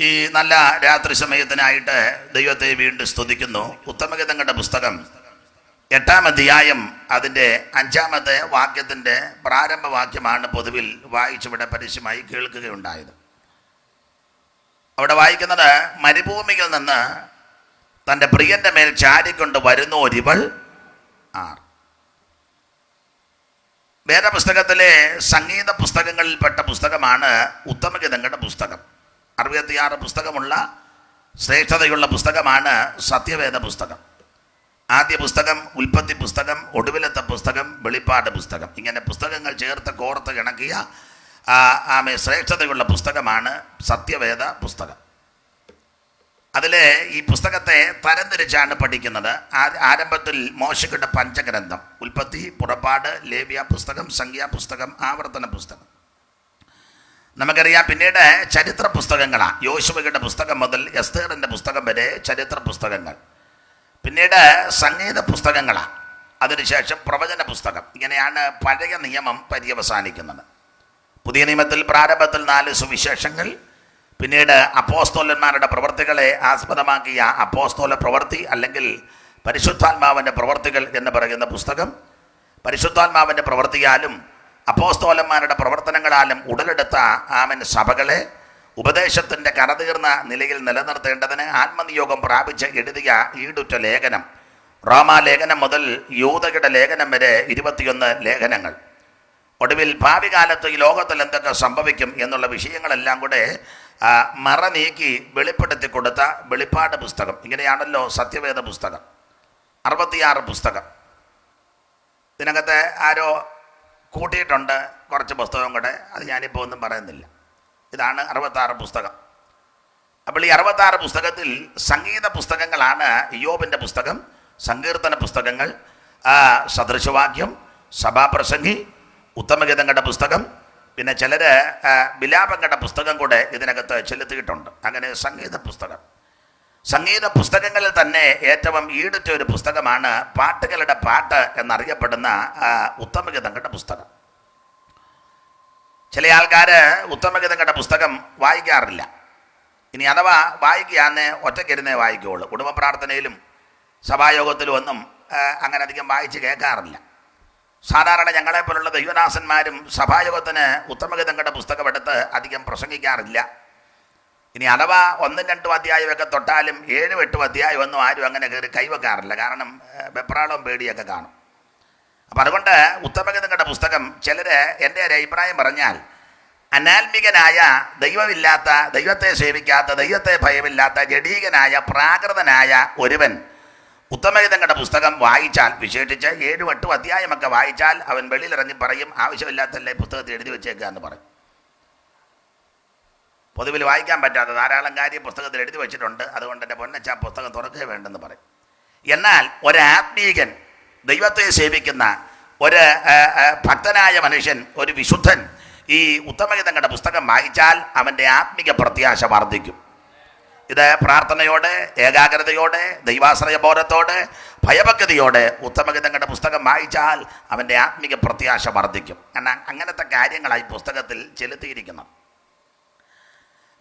ഈ നല്ല രാത്രി സമയത്തിനായിട്ട് ദൈവത്തെ വീണ്ടും സ്തുതിക്കുന്നു. ഉത്തമഗീതങ്ങളുടെ പുസ്തകം 8-ാം അധ്യായം അതിൻ്റെ 5-ാമത്തെ വാക്യത്തിൻ്റെ പ്രാരംഭവാക്യമാണ് പൊതുവിൽ വായിച്ചിവിടെ പരസ്യമായി കേൾക്കുകയുണ്ടായത്. അവിടെ വായിക്കുന്നത്, മരുഭൂമിയിൽ നിന്ന് തൻ്റെ പ്രിയൻ്റെ മേൽ ചാരിക്കൊണ്ട് വരുന്ന ഒരിവൾ ആർ. വേദപുസ്തകത്തിലെ സംഗീത പുസ്തകങ്ങളിൽപ്പെട്ട പുസ്തകമാണ് ഉത്തമഗീതങ്ങളുടെ പുസ്തകം. 66 പുസ്തകമുള്ള ശ്രേഷ്ഠതയുള്ള പുസ്തകമാണ് സത്യവേദ പുസ്തകം. ആദ്യ പുസ്തകം ഉൽപ്പത്തി പുസ്തകം, ഒടുവിലത്തെ പുസ്തകം വെളിപ്പാട് പുസ്തകം. ഇങ്ങനെ പുസ്തകങ്ങൾ ചേർത്ത് കോർത്ത് ഇണക്കിയ ശ്രേഷ്ഠതയുള്ള പുസ്തകമാണ് സത്യവേദ പുസ്തകം. അതിലെ ഈ പുസ്തകത്തെ തരംതിരിച്ചാണ് പഠിക്കുന്നത്. ആരംഭത്തിൽ മോശയുടെ പഞ്ചഗ്രന്ഥം, ഉൽപ്പത്തി, പുറപ്പാട്, ലേവ്യ പുസ്തകം, സംഖ്യാ പുസ്തകം, ആവർത്തന പുസ്തകം. നമുക്കറിയാം. പിന്നീട് ചരിത്ര പുസ്തകങ്ങളാണ്. യോശുവയുടെ പുസ്തകം മുതൽ എസ്തേറിൻ്റെ പുസ്തകം വരെ ചരിത്ര പുസ്തകങ്ങൾ. പിന്നീട് സംഗീത പുസ്തകങ്ങളാണ്. അതിനുശേഷം പ്രവചന പുസ്തകം. ഇങ്ങനെയാണ് പഴയ നിയമം പര്യവസാനിക്കുന്നത്. പുതിയ നിയമത്തിൽ പ്രാരംഭത്തിൽ 4 സുവിശേഷങ്ങൾ, പിന്നീട് അപ്പോസ്തോലന്മാരുടെ പ്രവർത്തികളെ ആസ്പദമാക്കിയ അപ്പോസ്തോല പ്രവൃത്തി അല്ലെങ്കിൽ പരിശുദ്ധാത്മാവിൻ്റെ പ്രവർത്തികൾ എന്ന് പറയുന്ന പുസ്തകം. പരിശുദ്ധാത്മാവിൻ്റെ പ്രവൃത്തിയാലും അപ്പോസ്തോലന്മാരുടെ പ്രവർത്തനങ്ങളാലും ഉടലെടുത്ത സഭകളെ ഉപദേശത്തിൻ്റെ കരതീർന്ന നിലയിൽ നിലനിർത്തേണ്ടതിന് ആത്മനിയോഗം പ്രാപിച്ച് എഴുതിയ ഈടുറ്റ ലേഖനം. റോമാലേഖനം മുതൽ യൂദയുടെ ലേഖനം വരെ 21 ലേഖനങ്ങൾ. ഒടുവിൽ ഭാവി കാലത്ത് ഈ ലോകത്തിൽ എന്തൊക്കെ സംഭവിക്കും എന്നുള്ള വിഷയങ്ങളെല്ലാം കൂടെ മറ നീക്കി വെളിപ്പെടുത്തി കൊടുത്ത വെളിപ്പാട് പുസ്തകം. ഇങ്ങനെയാണല്ലോ സത്യവേദ പുസ്തകം. 66 പുസ്തകം. ഇതിനകത്ത് ആരോ കൂട്ടിയിട്ടുണ്ട് കുറച്ച് പുസ്തകം കൂടെ, അത് ഞാനിപ്പോൾ ഒന്നും പറയുന്നില്ല. ഇതാണ് 66 പുസ്തകം. അപ്പോൾ ഈ 66 പുസ്തകത്തിൽ സംഗീത പുസ്തകങ്ങളാണ് ഇയ്യോബിൻ്റെ പുസ്തകം, സങ്കീർത്തന പുസ്തകങ്ങൾ, സദൃശവാക്യം, സഭാപ്രസംഗി, ഉത്തമഗീതങ്ങളുടെ പുസ്തകം, പിന്നെ ചിലർ വിലാപങ്ങളുടെ പുസ്തകം കൂടെ ഇതിനകത്ത് ചെലുത്തിയിട്ടുണ്ട്. അങ്ങനെ സംഗീത പുസ്തകം. സംഗീത പുസ്തകങ്ങളിൽ തന്നെ ഏറ്റവും ഈടുറ്റ ഒരു പുസ്തകമാണ് പാട്ടുകളുടെ പാട്ട് എന്നറിയപ്പെടുന്ന ഉത്തമഗീതങ്ങളുടെ പുസ്തകം. ചില ആൾക്കാർ ഉത്തമഗീതങ്ങളുടെ പുസ്തകം വായിക്കാറില്ല. ഇനി അഥവാ വായിക്കുകയാന്നേ ഒറ്റയ്ക്കിരുന്നേ വായിക്കുകയുള്ളൂ. കുടുംബ പ്രാർത്ഥനയിലും സഭായോഗത്തിലും ഒന്നും അങ്ങനെ അധികം വായിച്ച് കേൾക്കാറില്ല. സാധാരണ ഞങ്ങളെപ്പോലുള്ള ദൈവദാസന്മാരും സഭായോഗത്തിന് ഉത്തമഗീതങ്ങളുടെ പുസ്തകം എടുത്ത് അധികം പ്രസംഗിക്കാറില്ല. ഇനി അഥവാ 1-2 അധ്യായമൊക്കെ തൊട്ടാലും 7-8 അധ്യായം ഒന്നും ആരും അങ്ങനെ കയറി കൈവെക്കാറില്ല. കാരണം വെപ്രാളവും പേടിയൊക്കെ കാണും. അപ്പം അതുകൊണ്ട് ഉത്തമഗീതങ്ങളുടെ പുസ്തകം ചിലർ, എൻ്റെ ഒരു അഭിപ്രായം പറഞ്ഞാൽ, അനാത്മികനായ, ദൈവമില്ലാത്ത, ദൈവത്തെ സേവിക്കാത്ത, ദൈവത്തെ ഭയമില്ലാത്ത, ജഡീകനായ, പ്രാകൃതനായ ഒരുവൻ ഉത്തമഗീതങ്ങളുടെ പുസ്തകം വായിച്ചാൽ, വിശേഷിച്ച് 7-8 അധ്യായമൊക്കെ വായിച്ചാൽ, അവൻ വെളിയിലിറങ്ങി പറയും, ആവശ്യമില്ലാത്തല്ലേ പുസ്തകത്തിൽ എഴുതി വെച്ചേക്കുക എന്ന് പറയും. പൊതുവിൽ വായിക്കാൻ പറ്റാത്ത ധാരാളം കാര്യം പുസ്തകത്തിൽ എഴുതി വെച്ചിട്ടുണ്ട്, അതുകൊണ്ട് എൻ്റെ പൊന്നച്ച പുസ്തകം തുറക്കുക വേണ്ടെന്ന് പറയും. എന്നാൽ ഒരാത്മീകൻ, ദൈവത്തെ സേവിക്കുന്ന ഒരു ഭക്തനായ മനുഷ്യൻ, ഒരു വിശുദ്ധൻ ഈ ഉത്തമഗീതങ്ങളുടെ പുസ്തകം വായിച്ചാൽ അവൻ്റെ ആത്മീക പ്രത്യാശ വർദ്ധിക്കും. ഇത് പ്രാർത്ഥനയോടെ, ഏകാഗ്രതയോടെ, ദൈവാശ്രയ ബോധത്തോടെ, ഭയഭക്തിയോടെ ഉത്തമഗീതങ്ങളുടെ പുസ്തകം വായിച്ചാൽ അവൻ്റെ ആത്മീക പ്രത്യാശ വർദ്ധിക്കും. കാരണം അങ്ങനത്തെ കാര്യങ്ങളായി പുസ്തകത്തിൽ ചെലുത്തിയിരിക്കുന്നു.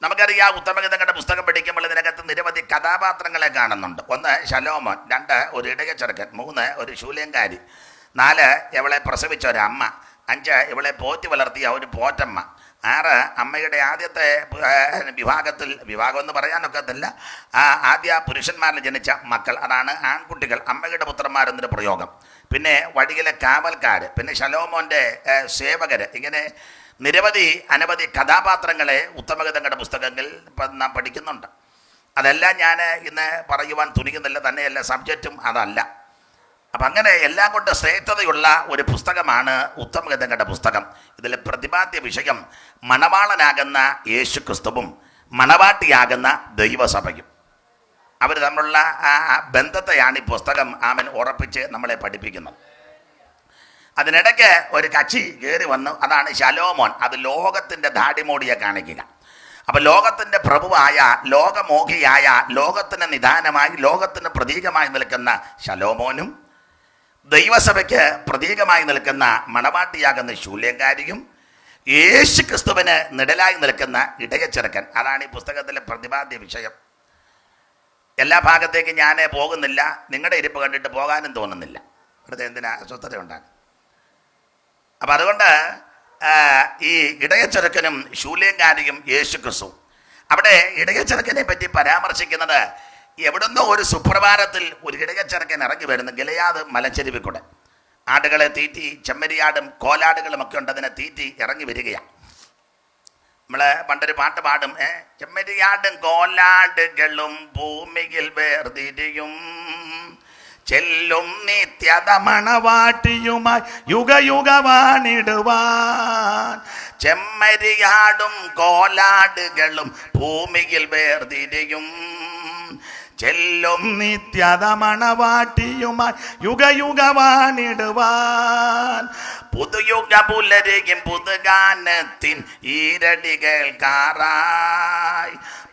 നമുക്കറിയാം, ഉത്തമഗീതങ്ങളുടെ പുസ്തകം പഠിക്കുമ്പോൾ ഇതിനകത്ത് നിരവധി കഥാപാത്രങ്ങളെ കാണുന്നുണ്ട്. 1 ശലോമോൻ, 2 ഒരു ഇടയ ചെറുക്കൻ, 3 ഒരു ശൂലേങ്കാരി, 4 ഇവളെ പ്രസവിച്ച ഒരമ്മ, 5 ഇവളെ പോറ്റി വളർത്തിയ ഒരു പോറ്റമ്മ, 6 അമ്മയുടെ ആദ്യത്തെ വിഭാഗത്തിൽ, വിഭാഗം എന്ന് പറയാനൊക്കത്തില്ല, ആദ്യ പുരുഷന്മാരിൽ ജനിച്ച മക്കൾ, അതാണ് ആൺകുട്ടികൾ, അമ്മയുടെ പുത്രന്മാരെന്നൊരു പ്രയോഗം. പിന്നെ വഴിയിലെ കാവൽക്കാർ, പിന്നെ ശലോമോൻ്റെ സേവകർ. ഇങ്ങനെ അനവധി കഥാപാത്രങ്ങളെ ഉത്തമഗീതങ്ങളുടെ പുസ്തകങ്ങളിൽ നാം പഠിക്കുന്നുണ്ട്. അതെല്ലാം ഞാൻ ഇന്ന് പറയുവാൻ തുനിക്കുന്നില്ല, തന്നെയല്ല സബ്ജക്റ്റും അതല്ല. അപ്പം അങ്ങനെ എല്ലാം കൊണ്ട് ശ്രേഷ്ഠതയുള്ള ഒരു പുസ്തകമാണ് ഉത്തമഗീതങ്ങളുടെ പുസ്തകം. ഇതിലെ പ്രതിപാദ്യ വിഷയം മണവാളനാകുന്ന യേശു ക്രിസ്തുവും മണവാട്ടിയാകുന്ന ദൈവസഭയും. അവർ തമ്മിലുള്ള ബന്ധത്തെയാണ് ഈ പുസ്തകം ഉറപ്പിച്ച് നമ്മളെ പഠിപ്പിക്കുന്നത്. അതിനിടയ്ക്ക് ഒരു കക്ഷി കയറി വന്നു, അതാണ് ശലോമോൻ. അത് ലോകത്തിൻ്റെ ധാടിമോടിയെ കാണിക്കുക. അപ്പം ലോകത്തിൻ്റെ പ്രഭുവായ, ലോകമോഹിയായ, ലോകത്തിന് നിദാനമായി, ലോകത്തിന് പ്രതീകമായി നിൽക്കുന്ന ശലോമോനും, ദൈവസഭയ്ക്ക് പ്രതീകമായി നിൽക്കുന്ന മണവാട്ടിയാകുന്ന ശൂലേങ്കാരിയും, യേശു ക്രിസ്തുവിന് നിഴലായി നിൽക്കുന്ന ഇടയച്ചെറുക്കൻ. അതാണ് ഈ പുസ്തകത്തിലെ പ്രതിപാദ്യ വിഷയം. എല്ലാ ഭാഗത്തേക്കും ഞാൻ പോകുന്നില്ല, നിങ്ങളുടെ ഇരിപ്പ് കണ്ടിട്ട് പോകാനും തോന്നുന്നില്ല, ഇവിടുത്തെ എന്തിനാ അസ്വസ്ഥത ഉണ്ടാകും. അപ്പം അതുകൊണ്ട് ഈ ഇടയച്ചെറുക്കനും ശൂലേങ്കാരിയും യേശു ക്രിസ്തു, അവിടെ ഇടയച്ചെറുക്കനെ പറ്റി പരാമർശിക്കുന്നത് എവിടുന്നോ ഒരു സുപ്രഭാതത്തിൽ ഒരു ഇടയച്ചെറുക്കൻ ഇറങ്ങി വരുന്നു ഗിലെയാദ് മലഞ്ചെരുവിൽ കൂടെ. ആടുകളെ തീറ്റി, ചെമ്മരിയാടും കോലാടുകളും ഒക്കെ ഉണ്ട്, അതിനെ തീറ്റി ഇറങ്ങി വരികയാണ്. നമ്മൾ പണ്ടൊരു പാട്ട് പാടും, ചെമ്മരിയാടും കോലാടുകളും ഭൂമിയിൽ വേർതിരിയും, ചെല്ലും നിത്യത മണവാട്ടിയുമായി യുഗയുഗവാണിടുവാൻ. ചെമ്മരിയാടും കോലാടുകളും ഭൂമിയിൽ വേർതിരിയും, ചെല്ലും നിത്യത മണവാട്ടിയുമായി യുഗയുഗവാണിടുവാൻ. പുതുയുഗ പുലരിയും പുതുഗാനത്തിൻ ഈരടികൾക്കാറായി,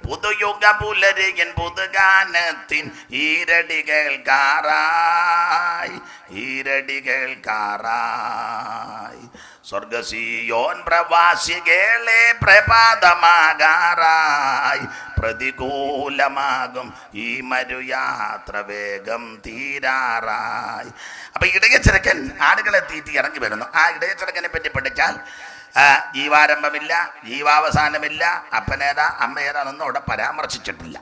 പുതുയുഗ പുലരിയും പുതുഗാനത്തിൻ ഈരടികൾക്കാറായി, ഈരടികൾക്കാറായി. സ്വർഗസിയോൻ പ്രവാസികളെ പ്രഭാതമാകാറായി, പ്രതികൂലമാകും ഈ മരുയാത്ര വേഗം തീരാറായി. അപ്പൊ ഇടയച്ചെറുക്കൻ ആടുകളെ തീറ്റി ഇറങ്ങി വരുന്നു. ആ ഇടയച്ചെറുക്കനെ പറ്റി പഠിച്ചാൽ ജീവാരംഭമില്ല, ജീവാവസാനമില്ല, അപ്പനേതാ അമ്മേതാന്നൊന്നും അവിടെ പരാമർശിച്ചിട്ടില്ല.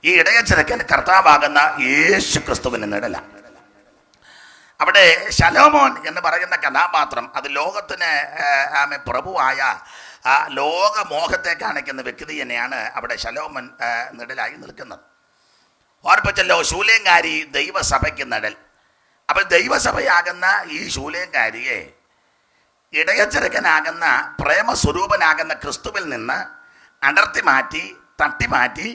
ഈ ഇടയച്ചെറുക്കൻ കർത്താവാകുന്ന യേശു ക്രിസ്തുവിന് നിഴല. അവിടെ ശലോമോൻ എന്ന് പറയുന്ന കഥാപാത്രം, അത് ലോകത്തിന് പ്രഭുവായ ആ ലോകമോഹത്തെ കാണിക്കുന്ന വ്യക്തി തന്നെയാണ് അവിടെ ശലോമോൻ നിഴലായി നിൽക്കുന്നത്. ഓർപ്പിച്ചല്ലോ, ശൂലേങ്കാരി ദൈവസഭയ്ക്ക് നിഴൽ. അപ്പോൾ ദൈവസഭയാകുന്ന ഈ ശൂലേങ്കാരിയെ ഇടയച്ചെറുക്കനാകുന്ന പ്രേമസ്വരൂപനാകുന്ന ക്രിസ്തുവിൽ നിന്ന് അടർത്തി മാറ്റി, തട്ടി മാറ്റി,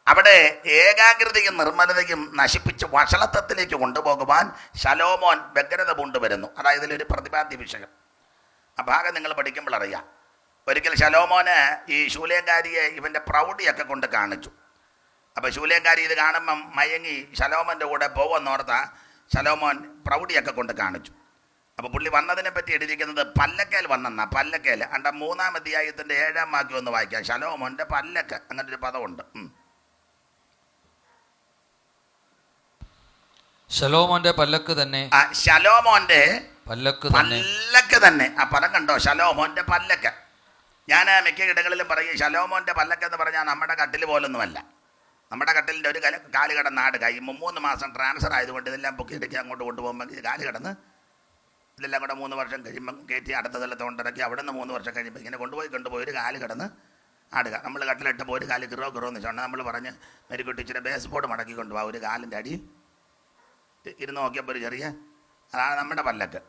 അവിടെ ഏകാഗ്രതയും നിർമ്മലതയും നശിപ്പിച്ച് വഷളത്വത്തിലേക്ക് കൊണ്ടുപോകുവാൻ ശലോമോൻ വ്യഗ്രത കൊണ്ടുവരുന്നു. അതായത് ഇതിലൊരു പ്രതിപാദ്യ വിഷയം. ആ ഭാഗം നിങ്ങൾ പഠിക്കുമ്പോൾ അറിയാം. ഒരിക്കൽ ശലോമോന് ഈ ശൂലേങ്കാരിയെ ഇവൻ്റെ പ്രൗഢിയൊക്കെ കൊണ്ട് കാണിച്ചു. അപ്പോൾ ശൂലേങ്കാരി ഇത് കാണുമ്പം മയങ്ങി ശലോമോൻ്റെ കൂടെ പോകുമെന്നോർത്ത ശലോമോൻ പ്രൗഢിയൊക്കെ കൊണ്ട് കാണിച്ചു. അപ്പോൾ പുള്ളി വന്നതിനെ പറ്റി എഴുതിയിരിക്കുന്നത് പല്ലക്കേൽ വന്നെന്നാ. പല്ലക്കേൽ അണ്ട 3-ാം അധ്യായത്തിൻ്റെ 7-ാം വാക്യം ഒന്ന് വായിക്കാം. ശലോമോൻ്റെ പല്ലക്ക്, അങ്ങനെ ഒരു പദമുണ്ട്. ശലോമോന്റെ പല്ലക്ക് തന്നെ, ശലോമോന്റെ പല്ലക്ക് തന്നെ. ആ പദം കണ്ടോ, ശലോമോന്റെ പല്ലക്ക്. ഞാൻ മിക്ക ഇടങ്ങളിലും പറയും ശലോമോന്റെ പല്ലക്ക് എന്ന് പറഞ്ഞാൽ നമ്മുടെ കട്ടിൽ പോലൊന്നുമല്ല. നമ്മുടെ കട്ടിലിൻ്റെ ഒരു കാല് കിടന്ന് ആടുക. ഈ 3 മാസം ട്രാൻസ്ഫർ ആയതുകൊണ്ട് ഇതെല്ലാം പൊക്കി ഇടയ്ക്ക് അങ്ങോട്ട് കൊണ്ടുപോകുമ്പോൾ കാല് കിടന്ന് ഇതെല്ലാം കൂടെ 3 വർഷം കഴിയുമ്പം കയറ്റി അടുത്ത തലത്ത് കൊണ്ടിറക്കി അവിടെ നിന്ന് 3 വർഷം കഴിയുമ്പോൾ ഇങ്ങനെ കൊണ്ടുപോയി ഒരു കാല് കിടന്ന് ആടുക. നമ്മൾ കട്ടിലിട്ടപ്പോൾ ഒരു കാല് കിറോ എന്ന് വെച്ചോണ്ട് നമ്മൾ പറഞ്ഞ് മെരുക്കുട്ടി ഇച്ചിരി ബേസ് ബോർഡ് മടക്കി കൊണ്ടുപോകാം. ഒരു കാലിൻ്റെ അടിയിൽ ഇരുന്ന് നോക്കിയപ്പോൾ ഒരു ചെറിയ, അതാണ് നമ്മുടെ പല്ലക്ക്.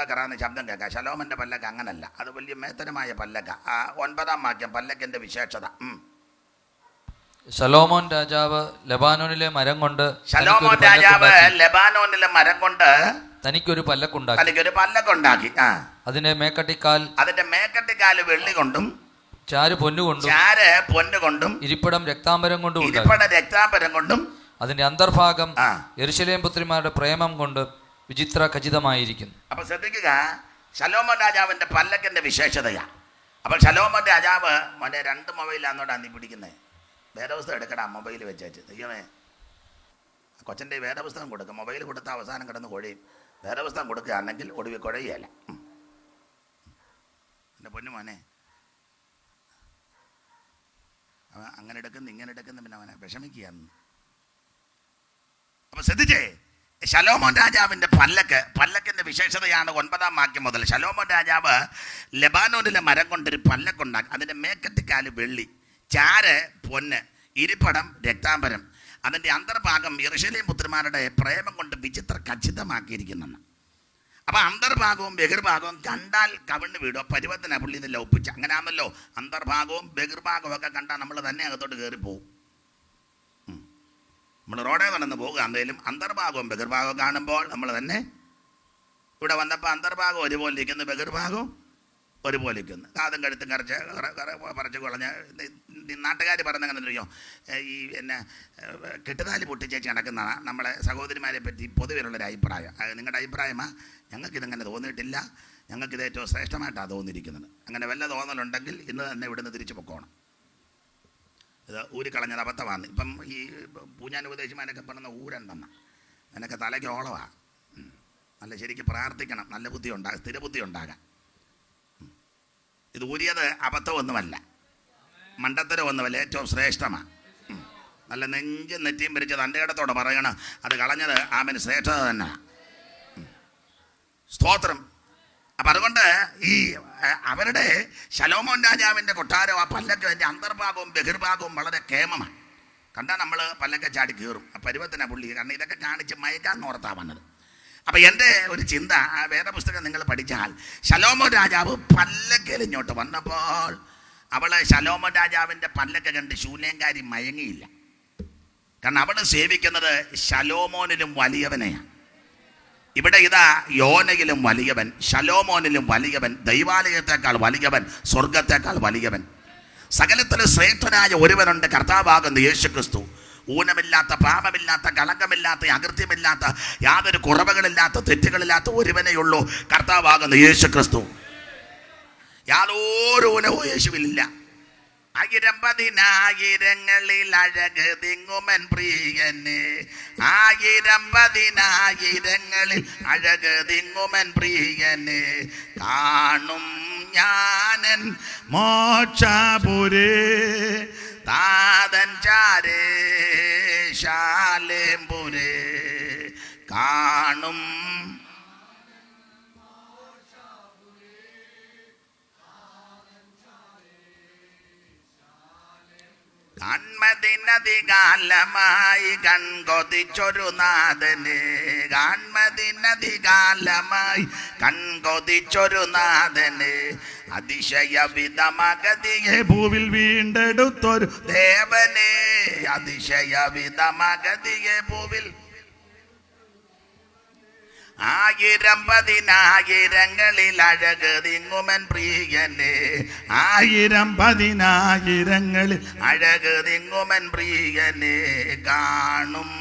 കിറാന്ന് ശബ്ദം കേൾക്കാം. ശലോമൻ്റെ പല്ലക്ക് അങ്ങനല്ല, അത് വലിയ മേത്തരമായ പല്ലക്ക. 9-ാം വാക്യം പല്ലക്കിൻ്റെ വിശേഷത. ശലോമോൻ രാജാവ് ലെബാനോനിലെ മരം കൊണ്ട് തനിക്കൊരു പല്ലക്കുണ്ടാക്കി. അതിന്റെ മേക്കട്ടിക്കാൽ വെള്ളി കൊണ്ടും ചാര് പൊന്നുകൊണ്ടും ഇരിപ്പിടം രക്താംബരം കൊണ്ടും അതിന്റെ അന്തർഭാഗം യെരൂശലേം പുത്രിമാരുടെ പ്രേമം കൊണ്ട് വിചിത്ര ഖചിതമായിരിക്കുന്നു. അപ്പൊ ശ്രദ്ധിക്കുക, ശലോമോൻ രാജാവിന്റെ പല്ലക്കിന്റെ വിശേഷതയാ. അപ്പോൾ ശലോമോൻ രാജാവ് മോനെ 2 മൊബൈലാന്നോടാ നീ പിടിക്കുന്നത്. വേദപുസ്തകം എടുക്കടാ, മൊബൈൽ വെച്ചേച്ച്. ദൈവമേ, കൊച്ചൻ്റെ വേദപുസ്തകം കൊടുക്കുക. മൊബൈൽ കൊടുത്ത അവസാനം കിടന്ന് കുഴയും. വേദപുസ്തകം കൊടുക്കുകയാണെങ്കിൽ ഒടുവിൽ കുഴയുകയല്ല. എൻ്റെ പൊന്നു മോനെ, അവൻ അങ്ങനെ എടുക്കുന്നു ഇങ്ങനെ എടുക്കുന്നു, പിന്നെ അവനെ വിഷമിക്കുകയാണ്. അപ്പൊ ശ്രദ്ധിച്ചേ, ശലോമോൻ രാജാവിൻ്റെ പല്ലക്കിൻ്റെ വിശേഷതയാണ് 9-ാം വാക്യം മുതൽ. ശലോമോൻ രാജാവ് ലെബാനോനിലെ മരം കൊണ്ടൊരു പല്ലക്കുണ്ടാക്കി. അതിൻ്റെ മേക്കട്ടിക്കാല് വെള്ളി, ചാര് പൊന്ന്, ഇരിപ്പടം രക്താംബരം, അതിൻ്റെ അന്തർഭാഗം യെരൂശലേം പുത്രിമാരുടെ പ്രേമം കൊണ്ട് വിചിത്ര ഖചിതമാക്കിയിരിക്കുന്നെന്ന്. അപ്പം അന്തർഭാഗവും ബഹിർഭാഗവും കണ്ടാൽ കവിണ്ണ് വീടോ പരുവത്തിനാണ് പുള്ളി ഇതെല്ലാം ഒപ്പിച്ച്. അങ്ങനെയാണല്ലോ, അന്തർഭാഗവും ബഹിർഭാഗവും ഒക്കെ കണ്ടാൽ നമ്മൾ തന്നെ അകത്തോട്ട് കയറി പോകും. നമ്മൾ റോഡേ നടന്ന് പോകുക, എന്തെങ്കിലും അന്തർഭാഗവും ബഹിർഭാഗവും കാണുമ്പോൾ നമ്മൾ തന്നെ. ഇവിടെ വന്നപ്പോൾ അന്തർഭാഗം ഒരുപോലെ ഇരിക്കുന്നു, ബഹിർഭാഗവും ഒരുപോലെ ഇരിക്കുന്നു. കാതും കഴുത്തും പറിച്ച് കുളഞ്ഞ് നാട്ടുകാർ പറഞ്ഞങ്ങനെ അറിയോ, ഈ പിന്നെ കെട്ടുതാലി പൊട്ടിച്ചേച്ച് നടക്കുന്ന നമ്മളെ സഹോദരിമാരെ പറ്റി പൊതുവിലുള്ളൊരു അഭിപ്രായം. നിങ്ങളുടെ അഭിപ്രായമാ, ഞങ്ങൾക്കിതങ്ങനെ തോന്നിയിട്ടില്ല. ഞങ്ങൾക്കിത് ഏറ്റവും ശ്രേഷ്ഠമായിട്ടാണ് തോന്നിയിരിക്കുന്നത്. അങ്ങനെ വല്ല തോന്നലുണ്ടെങ്കിൽ ഇന്ന് തന്നെ ഇവിടുന്ന് തിരിച്ചു പൊക്കോണം. ഇത് ഊരിക്കളഞ്ഞത് അബദ്ധമാണ്. ഇപ്പം ഈ പൂഞ്ഞാൻ ഉപദേശിമാരൊക്കെ പറഞ്ഞ ഊരണ്ടെന്ന അതിനൊക്കെ തലയ്ക്ക് ഓളമാണ്. നല്ല ശരിക്ക് പ്രാർത്ഥിക്കണം, നല്ല ബുദ്ധി ഉണ്ടാകും, സ്ഥിരബുദ്ധി ഉണ്ടാകാം. ഇത് ഊരിയത് അബദ്ധമൊന്നുമല്ല, മണ്ടത്തരമൊന്നുമല്ല, ഏറ്റവും ശ്രേഷ്ഠമാണ്. നല്ല നെഞ്ചും നെറ്റിയും പിരിച്ച് തൻ്റെ ഇടത്തോടെ പറയണം, അത് കളഞ്ഞത് ആമന് ശ്രേഷ്ഠത തന്നെ. സ്തോത്രം. അപ്പം അതുകൊണ്ട് ഈ അവരുടെ ശലോമോൻ രാജാവിൻ്റെ കൊട്ടാരം, ആ പല്ലക്ക് അതിൻ്റെ അന്തർഭാഗവും ബഹിർഭാഗവും വളരെ കേമമാണ്. കണ്ടാൽ നമ്മൾ പല്ലൊക്കെ ചാടി കയറും. ആ പരുവത്തിനാണ് പുള്ളി. കാരണം ഇതൊക്കെ കാണിച്ച് മയക്കാൻ ഓർത്താണ് വന്നത്. അപ്പം എൻ്റെ ഒരു ചിന്ത, ആ വേദപുസ്തകം നിങ്ങൾ പഠിച്ചാൽ ശലോമോൻ രാജാവ് പല്ലക്കയിൽ ഇങ്ങോട്ട് വന്നപ്പോൾ അവള് ശലോമോൻ രാജാവിൻ്റെ പല്ലക്ക കണ്ട് ശൂന്യങ്കാരി മയങ്ങിയില്ല. കാരണം അവൾ സേവിക്കുന്നത് ശലോമോനിലും വലിയവനെയാണ്. ഇവിടെ ഇതാ യോനയിലും വലിയവൻ, ശലോമോനിലും വലിയവൻ, ദൈവാലയത്തെക്കാൾ വലിയവൻ, സ്വർഗത്തെക്കാൾ വലിയവൻ, സകലത്തിലും ശ്രേഷ്ഠനായ ഒരുവനുണ്ട്, കർത്താവാകുന്ന യേശുക്രിസ്തു. ഊനമില്ലാത്ത, പാപമില്ലാത്ത, കളങ്കമില്ലാത്ത, അകൃത്യമില്ലാത്ത, യാതൊരു കുറവുകളില്ലാത്ത, തെറ്റുകളില്ലാത്ത ഒരുവനെയുള്ളൂ, കർത്താവാകുന്ന യേശുക്രിസ്തു. യാതൊരു ഊനവും യേശുവിലില്ല. ആയിരം പതിനായിരങ്ങളിൽ അഴക് തിങ്ങുമൻ പ്രിയന്, ആയിരം പതിനായിരങ്ങളിൽ അഴക് തിങ്ങുമൻ പ്രിയന്, കാണും ഞാനൻ മോക്ഷപുരേ താതൻ ചാരേ ശാലേംപുരേ, കാണും കാൺമതിനധികാലമായി കൺകൊതിച്ചൊരു നാഥന്, കാൺമതിനധികാലമായി കൺകൊതിച്ചൊരു നാഥന്, അതിശയവിധമഗതിയെ ഭൂവിൽ വീണ്ടെടുത്തൊരു ദേവനെ, അതിശയവിധമഗതിയെ ഭൂവിൽ. ആയിരം പതിനായിരങ്ങളിൽ അഴക് തിങ്ങുമൻ പ്രിയനെ, ആയിരം പതിനായിരങ്ങളിൽ അഴക് തിങ്ങുമൻ പ്രിയനെ, കാണും.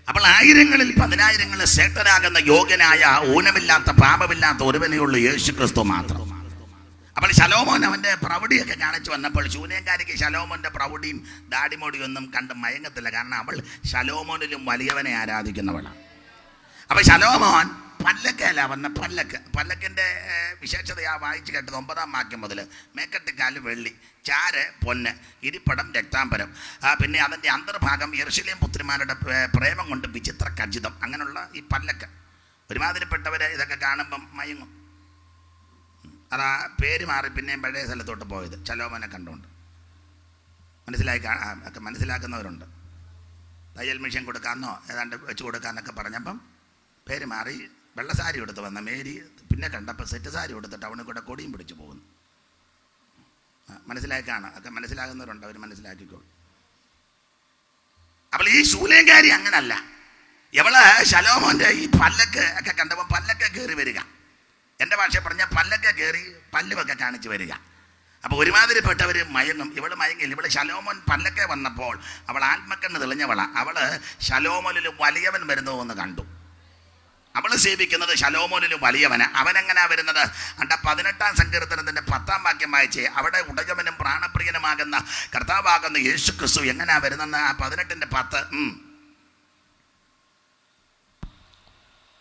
അപ്പോൾ ആയിരങ്ങളിൽ പതിനായിരങ്ങളിൽ ശ്രേഷ്ഠനാകുന്ന യോഗ്യനായ, ഊനമില്ലാത്ത, പാപമില്ലാത്ത ഒരുവനെയുള്ളൂ യേശുക്രിസ്തു മാത്രം. അപ്പോൾ ശലോമോൻ അവൻ്റെ പ്രൗഢിയൊക്കെ കാണിച്ചു വന്നപ്പോൾ ശൂന്യക്കാരിക്ക് ശലോമോൻ്റെ പ്രൗഢിയും ദാടിമോടിയൊന്നും കണ്ട് മയങ്ങത്തില്ല. കാരണം അവൾ ശലോമോനിലും വലിയവനെ ആരാധിക്കുന്നവളാണ്. അപ്പോൾ ശലോമോൻ പല്ലക്കല്ല വന്ന പല്ലക്കിൻ്റെ വിശേഷതയാ വായിച്ച് കേട്ടത് 9-ാം വാക്യം മുതൽ. മേക്കട്ടിക്കാല് വെള്ളി, ചാര് പൊന്ന്, ഇരിപ്പടം രക്താംബരം, പിന്നെ അതിൻ്റെ അന്തർഭാഗം യെരൂശലേം പുത്രിമാരുടെ പ്രേമം കൊണ്ട് വിചിത്ര ഖചിതം. അങ്ങനെയുള്ള ഈ പല്ലക്ക് ഒരുമാതിരിപ്പെട്ടവർ ഇതൊക്കെ കാണുമ്പം മയങ്ങും. അതാ പേര് മാറി പിന്നെയും പഴയ സ്ഥലത്തോട്ട് പോയത് ശലോമോനെ കണ്ടുകൊണ്ട്. ഒക്കെ മനസ്സിലാക്കുന്നവരുണ്ട്. തയ്യൽ മെഷീൻ കൊടുക്കാമെന്നോ ഏതാണ്ട് വെച്ച് കൊടുക്കാമെന്നൊക്കെ പറഞ്ഞപ്പം പേര് മാറി വെള്ള സാരി എടുത്ത് വന്ന മേരി പിന്നെ കണ്ടപ്പോൾ സെറ്റ് സാരി കൊടുത്ത് ടൗണിൽ കൂടെ കൊടിയും പിടിച്ചു പോകുന്നു. മനസ്സിലാക്കാണ് ഒക്കെ മനസ്സിലാകുന്നവരുണ്ട്, അവർ മനസ്സിലാക്കിക്കോളും. അപ്പോൾ ഈ ശൂലേങ്കാരി അങ്ങനല്ല. എവള് ശലോമോൻ്റെ ഈ പല്ലക്ക് ഒക്കെ കണ്ടപ്പോൾ പല്ലക്ക് കയറി വരിക, എൻ്റെ ഭാഷ പറഞ്ഞാൽ പല്ലൊക്കെ കയറി പല്ലുമൊക്കെ കാണിച്ച് വരിക. അപ്പോൾ ഒരുമാതിരിപ്പെട്ടവർ മയങ്ങും. ഇവൾ മയങ്ങില്ല. ഇവൾ ശലോമോൻ പല്ലക്കെ വന്നപ്പോൾ അവൾ ആത്മക്കണ്ണ് തെളിഞ്ഞവളാണ്. അവൾ ശലോമോനിലും വലിയവൻ വരുന്നു എന്ന് കണ്ടു. അവൾ സേവിക്കുന്നത് ശലോമോനിലും വലിയവന്. അവനെങ്ങനാ വരുന്നത്? 18-ാം സങ്കീർത്തനത്തിൻ്റെ 10-ാം വാക്യം വായിച്ചേ. അവിടെ ഉടയവനും പ്രാണപ്രിയനുമാകുന്ന കർത്താവാകുന്ന യേശുക്രിസ്തു എങ്ങനെയാ വരുന്നെന്ന് ആ 18-ന്റെ 10.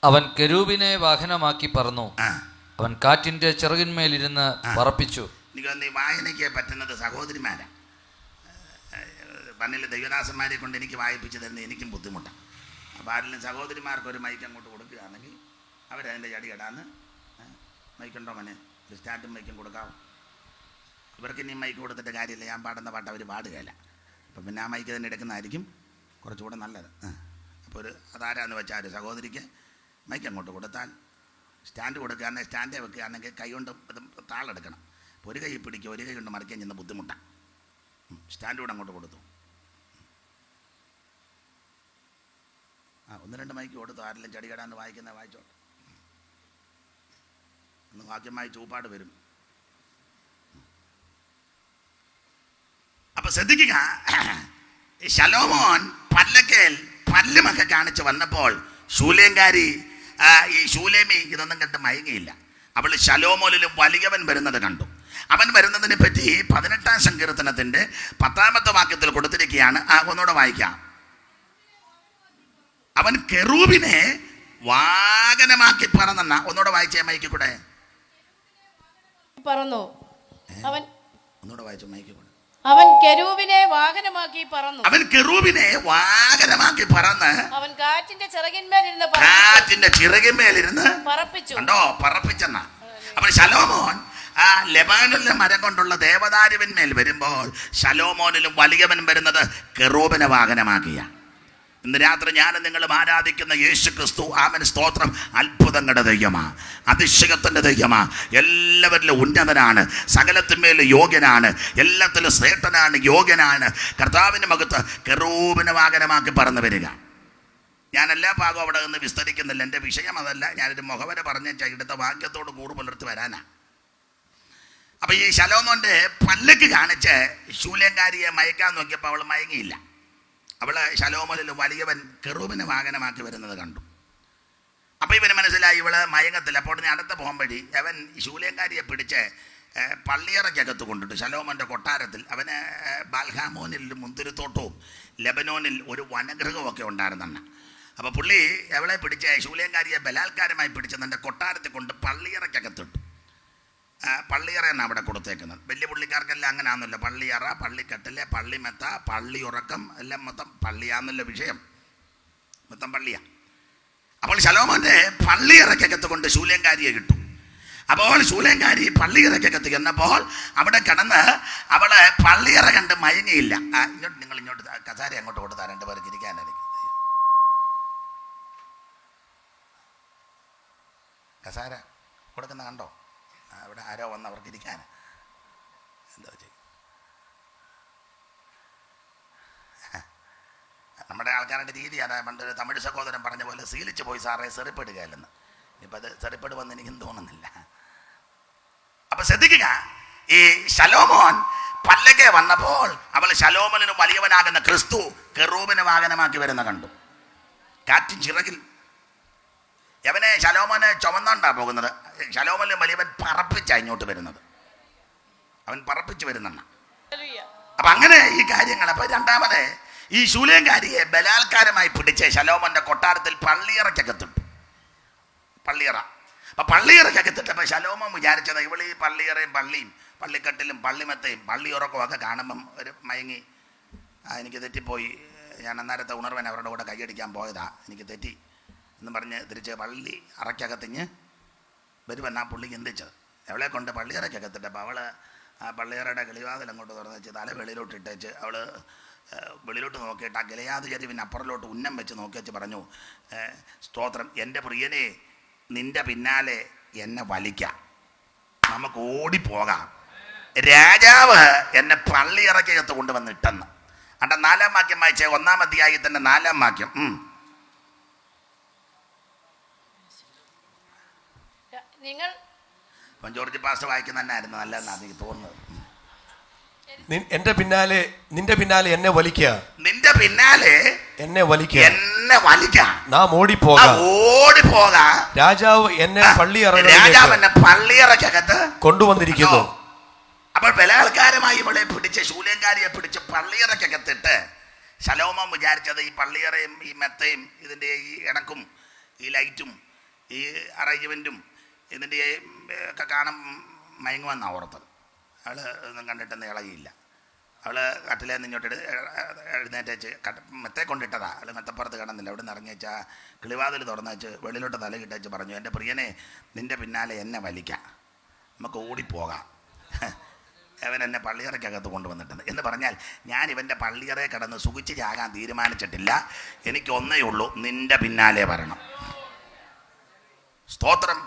അവൻ കെരൂബിനെ വാഹനമാക്കി പറന്നു, അവൻ കാറ്റിന്റെ ചിറകിന്മേലിരുന്ന് പറപ്പിച്ചു. എനിക്ക് വായനയ്ക്ക് പറ്റുന്നത് സഹോദരിമാരാ. പന്നിൽ ദൈവദാസന്മാരെ കൊണ്ട് എനിക്ക് വായിപ്പിച്ചു തരുന്നത് എനിക്കും ബുദ്ധിമുട്ടാണ്. അപ്പോൾ ആരെങ്കിലും സഹോദരിമാർക്ക് ഒരു മൈക്ക് അങ്ങോട്ട് കൊടുക്കുകയാണെങ്കിൽ അവരതിൻ്റെ ചടി കേടാന്ന് മൈക്കുണ്ടോ മോനെ, ഒരു സ്റ്റാൻഡും മൈക്കും കൊടുക്കാവും. ഇവർക്ക് ഇനി മൈക്ക് കൊടുത്തിട്ട് കാര്യമില്ല, ഞാൻ പാടുന്ന പാട്ട് അവർ പാടുകയില്ല. അപ്പം പിന്നെ ആ മൈക്ക് തന്നെ എടുക്കുന്നതായിരിക്കും കുറച്ചുകൂടെ നല്ലത്. അപ്പോൾ അതാരാന്ന് വെച്ചാൽ ഒരു സഹോദരിക്ക് മൈക്ക് അങ്ങോട്ട് കൊടുത്താൽ സ്റ്റാൻഡ് കൊടുക്കുകയാണെങ്കിൽ സ്റ്റാൻഡേ വെക്കുകയാണെങ്കിൽ കൈ കൊണ്ട് താളെടുക്കണം. അപ്പോൾ ഒരു കൈ പിടിക്കുക, ഒരു കൈ കൊണ്ട് മറിക്കാൻ ചെന്ന് ബുദ്ധിമുട്ടാണ്. സ്റ്റാൻഡ് കൂടെ അങ്ങോട്ട് കൊടുത്തു. 1-2 മൈക്ക് കൊടുത്തു. ആരെല്ലാം ചടികടാന്ന് വായിക്കുന്ന വായിച്ചോട്ടെ. ഒന്ന് വാക്യമായി ചൂപ്പാട് വരും. അപ്പോൾ ശ്രദ്ധിക്കുക, ശലോമോൻ പല്ലക്കേൽ പല്ലുമൊക്കെ കാണിച്ച് വന്നപ്പോൾ ശൂലേങ്കാരി ഈ ശൂലേമി ഇതൊന്നും കണ്ട് മയങ്ങിയില്ല. അവൾ ശലോമോനിലും വലിയവൻ വരുന്നത് കണ്ടു. അവൻ വരുന്നതിനെ പറ്റി 18-ാം സങ്കീർത്തനത്തിന്റെ 10-ാമത്തെ വാക്യത്തിൽ കൊടുത്തിരിക്കുകയാണ്. ഒന്നുകൂടെ വായിക്കാം. അവൻ കെറൂബിനെ വാഹനമാക്കി പറന്നെന്ന. ഒന്നുകൂടെ വായിച്ചേ മൈക്കിൽ കൂടെ. പറന്നു. അവൻ ഒന്നുകൂടെ വായിച്ചു മൈക്കിൽ കൂടെ. അവൻ കെരൂബിനെ വാഹനമാക്കി പറന്നു. അവൻ കെറൂബിനെ വാഹനമാക്കി പറന്ന് അവൻ കാറ്റിന്റെ ചിറകിന്മേലിരുന്ന് കാറ്റിന്റെ ചിറകിന്മേലിരുന്ന് പറപ്പിച്ചു. കണ്ടോ, പറപ്പിച്ചെന്ന. അപ്പോൾ ശലോമോൻ ആ ലെബാനോനിലെ മരം കൊണ്ടുള്ള ദേവദാരുവിന്മേൽ വരുമ്പോൾ ശലോമോനിലും വലിയവൻ വരുന്നത് കെറൂബിനെ വാഹനമാക്കിയ. ഇന്ന് രാത്രി ഞാനും നിങ്ങളും ആരാധിക്കുന്ന യേശു ക്രിസ്തു, ആമേൻ, സ്തോത്രം, അത്ഭുതങ്ങളുടെ ദൈവമാ, അതിശയത്തിന്റെ ദൈവമാ, എല്ലാവരിലും ഉന്നതനാണ്, സകലത്തിന്മേലും യോഗ്യനാണ്, എല്ലാത്തിലും ശ്രേഷ്ഠനാണ്, യോഗ്യനാണ്. കർത്താവിന്റെ മകത്ത് കെറൂബിനെ വാഹനമാക്കി പറന്നു വരിക. ഞാൻ എല്ലാ ഭാഗവും അവിടെ നിന്ന് വിസ്തരിക്കുന്നില്ല, എൻ്റെ വിഷയം അതല്ല. ഞാനൊരു മുഖവര പറഞ്ഞേച്ചാൽ ഇടുത്ത വാക്യത്തോട് കൂറ് പുലർത്തി വരാനാ. അപ്പൊ ഈ ശലോമോന്റെ പല്ലക്ക് കാണിച്ച് ശൂലേങ്കാരിയെ മയക്കാൻ നോക്കിയപ്പോൾ അവൾ മയങ്ങിയില്ല. അവള് ശലോമോനിൽ വലിയവൻ കെറൂബിനെ വാഹനമാക്കി വരുന്നത് കണ്ടു. അപ്പൊ ഇവന് മനസ്സിലായി ഇവള് മയങ്ങത്തില്ല. അപ്പോൾ ഞാൻ അടുത്ത പോകുമ്പഴി അവൻ ശൂലേങ്കാരിയെ പിടിച്ച് പള്ളിയറയ്ക്കകത്ത് കൊണ്ടിട്ട് ശലോമോന്റെ കൊട്ടാരത്തിൽ. അവന് ബാൽഹാമോനിൽ മുന്തിരിത്തോട്ടവും ലെബനോനിൽ ഒരു വനഗൃഹവും ഒക്കെ ഉണ്ടായിരുന്നെന്ന്. അപ്പൊ പുള്ളി അവളെ പിടിച്ച് ശൂലേങ്കാരിയെ ബലാത്കാരമായി പിടിച്ച് തന്റെ കൊട്ടാരത്തിൽ കൊണ്ട് പള്ളിയറയ്ക്കകത്തിട്ടു. പള്ളിയറ എന്നാണ് അവിടെ കൊടുത്തേക്കുന്നത്. വലിയ പുള്ളിക്കാർക്കെല്ലാം അങ്ങനെ ആണെന്നല്ലോ. പള്ളിയറ, പള്ളിക്കട്ടില്, പള്ളിമെത്ത, പള്ളി ഉറക്കം എല്ലാം മൊത്തം പള്ളിയാന്നല്ലോ വിഷയം, മൊത്തം പള്ളിയാ. അപ്പോൾ ശലോമോന്റെ പള്ളിയറയ്ക്കകത്ത് കൊണ്ട് ശൂലേങ്കാരിയെ കിട്ടും. അപ്പോൾ ശൂലേങ്കാരി പള്ളിയറയ്ക്കകത്ത് ചെന്നപ്പോൾ അവിടെ കിടന്ന് അവള് പള്ളിയറ കണ്ട് മയങ്ങിയില്ല. ഇങ്ങോട്ട് നിങ്ങൾ ഇങ്ങോട്ട് കസാര അങ്ങോട്ട് കൊടുത്താ 2 പേർക്ക് ഇരിക്കാനായിരിക്കും. കസാര കൊടുക്കുന്ന കണ്ടോ? അവിടെ ആരോ വന്ന് അവർക്ക് ഇരിക്കാൻ എന്താ ചെയ്യും? നമ്മുടെ ആൾക്കാരുടെ രീതി അതാ. പണ്ടൊരു തമിഴ് സഹോദരൻ പറഞ്ഞ പോലെ ശീലിച്ചു പോയി സാറേ സെറിപ്പെടുകയല്ലെന്ന്. ഇപ്പം അത് സെറിപ്പെടുവെന്ന് എനിക്കും തോന്നുന്നില്ല. അപ്പൊ ശ്രദ്ധിക്കുക, ഈ ശലോമോൻ പല്ലക്കെ വന്നപ്പോൾ അവൾ ശലോമോനിനും വലിയവനാകുന്ന ക്രിസ്തു കെറൂബിനെ വാഹനമാക്കി വരുന്ന കണ്ടു. കാറ്റിൻ ചിറകിൽ അവനെ ശലോമോനെ ചുമന്നുകൊണ്ടാ പോകുന്നത്. ശലോമോനിലും വലിയവൻ പറപ്പിച്ചാ ഇങ്ങോട്ട് വരുന്നത്. അവൻ പറപ്പിച്ച് വരുന്നെണ്ണ. അപ്പൊ അങ്ങനെ ഈ കാര്യങ്ങൾ. അപ്പൊ രണ്ടാമത് ഈ ശൂലേങ്കാരിയെ ബലാത്കാരമായി പിടിച്ച് ശലോമോന്റെ കൊട്ടാരത്തിൽ പള്ളിയറയ്ക്കകത്തിട്ടു. പള്ളിയറ. അപ്പൊ പള്ളിയറയ്ക്കകത്തിട്ടപ്പോ ശലോമോൻ വിചാരിച്ചത് ഇവളീ പള്ളിയറയും പള്ളിയും പള്ളിക്കെട്ടിലും പള്ളിമെത്തയും പള്ളിയുറക്കവും ഒക്കെ കാണുമ്പം ഒരു മയങ്ങി, എനിക്ക് തെറ്റിപ്പോയി, ഞാൻ അന്നേരത്തെ ഉണർവൻ അവരുടെ കൂടെ കൈയടിക്കാൻ പോയതാ, എനിക്ക് തെറ്റി എന്ന് പറഞ്ഞ് തിരിച്ച് പള്ളി അറയ്ക്കകത്തിഞ്ഞ് വരുമെന്നാ പുള്ളി ചിന്തിച്ചത്. അവളെ കൊണ്ട് പള്ളിയറയ്ക്കകത്തിട്ടപ്പോൾ അവള് ആ പള്ളിയറയുടെ കിളിവാതിൽ അങ്ങോട്ട് തുറന്ന് വെച്ച് തല വെളിയിലോട്ട് ഇട്ടേച്ച് അവള് വെളിയിലോട്ട് നോക്കിയിട്ട് ആ ഗലയാത് ചരിവിന് അപ്പുറലോട്ട് ഉന്നം വെച്ച് നോക്കി വെച്ച് പറഞ്ഞു, സ്തോത്രം, എൻ്റെ പ്രിയനെ, നിന്റെ പിന്നാലെ എന്നെ വലിക്കാം, നമുക്ക് ഓടിപ്പോകാം. രാജാവ് എന്നെ പള്ളിയറയ്ക്കകത്ത് കൊണ്ടുവന്നിട്ടെന്ന്. അണ്ട 4-ാം വാക്യം വായിച്ചേ, 1-ാം അധ്യായത്തിന്റെ 4-ാം വാക്യം. നിങ്ങൾ ജോർജ് പാസ്റ്റർ വായിക്കുന്ന തന്നെയായിരുന്നു നല്ലതെന്നാണ് എനിക്ക് തോന്നുന്നത്. നിന്റെ പിന്നാലെ എന്നെ വലിക്കുക, നിന്റെ പിന്നാലെ എന്നെ വലിക്കുക, എന്നെ വലിക്കാം, നാം ഓടിപ്പോകാം. രാജാവ് എന്നെ പള്ളിയറയ്ക്കകത്ത് കൊണ്ടുവന്നിരിക്കുന്നു. അപ്പോൾ ബലാത്കാരമായി ഇവളെ പിടിച്ച് ശൂലേങ്കാരിയെ പിടിച്ച് പള്ളിയറയ്ക്കകത്തിട്ട് ശലോമോൻ വിചാരിച്ചത് ഈ പള്ളിയറയും ഈ മെത്തയും ഇതിൻ്റെ ഈ ഇണക്കും ഈ ലൈറ്റും ഈ അറേഞ്ച്മെൻറ്റും ഇതിൻ്റെ ഒക്കെ കാണാൻ മയങ്ങുമെന്നാണ് ഓർത്തത്. അവൾ ഒന്നും കണ്ടിട്ടൊന്നും ഇളകിയില്ല. അവൾ കട്ടിലേന്ന് ഇങ്ങോട്ട് എഴുന്നേറ്റേച്ച് മെത്തെ കൊണ്ടിട്ടതാ. അവൾ മെത്തപ്പുറത്ത് കിടന്നില്ല. അവിടെ നിന്ന് ഇറങ്ങിയേച്ച് ആ കിളിവാതിൽ തുറന്നു വെച്ച് വെളിയിലോട്ട് തലകിട്ടേച്ച് പറഞ്ഞു, എൻ്റെ പ്രിയനെ, നിൻ്റെ പിന്നാലെ എന്നെ വലിക്കാം, നമുക്ക് ഓടിപ്പോകാം. അവൻ എന്നെ പള്ളിയറയ്ക്കകത്ത് കൊണ്ടുവന്നിട്ടുണ്ട് എന്ന് പറഞ്ഞാൽ ഞാൻ ഇവൻ്റെ പള്ളിയറയെ കിടന്ന് സുഖിച്ച് ചാകാൻ തീരുമാനിച്ചിട്ടില്ല. എനിക്കൊന്നേ ഉള്ളൂ, നിൻ്റെ പിന്നാലെ വരണം. സ്തോത്രം.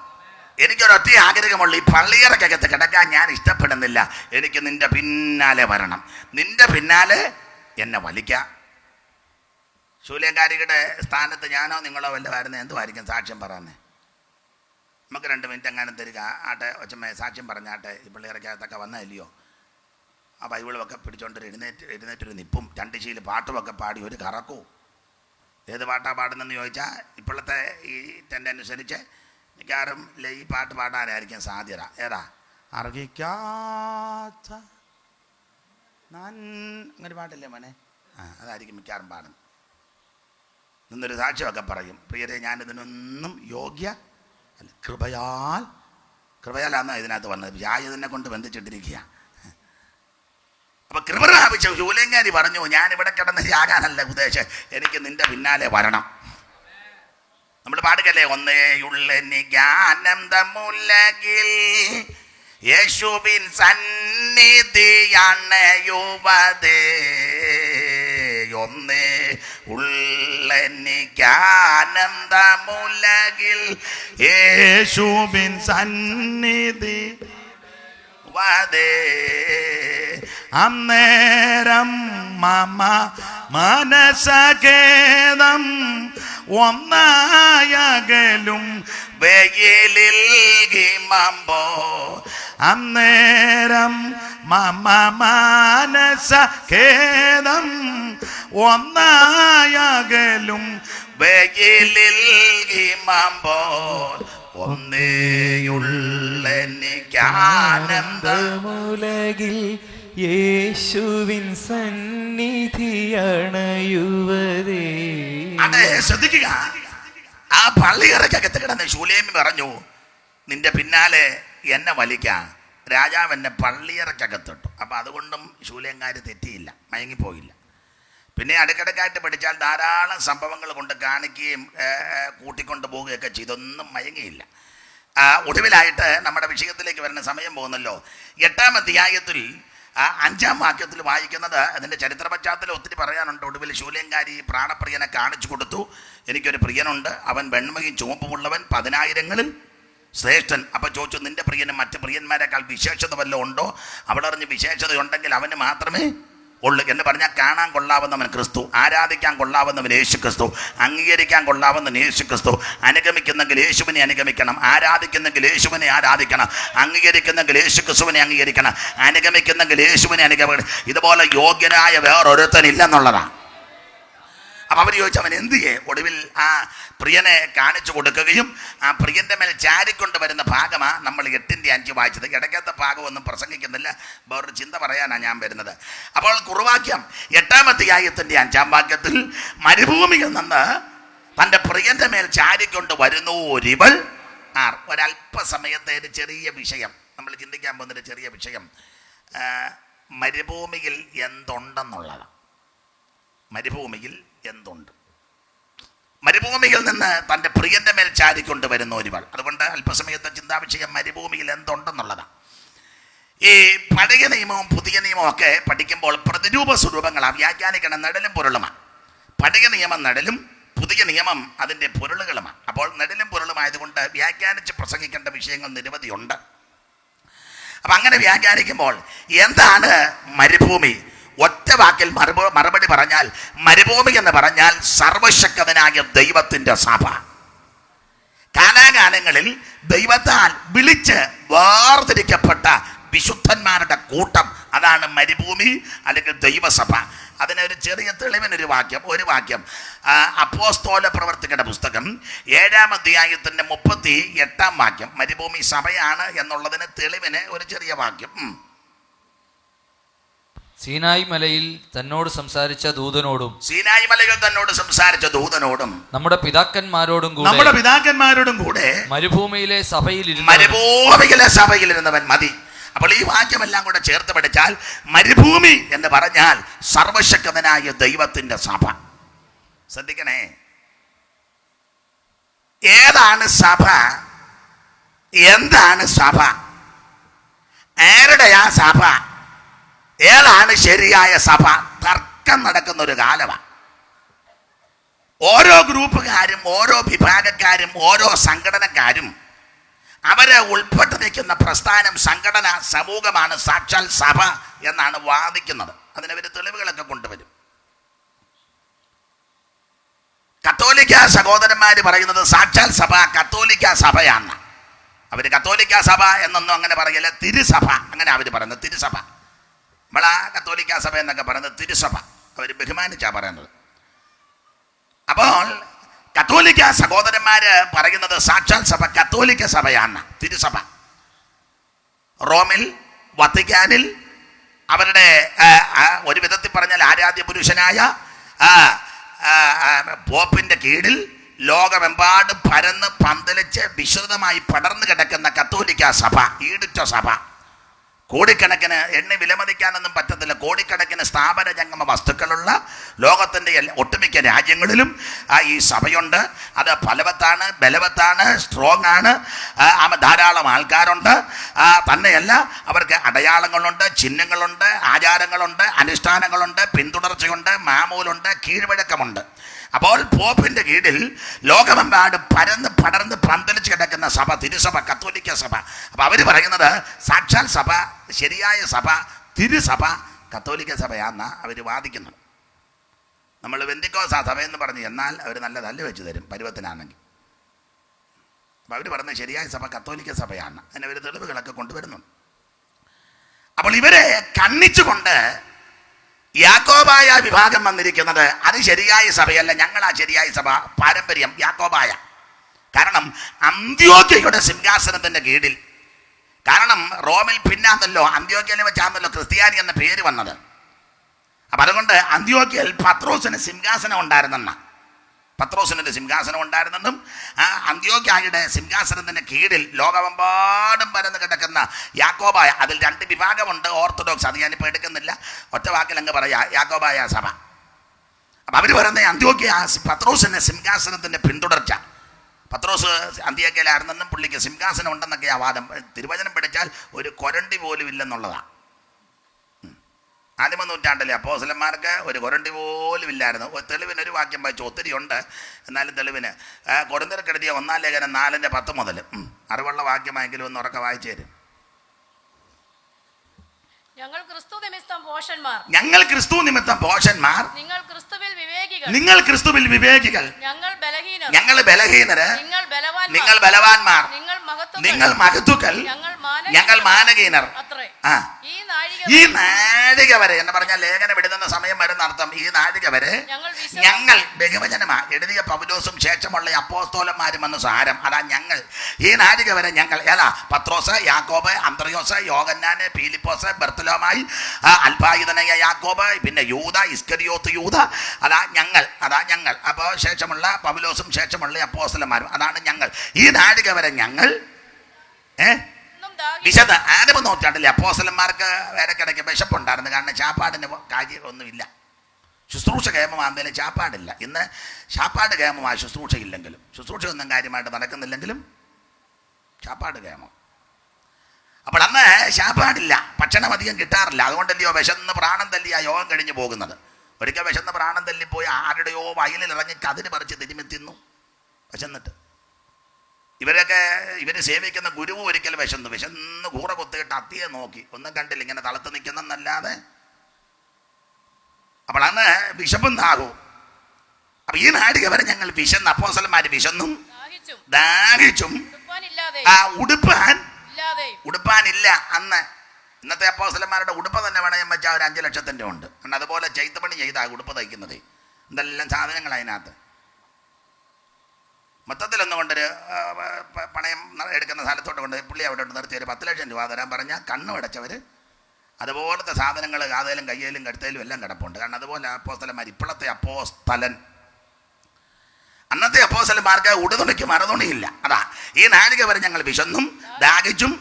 എനിക്കൊരൊറ്റ ആഗ്രഹമുള്ളൂ, ഈ പള്ളിയറയ്ക്കകത്ത് കിടക്കാൻ ഞാൻ ഇഷ്ടപ്പെടുന്നില്ല. എനിക്ക് നിന്റെ പിന്നാലെ വരണം, നിന്റെ പിന്നാലെ എന്നെ വലിക്കാം. ശൂലേങ്കാരിയുടെ സ്ഥാനത്ത് ഞാനോ നിങ്ങളോ വല്ലതായിരുന്നു എന്തുമായിരിക്കും സാക്ഷ്യം പറയുന്നത്? നമുക്ക് 2 മിനിറ്റ് എങ്ങാനും തരിക. ആട്ടെ ഒച്ചമ്മ സാക്ഷ്യം പറഞ്ഞാട്ടെ, ഈ പള്ളിയറയ്ക്കകത്തൊക്കെ വന്നല്ലയോ? ആ ബൈബിളുമൊക്കെ പിടിച്ചോണ്ട് എഴുന്നേറ്റൊരു നിപ്പും 2 ശീല പാട്ടുമൊക്കെ പാടി ഒരു കറക്കൂ. ഏത് പാട്ടാണ് പാടുന്നതെന്ന് ചോദിച്ചാൽ ഇപ്പോഴത്തെ ഈ ടെൻഡ് അനുസരിച്ച് മിക്കവാറും ഈ പാട്ട് പാടാനായിരിക്കും സാധ്യത. ഏതാ? അർഹിക്കാത്ത അങ്ങനെ പാട്ടല്ലേ മോനെ? അതായിരിക്കും മിക്കവാറും പാടുന്നത്. നിന്നൊരു സാക്ഷ്യമൊക്കെ പറയും, പ്രിയരെ ഞാനിതിനൊന്നും യോഗ്യ അല്ല, കൃപയാലാന്ന് ഇതിനകത്ത് വന്നത്, വ്യാജതിനെ കൊണ്ട് ബന്ധിച്ചിട്ടിരിക്കുക. അപ്പൊ കൃപ പ്രാപിച്ച ശൂലേങ്കാരി പറഞ്ഞു, ഞാൻ ഇവിടെ കിടന്ന് യാകാനല്ല ഉദ്ദേശം, എനിക്ക് നിന്റെ പിന്നാലെ വരണം. നമ്മൾ പാടുകല്ലേ, ഒന്നേയുള്ളെനിക്കാനന്ദമുലകിൽ യേശുവിൻ സന്നിധിയാണ് യുവതേ, ഒന്നേ ഉള്ളെനിക്കാനന്ദമുലകിൽ യേശുവിൻ സന്നിധി വദേ, അന്നേരം മമ മനസഖേദം ഒന്നായകലും വെയിലിൽ ഹിമമ്പോ, അന്നേരം മമ മനസഖേദം ഒന്നായകലും വെയിലിൽ ഹിമമ്പോ, ഒന്നേയുള്ളെനിക്കാനന്ദമുലകിൽ യേശുവിൻ സന്നിധിയണയുവതേ. അതെ, ശ്രദ്ധിക്കുക. ആ പള്ളിയറക്കകത്ത് കിടന്ന് ശൂലേമി പറഞ്ഞു, നിന്റെ പിന്നാലെ എന്നെ വലിക്കാം. രാജാവ് എന്നെ പള്ളിയറക്കകത്തിട്ടു. അപ്പം അതുകൊണ്ടും ശൂലേങ്കാര് തെറ്റിയില്ല, മയങ്ങിപ്പോയില്ല. പിന്നെ അടുക്കടക്കായിട്ട് പഠിച്ചാൽ ധാരാളം സംഭവങ്ങൾ കൊണ്ട് കാണിക്കുകയും കൂട്ടിക്കൊണ്ട് പോവുകയൊക്കെ ചെയ്തൊന്നും മയങ്ങിയില്ല. ഒടുവിലായിട്ട് നമ്മുടെ വിഷയത്തിലേക്ക് വരുന്ന സമയം പോകുന്നല്ലോ. 8-ാം അധ്യായത്തിൽ 5-ാം വാക്യത്തിൽ വായിക്കുന്നത്, അതിൻ്റെ ചരിത്ര പശ്ചാത്തലം ഒത്തിരി പറയാനുണ്ട്. ഒടുവിൽ ശൂലേങ്കാരി പ്രാണപ്രിയനെ കാണിച്ചു കൊടുത്തു. എനിക്കൊരു പ്രിയനുണ്ട്, അവൻ വെണ്മയും ചുവപ്പുമുള്ളവൻ, 10,000-ങ്ങളിൽ ശ്രേഷ്ഠൻ. അപ്പം ചോദിച്ചു, നിന്റെ പ്രിയന് മറ്റ് പ്രിയന്മാരെക്കാൾ വിശേഷത വല്ലതും ഉണ്ടോ? അവിടെ അറിഞ്ഞ് വിശേഷതയുണ്ടെങ്കിൽ അവന് മാത്രമേ ഉള്ളു എന്ന് പറഞ്ഞാൽ, കാണാൻ കൊള്ളാവുന്നവൻ ക്രിസ്തു, ആരാധിക്കാൻ കൊള്ളാവുന്നവൻ യേശു ക്രിസ്തു, അംഗീകരിക്കാൻ കൊള്ളാവുന്നവൻ യേശു ക്രിസ്തു. അനുഗമിക്കുന്നെങ്കിൽ യേശുവിനെ അനുഗമിക്കണം, ആരാധിക്കുന്നെങ്കിൽ യേശുവിനെ ആരാധിക്കണം, അംഗീകരിക്കുന്നെങ്കിൽ യേശു ക്രിസ്തുവിനെ അംഗീകരിക്കണം, അനുഗമിക്കുന്നെങ്കിൽ യേശുവിനെ അനുഗമിക്കണം. ഇതുപോലെ യോഗ്യനായ വേറൊരുത്തനില്ലെന്നുള്ളതാണ്. അപ്പം അവർ ചോദിച്ചു, അവൻ എന്ത് ചെയ്യേ? ഒടുവിൽ ആ പ്രിയനെ കാണിച്ചു കൊടുക്കുകയും ആ പ്രിയൻ്റെ മേൽ ചാരിക്കൊണ്ട് വരുന്ന ഭാഗമാണ് നമ്മൾ 8-5 വായിച്ചത്. ഇടയ്ക്കത്തെ ഭാഗമൊന്നും പ്രസംഗിക്കുന്നില്ല, വേറൊരു ചിന്ത പറയാനാണ് ഞാൻ വരുന്നത്. അപ്പോൾ കുറുവാക്യം 8-ാം അധ്യായത്തിൻ്റെ 5-ാം വാക്യത്തിൽ, മരുഭൂമിയിൽ നിന്ന് തൻ്റെ പ്രിയൻ്റെ മേൽ ചാരിക്കൊണ്ട് വരുന്നു ഒരിവൾ. ഒരല്പസമയത്തെ ഒരു ചെറിയ വിഷയം നമ്മൾ ചിന്തിക്കാൻ പോകുന്നൊരു ചെറിയ വിഷയം, മരുഭൂമിയിൽ എന്തുണ്ടെന്നുള്ളതാണ്. മരുഭൂമിയിൽ എന്തുണ്ട്? മരുഭൂമിയിൽ നിന്ന് തൻ്റെ പ്രിയൻ്റെ മേൽ ചാരിക്കൊണ്ട് വരുന്ന ഒരുവൾ. അതുകൊണ്ട് അല്പസമയത്തെ ചിന്താവിഷയം മരുഭൂമിയിൽ എന്തുണ്ടെന്നുള്ളതാണ്. ഈ പഴയ നിയമവും പുതിയ നിയമവും ഒക്കെ പഠിക്കുമ്പോൾ പ്രതിരൂപ സ്വരൂപങ്ങളാണ്, വ്യാഖ്യാനിക്കണം, നെടലും പൊരുളുമാണ്. പഴയ നിയമം നെടലും, പുതിയ നിയമം അതിൻ്റെ പൊരുളുകളുമാണ്. അപ്പോൾ നെടലും പൊരുളുമായതുകൊണ്ട് വ്യാഖ്യാനിച്ച് പ്രസംഗിക്കേണ്ട വിഷയങ്ങൾ നിരവധിയുണ്ട്. അപ്പം അങ്ങനെ വ്യാഖ്യാനിക്കുമ്പോൾ എന്താണ് മരുഭൂമി? ഒറ്റ വാക്കിൽ മറുപടി പറഞ്ഞാൽ, മരുഭൂമി എന്ന് പറഞ്ഞാൽ സർവശക്തനായ ദൈവത്തിൻ്റെ സഭ. കാലാകാലങ്ങളിൽ ദൈവത്താൽ വിളിച്ച് വേർതിരിക്കപ്പെട്ട വിശുദ്ധന്മാരുടെ കൂട്ടം, അതാണ് മരുഭൂമി അല്ലെങ്കിൽ ദൈവസഭ. അതിനൊരു ചെറിയ തെളിവിനൊരു ഒരു വാക്യം അപ്പോസ്തല പ്രവർത്തകരുടെ പുസ്തകം 7-ാം അധ്യായത്തിൻ്റെ 38-ാം വാക്യം. മരുഭൂമി സഭയാണ് എന്നുള്ളതിന് തെളിവിന് ഒരു ചെറിയ വാക്യം. സീനായി മലയിൽ തന്നോട് സംസാരിച്ച ദൂതനോടും, സീനായി മലയിൽ തന്നോട് സംസാരിച്ച ദൂതനോടും നമ്മുടെ പിതാക്കന്മാരോടും കൂടെ മരുഭൂമിയിലെ സഭയിലിരുന്നവൻ മതി. അപ്പോൾ ഈ വാക്യമെല്ലാം കൂടെ ചേർത്ത് പഠിച്ചാൽ, മരുഭൂമി എന്ന് പറഞ്ഞാൽ സർവശക്തനായ ദൈവത്തിന്റെ സഭ. ശ്രദ്ധിക്കണേ, ഏതാണ് സഭ? എന്താണ് സഭ? ആരുടെയാ സഭ? ഏതാണ് ശരിയായ സഭ? തർക്കം നടക്കുന്ന ഒരു കാലമാണ്. ഓരോ ഗ്രൂപ്പുകാരും, ഓരോ വിഭാഗക്കാരും, ഓരോ സംഘടനക്കാരും അവരെ ഉൾപ്പെട്ട് നിൽക്കുന്ന പ്രസ്ഥാനം, സംഘടന, സമൂഹമാണ് സാക്ഷാൽ സഭ എന്നാണ് വാദിക്കുന്നത്. അതിനവർ തെളിവുകളൊക്കെ കൊണ്ടുവരും. കത്തോലിക്ക സഹോദരന്മാർ പറയുന്നത് സാക്ഷാൽ സഭ കത്തോലിക്ക സഭയാണ്. അവർ കത്തോലിക്ക സഭ എന്നൊന്നും അങ്ങനെ പറയില്ല, തിരുസഭ അങ്ങനെ അവർ പറയുന്നത്. തിരുസഭ നമ്മളാ കത്തോലിക്ക സഭ എന്നൊക്കെ പറയുന്നത് തിരുസഭ, അവർ ബഹുമാനിച്ചാ പറയുന്നത്. അപ്പോൾ കത്തോലിക്ക സഹോദരന്മാര് പറയുന്നത് സാക്ഷാൽ സഭ കത്തോലിക്ക സഭയാണ്, തിരുസഭ. റോമിൽ, വത്തിക്കാനിൽ അവരുടെ ഒരു വിധത്തിൽ പറഞ്ഞാൽ ആരാധ്യ പുരുഷനായ പോപ്പിന്റെ കീഴിൽ ലോകമെമ്പാടും പരന്ന് പന്തലിച്ച് വിശദമായി പടർന്നു കിടക്കുന്ന കത്തോലിക്ക സഭ, ഈടുറ്റ സഭ. കോടിക്കണക്കിന് എണ്ണി വിലമതിക്കാനൊന്നും പറ്റത്തില്ല, കോടിക്കണക്കിന് സ്ഥാപന ജംഗമ വസ്തുക്കളുള്ള ലോകത്തിൻ്റെ ഒട്ടുമിക്ക രാജ്യങ്ങളിലും ഈ സഭയുണ്ട്. അത് ഫലവത്താണ്, ബലവത്താണ്, സ്ട്രോങ് ആണ്. ധാരാളം ആൾക്കാരുണ്ട്. തന്നെയല്ല, അവർക്ക് അടയാളങ്ങളുണ്ട്, ചിഹ്നങ്ങളുണ്ട്, ആചാരങ്ങളുണ്ട്, അനുഷ്ഠാനങ്ങളുണ്ട്, പിന്തുടർച്ചയുണ്ട്, മാമൂലുണ്ട്, കീഴ്വഴക്കമുണ്ട്. അപ്പോൾ പോപ്പിന്റെ കീഴിൽ ലോകമെമ്പാടും പരന്ന് പടർന്ന് പന്തലിച്ച് കിടക്കുന്ന സഭ തിരുസഭ, കത്തോലിക്ക സഭ. അപ്പൊ അവര് പറയുന്നത് സാക്ഷാൽ സഭ, ശരിയായ സഭ, തിരുസഭ കത്തോലിക്ക സഭയാണെന്നാ അവർ വാദിക്കുന്നത്. നമ്മൾ വെന്തിക്കോസാ സഭയെന്ന് പറഞ്ഞു എന്നാൽ അവർ നല്ല തല്ല് വെച്ച് തരും പരുവത്തിനാണെങ്കിൽ. അപ്പം അവർ പറഞ്ഞ ശരിയായ സഭ കത്തോലിക്ക സഭയാണ്. അതിന് അവർ തെളിവുകളൊക്കെ കൊണ്ടുവരുന്നുണ്ട്. അപ്പോൾ ഇവരെ കണ്ണിച്ചുകൊണ്ട് യാക്കോബായ വിഭാഗം വന്നിരിക്കുന്നത് അത് ശരിയായ സഭയല്ല, ഞങ്ങളാ ശരിയായ സഭ, പാരമ്പര്യം യാക്കോബായ. കാരണം അന്ത്യോക്യയുടെ സിംഹാസനത്തിന്റെ കീഴിൽ, കാരണം റോമിൽ പിന്നാന്നല്ലോ, അന്ത്യോക്യയിൽ വെച്ചാന്നല്ലോ ക്രിസ്ത്യാനി എന്ന പേര് വന്നത്. അപ്പം അതുകൊണ്ട് അന്ത്യോക്യയിൽ പത്രോസിന് സിംഹാസനം ഉണ്ടായിരുന്നെന്ന, പത്രോസിനൊരു സിംഹാസനം ഉണ്ടായിരുന്നെന്നും അന്ത്യോക്യയുടെ സിംഹാസനത്തിന്റെ കീഴിൽ ലോകമെമ്പാടും പരന്ന് കിടക്കുന്ന യാക്കോബായ, അതിൽ 2 വിഭാഗമുണ്ട്, ഓർത്തഡോക്സ്. അത് ഞാനിപ്പോൾ എടുക്കുന്നില്ല, ഒറ്റ വാക്കിൽ അങ്ങ് പറയാ, യാക്കോബായ സഭ. അപ്പം അവർ പറയുന്ന അന്ത്യോക്യ പത്രോസിന്റെ സിംഹാസനത്തിന്റെ പിന്തുടർച്ച. പത്രോസ് അന്ത്യോക്യയിലായിരുന്നെന്നും പുള്ളിക്ക് സിംഹാസനം ഉണ്ടെന്നൊക്കെ ആ വാദം. തിരുവചനം പഠിച്ചാൽ ഒരു കൊരണ്ടി പോലും ഇല്ലെന്നുള്ളതാണ്. ആദിമ നൂറ്റാണ്ടിലെ അപ്പോസ്തലന്മാർക്ക് ഒരു കൊരണ്ടി പോലും ഇല്ലായിരുന്നു. തെളിവിന് ഒരു വാക്യം വായിച്ചു, ഒത്തിരി ഉണ്ട്, എന്നാലും തെളിവിന് കൊരിന്ത്യർക്കെഴുതിയ 1 ലേഖനം 4:10 മുതൽ അറിവുള്ള വാക്യമായെങ്കിലും ഒന്ന് ഉറക്കെ വായിച്ചു തരും. ഞങ്ങൾ ക്രിസ്തു നിമിത്തം ഭോഷന്മാർ, ഞങ്ങൾ ക്രിസ്തു നിമിത്തം ഭോഷന്മാർ, നിങ്ങൾ ക്രിസ്തുവിൽ വിവേകികൾ, നിങ്ങൾ ക്രിസ്തുവിൽ വിവേകികൾ, ഞങ്ങൾ ബലഹീനർ, ഞങ്ങൾ ബലഹീനര്, നിങ്ങൾ ബലവാന്മാർ, നിങ്ങൾ ബലവാന്മാർ, നിങ്ങൾ മഹത്വങ്ങൾ, നിങ്ങൾ മഹത്തുക്കൾ, ഞങ്ങൾ മാനകീനർ. അത്രേ. ഈ നാഴിക വരെ എന്ന് പറഞ്ഞാൽ ലേഖനം എഴുതുന്ന സമയം വരുന്ന അർത്ഥം. ഈ നാഴിക വരെ ഞങ്ങൾ ബഹുവചനമാ എഴുതിയ പൗലോസും ശേഷമുള്ള അപ്പോസ്തലന്മാരും എന്ന് സാരം. അതാ ഞങ്ങൾ. ഈ നാഴിക വരെ ഞങ്ങൾ ഏതാ? പത്രോസ്, യാക്കോബ്, അന്ത്രയോസ്, യോഹന്നാന്, പീലിപ്പോസ്, ബർത്തലോമായി, അൽപായുധനായ യാക്കോബ്, പിന്നെ യൂദ, ഇസ്കരിയോത്ത് യൂദ. അതാ ഞങ്ങൾ, അതാ ഞങ്ങൾ. അപ്പോൾ ശേഷമുള്ള പൗലോസും ശേഷമുള്ള അപ്പോസ്തലന്മാരും, അതാണ് ഞങ്ങൾ. ഈ നാഴിക വരെ ഞങ്ങൾ വിശദ. ആദിമ നൂറ്റാണ്ടിലെ അപ്പോസ്തലന്മാർക്ക് ഇടയ്ക്കിടയ്ക്ക് വിശപ്പുണ്ടായിരുന്നു. കാരണം ചാപ്പാടിന് കാര്യമൊന്നുമില്ല. ശുശ്രൂഷ കേമമാണെങ്കിലും ചാപ്പാടില്ല. ഇന്ന് ചാപ്പാട് കേമമായ ശുശ്രൂഷ ഇല്ലെങ്കിലും, ശുശ്രൂഷ ഒന്നും കാര്യമായിട്ട് നടക്കുന്നില്ലെങ്കിലും ചാപ്പാട് കേമം. അപ്പോൾ അന്ന് ചാപ്പാടില്ല, ഭക്ഷണം അധികം കിട്ടാറില്ല. അതുകൊണ്ടല്ലയോ വിശന്ന് പ്രാണം തല്ലി ആ യോഗം കഴിഞ്ഞ് പോകുന്നത്. ഒരിക്കൽ വിശന്ന് പ്രാണം തല്ലിപ്പോയി ആരുടെയോ വയലിൽ ഇറങ്ങി കതിര് പറിച്ച് തിരുമ്മി തിന്നു വിശന്നിട്ട്. ഇവര് സേവിക്കുന്ന ഗുരുവും ഒരിക്കൽ വിശന്ന് കൂറ കൊത്തിയിട്ട് അത്തിയെ നോക്കി, ഒന്നും കണ്ടില്ല, ഇങ്ങനെ തളത്ത് നിൽക്കുന്നല്ലാതെ. അപ്പോൾ അന്ന് വിശപ്പും ദാഹവും. അപ്പൊ ഈ നാഴിക വരെ ഞങ്ങൾ വിശന്ന്, അപ്പോസ്തലന്മാര് വിശന്നും ദാഹിച്ചും ഉടുപ്പാനില്ല അന്ന്. ഇന്നത്തെ അപ്പോസ്തലന്മാരുടെ ഉടുപ്പ് തന്നെ വേണമെങ്കിൽ വെച്ചാൽ ഒരു 5 ലക്ഷത്തിൻ്റെ ഉണ്ട്. കാരണം അതുപോലെ ചെയ്തപണി ചെയ്താ ഉടുപ്പ് തയ്ക്കുന്നത്. എന്തെല്ലാം സാധനങ്ങൾ അതിനകത്ത്. മൊത്തത്തിലൊന്നും കൊണ്ടൊരു പണയം എടുക്കുന്ന സ്ഥലത്തോട്ട് കൊണ്ട് പുള്ളി അവിടെ നിർത്തി ഒരു 10 ലക്ഷം രൂപ തരാൻ പറഞ്ഞാൽ കണ്ണു അടച്ചവർ അതുപോലത്തെ സാധനങ്ങൾ കാതയിലും കയ്യിലും കടുത്തയിലും എല്ലാം കിടപ്പുണ്ട്. കാരണം അതുപോലെ അപ്പോസ്തലന്മാർ. ഇപ്പോഴത്തെ അപ്പോസ്തലൻ, അന്നത്തെ അപ്പോസ്തലന്മാർക്ക് ഉടുതുണിക്ക് മറുതുണിയില്ല. അതാ ഈ നാഴിക വരെ ഞങ്ങൾ വിശന്നും ദാഹിച്ചും.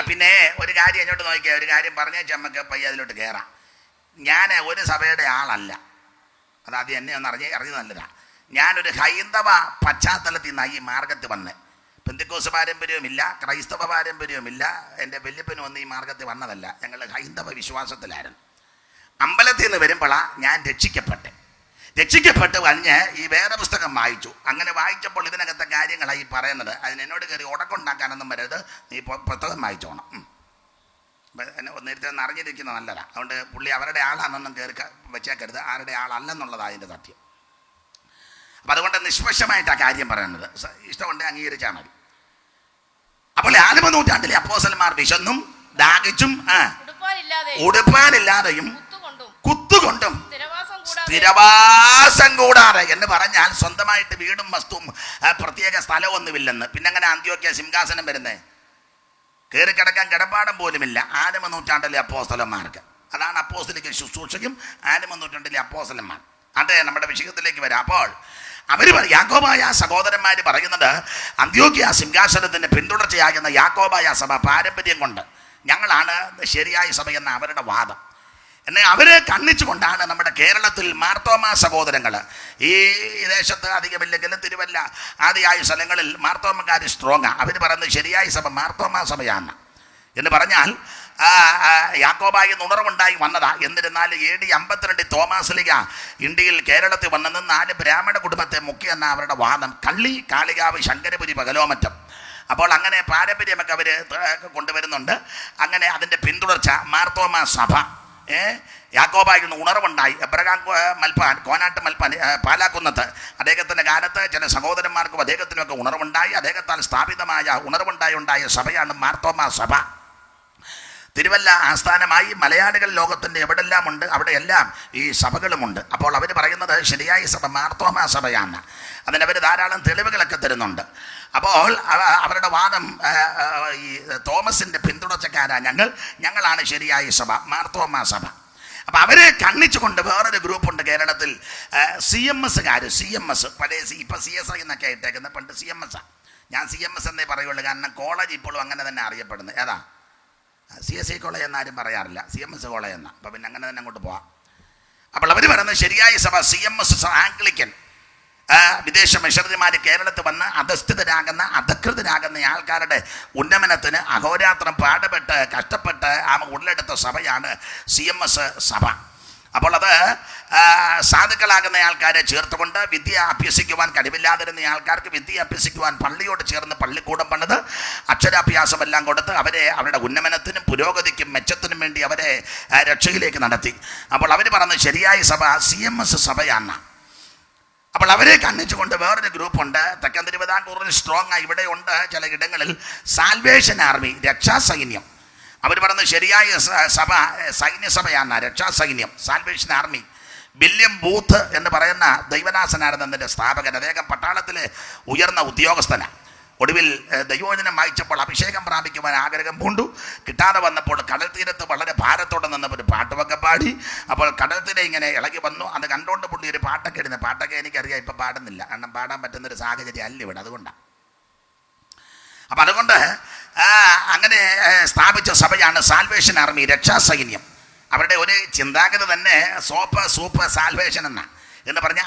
പിന്നെ ഒരു കാര്യം എന്നോട്ട് നോക്കിയാൽ, ഒരു കാര്യം പറഞ്ഞേച്ച് നമുക്ക് പയ്യ അതിലോട്ട് കയറാം. ഞാൻ ഒരു സഭയുടെ ആളല്ല, അതാദ്യം എന്നെ ഒന്ന് അറിഞ്ഞ് നല്ലതാണ്. ഞാനൊരു ഹൈന്ദവ പശ്ചാത്തലത്തിൽ നിന്നാണ് ഈ മാർഗത്തിൽ വന്നത്. പെന്തിക്കോസ് പാരമ്പര്യവുമില്ല, ക്രൈസ്തവ പാരമ്പര്യവുമില്ല. എൻ്റെ വല്യപ്പനും ഒന്നും ഈ മാർഗത്തിൽ വന്നതല്ല. ഞങ്ങൾ ഹൈന്ദവ വിശ്വാസത്തിലായിരുന്നു. അമ്പലത്തിൽ നിന്ന് വരുമ്പോഴാണ് ഞാൻ രക്ഷിക്കപ്പെട്ട് കഴിഞ്ഞ് ഈ വേദപുസ്തകം വായിച്ചു. അങ്ങനെ വായിച്ചപ്പോൾ ഇതിനകത്തെ കാര്യങ്ങളായി പറയുന്നത്. അതിനെന്നോട് കയറി ഉടക്കുണ്ടാക്കാനൊന്നും വരരുത്, നീ പുസ്തകം വായിച്ചോണം. നേരത്തെ ഒന്ന് അറിഞ്ഞിരിക്കുന്നത് നല്ലതാണ്. അതുകൊണ്ട് പുള്ളി അവരുടെ ആളാണെന്നൊന്നും കയറി വെച്ചേക്കരുത്, ആരുടെ ആളല്ലെന്നുള്ളതാണ് അതിൻ്റെ സത്യം. അപ്പം അതുകൊണ്ട് നിഷ്പക്ഷമായിട്ട് ആ കാര്യം പറയുന്നത്. ഇഷ്ടമുണ്ട് അംഗീകരിച്ചാൽ മതി. അപ്പോൾ ആദിമ നൂറ്റാണ്ടിലെ അപ്പോസ്തലന്മാർ വിശന്നും ദാഹിച്ചും ഉടുപ്പാനില്ലാതെയും കുത്തുകൊണ്ടും സ്ഥിരവാസം കൂടാതെ എന്ന് പറഞ്ഞാൽ സ്വന്തമായിട്ട് വീടും വസ്തുവും പ്രത്യേക സ്ഥലമൊന്നുമില്ലെന്ന്. പിന്നെ അങ്ങനെ അന്ത്യോക്യ സിംഹാസനം വരുന്നേ? കയറി കിടക്കാൻ കിടപ്പാടം പോലുമില്ല. ആദിമ നൂറ്റാണ്ടിലെ അപ്പോസ്തലന്മാർക്ക് അതാണ് അപ്പോസ്തലിക ശുശ്രൂഷയും ആദിമ നൂറ്റാണ്ടിലെ അപ്പോസ്തലന്മാർ. അതെ, നമ്മുടെ വിഷയത്തിലേക്ക് വരാം. അപ്പോൾ അവർ യാക്കോബായ സഹോദരന്മാർ പറയുന്നത് അന്ത്യോക്യ സിംഹാസനത്തിന് പിന്തുടർച്ചയാകുന്ന യാക്കോബായ സഭ പാരമ്പര്യം കൊണ്ട് ഞങ്ങളാണ് ശരിയായ സഭ എന്ന അവരുടെ വാദം. എന്നെ അവരെ കണ്ണിച്ചുകൊണ്ടാണ് നമ്മുടെ കേരളത്തിൽ മാർത്തോമാ സഹോദരങ്ങൾ, ഈ ദേശത്ത് അധികമില്ലെങ്കിലും തിരുവല്ല ആദിയായ സ്ഥലങ്ങളിൽ മാർത്തോമക്കാർ സ്ട്രോങ്ങാ. അവർ പറയുന്നത് ശരിയായ സഭ മാർത്തോമാ സഭയാണ് എന്ന് പറഞ്ഞാൽ യാക്കോബായി ഉണർവുണ്ടായി വന്നതാ. എന്നിരുന്നാലും AD 52 തോമാസ് ലീഗ ഇന്ത്യയിൽ കേരളത്തിൽ വന്നെന്ന് 4 ബ്രാഹ്മണ കുടുംബത്തെ മുഖ്യ എന്ന അവരുടെ വാദം. കള്ളി, കാളികാവ്, ശങ്കരപുരി, പകലോമറ്റം. അപ്പോൾ അങ്ങനെ പാരമ്പര്യമൊക്കെ അവർ കൊണ്ടുവരുന്നുണ്ട്. അങ്ങനെ അതിൻ്റെ പിന്തുടർച്ച മാർത്തോമാ സഭ. യാക്കോബായിൽ നിന്ന് ഉണർവുണ്ടായി. എബ്രഹാം മൽപ്പാൻ, കോനാട്ട് മൽപ്പാൻ, പാലാക്കുന്നത്ത് അദ്ദേഹത്തിൻ്റെ കാലത്ത് ചില സഹോദരന്മാർക്കും അദ്ദേഹത്തിനുമൊക്കെ ഉണർവുണ്ടായി. അദ്ദേഹത്താൽ സ്ഥാപിതമായ ഉണർവുണ്ടായ സഭയാണ് മാർത്തോമാ സഭ. തിരുവല്ല ആസ്ഥാനമായി മലയാളികൾ ലോകത്തിൻ്റെ എവിടെല്ലാം ഉണ്ട് അവിടെയെല്ലാം ഈ സഭകളുമുണ്ട്. അപ്പോൾ അവർ പറയുന്നത് ശരിയായ സഭ മാർത്തോമാ സഭയാണ്. അതിനവർ ധാരാളം തെളിവുകളൊക്കെ തരുന്നുണ്ട്. അപ്പോൾ അവരുടെ വാദം ഈ തോമസിൻ്റെ പിന്തുടർച്ചക്കാരാ ഞങ്ങളാണ് ശരിയായ സഭ മാർത്തോമാ സഭ. അപ്പം അവരെ കണ്ണിച്ചുകൊണ്ട് വേറൊരു ഗ്രൂപ്പുണ്ട് കേരളത്തിൽ, CMSകാർ. CMS പഴയ ഇപ്പം CSI എന്നൊക്കെ ഇട്ടേക്കുന്നത്, പണ്ട് CMS. ഞാൻ CMS എന്നേ പറയുള്ളൂ, കാരണം കോളേജ് ഇപ്പോഴും അങ്ങനെ തന്നെ അറിയപ്പെടുന്നത്. ഏതാ? CSI കോളേജ് എന്നാരും പറയാറില്ല, CMS കോളേജ് എന്നാ. അപ്പം പിന്നെ അങ്ങനെ തന്നെ അങ്ങോട്ട് പോവാം. അപ്പോൾ അവർ പറയുന്നത് ശരിയായ സഭ CMS ആംഗ്ലിക്കൻ. വിദേശ മിഷണറിമാർ കേരളത്തിൽ വന്ന് അധകൃതരാകുന്ന ആൾക്കാരുടെ ഉന്നമനത്തിന് അഹോരാത്രം പാടുപെട്ട് കഷ്ടപ്പെട്ട് ഉടലെടുത്ത സഭയാണ് CMS സഭ. അപ്പോൾ അത് സാധുക്കളാകുന്ന ആൾക്കാരെ ചേർത്തുകൊണ്ട് വിദ്യ അഭ്യസിക്കുവാൻ കഴിവില്ലാതിരുന്ന ആൾക്കാർക്ക് വിദ്യ അഭ്യസിക്കുവാൻ പള്ളിയോട് ചേർന്ന് പള്ളിക്കൂടം പണിത് അക്ഷരാഭ്യാസമെല്ലാം കൊടുത്ത് അവരെ അവരുടെ ഉന്നമനത്തിനും പുരോഗതിക്കും മെച്ചത്തിനും വേണ്ടി അവരെ രക്ഷയിലേക്ക് നടത്തി. അപ്പോൾ അവർ പറഞ്ഞത് ശരിയായ സഭ CMS സഭയാണ്. അപ്പോൾ അവരെ കണ്ണിച്ചുകൊണ്ട് വേറൊരു ഗ്രൂപ്പുണ്ട് തെക്കൻ തിരുവിതാംകൂറിൽ സ്ട്രോങ് ആയി ഇവിടെ ഉണ്ട് ചില ഇടങ്ങളിൽ, സാൽവേഷൻ ആർമി, രക്ഷാസൈന്യം. അവർ പറയുന്നത് ശരിയായ സഭ സൈന്യസഭയാണ്, രക്ഷാസൈന്യം, സാൽവേഷൻ ആർമി. വില്യം ബൂത്ത് എന്ന് പറയുന്ന ദൈവദാസനായിരുന്നു അതിൻ്റെ സ്ഥാപകൻ. അദ്ദേഹം പട്ടാളത്തിലെ ഉയർന്ന ഉദ്യോഗസ്ഥനാണ്. ഒടുവിൽ ദൈവവചനം വായിച്ചപ്പോൾ അഭിഷേകം പ്രാപിക്കുവാൻ ആഗ്രഹം പൂണ്ടു. കിട്ടാതെ വന്നപ്പോൾ കടൽ തീരത്ത് വളരെ ഭാരത്തോടെ നിന്നപ്പോൾ ഒരു പാട്ടുമൊക്കെ പാടി. അപ്പോൾ കടൽ തീരെ ഇങ്ങനെ ഇളകി വന്നു. അത് കണ്ടുകൊണ്ട് പുള്ളി ഒരു പാട്ടൊക്കെ ഇടുന്നത്. പാട്ടൊക്കെ എനിക്കറിയാം, ഇപ്പം പാടുന്നില്ല, കാരണം പാടാൻ പറ്റുന്നൊരു സാഹചര്യം അല്ല ഇവിടെ, അതുകൊണ്ടാണ്. അപ്പം അതുകൊണ്ട് അങ്ങനെ സ്ഥാപിച്ച സഭയാണ് സാൽവേഷൻ ആർമി, രക്ഷാസൈന്യം. അവരുടെ ഒരു ചിന്താഗതി തന്നെ സൂപ്പ് സാൽവേഷൻ എന്ന് പറഞ്ഞാൽ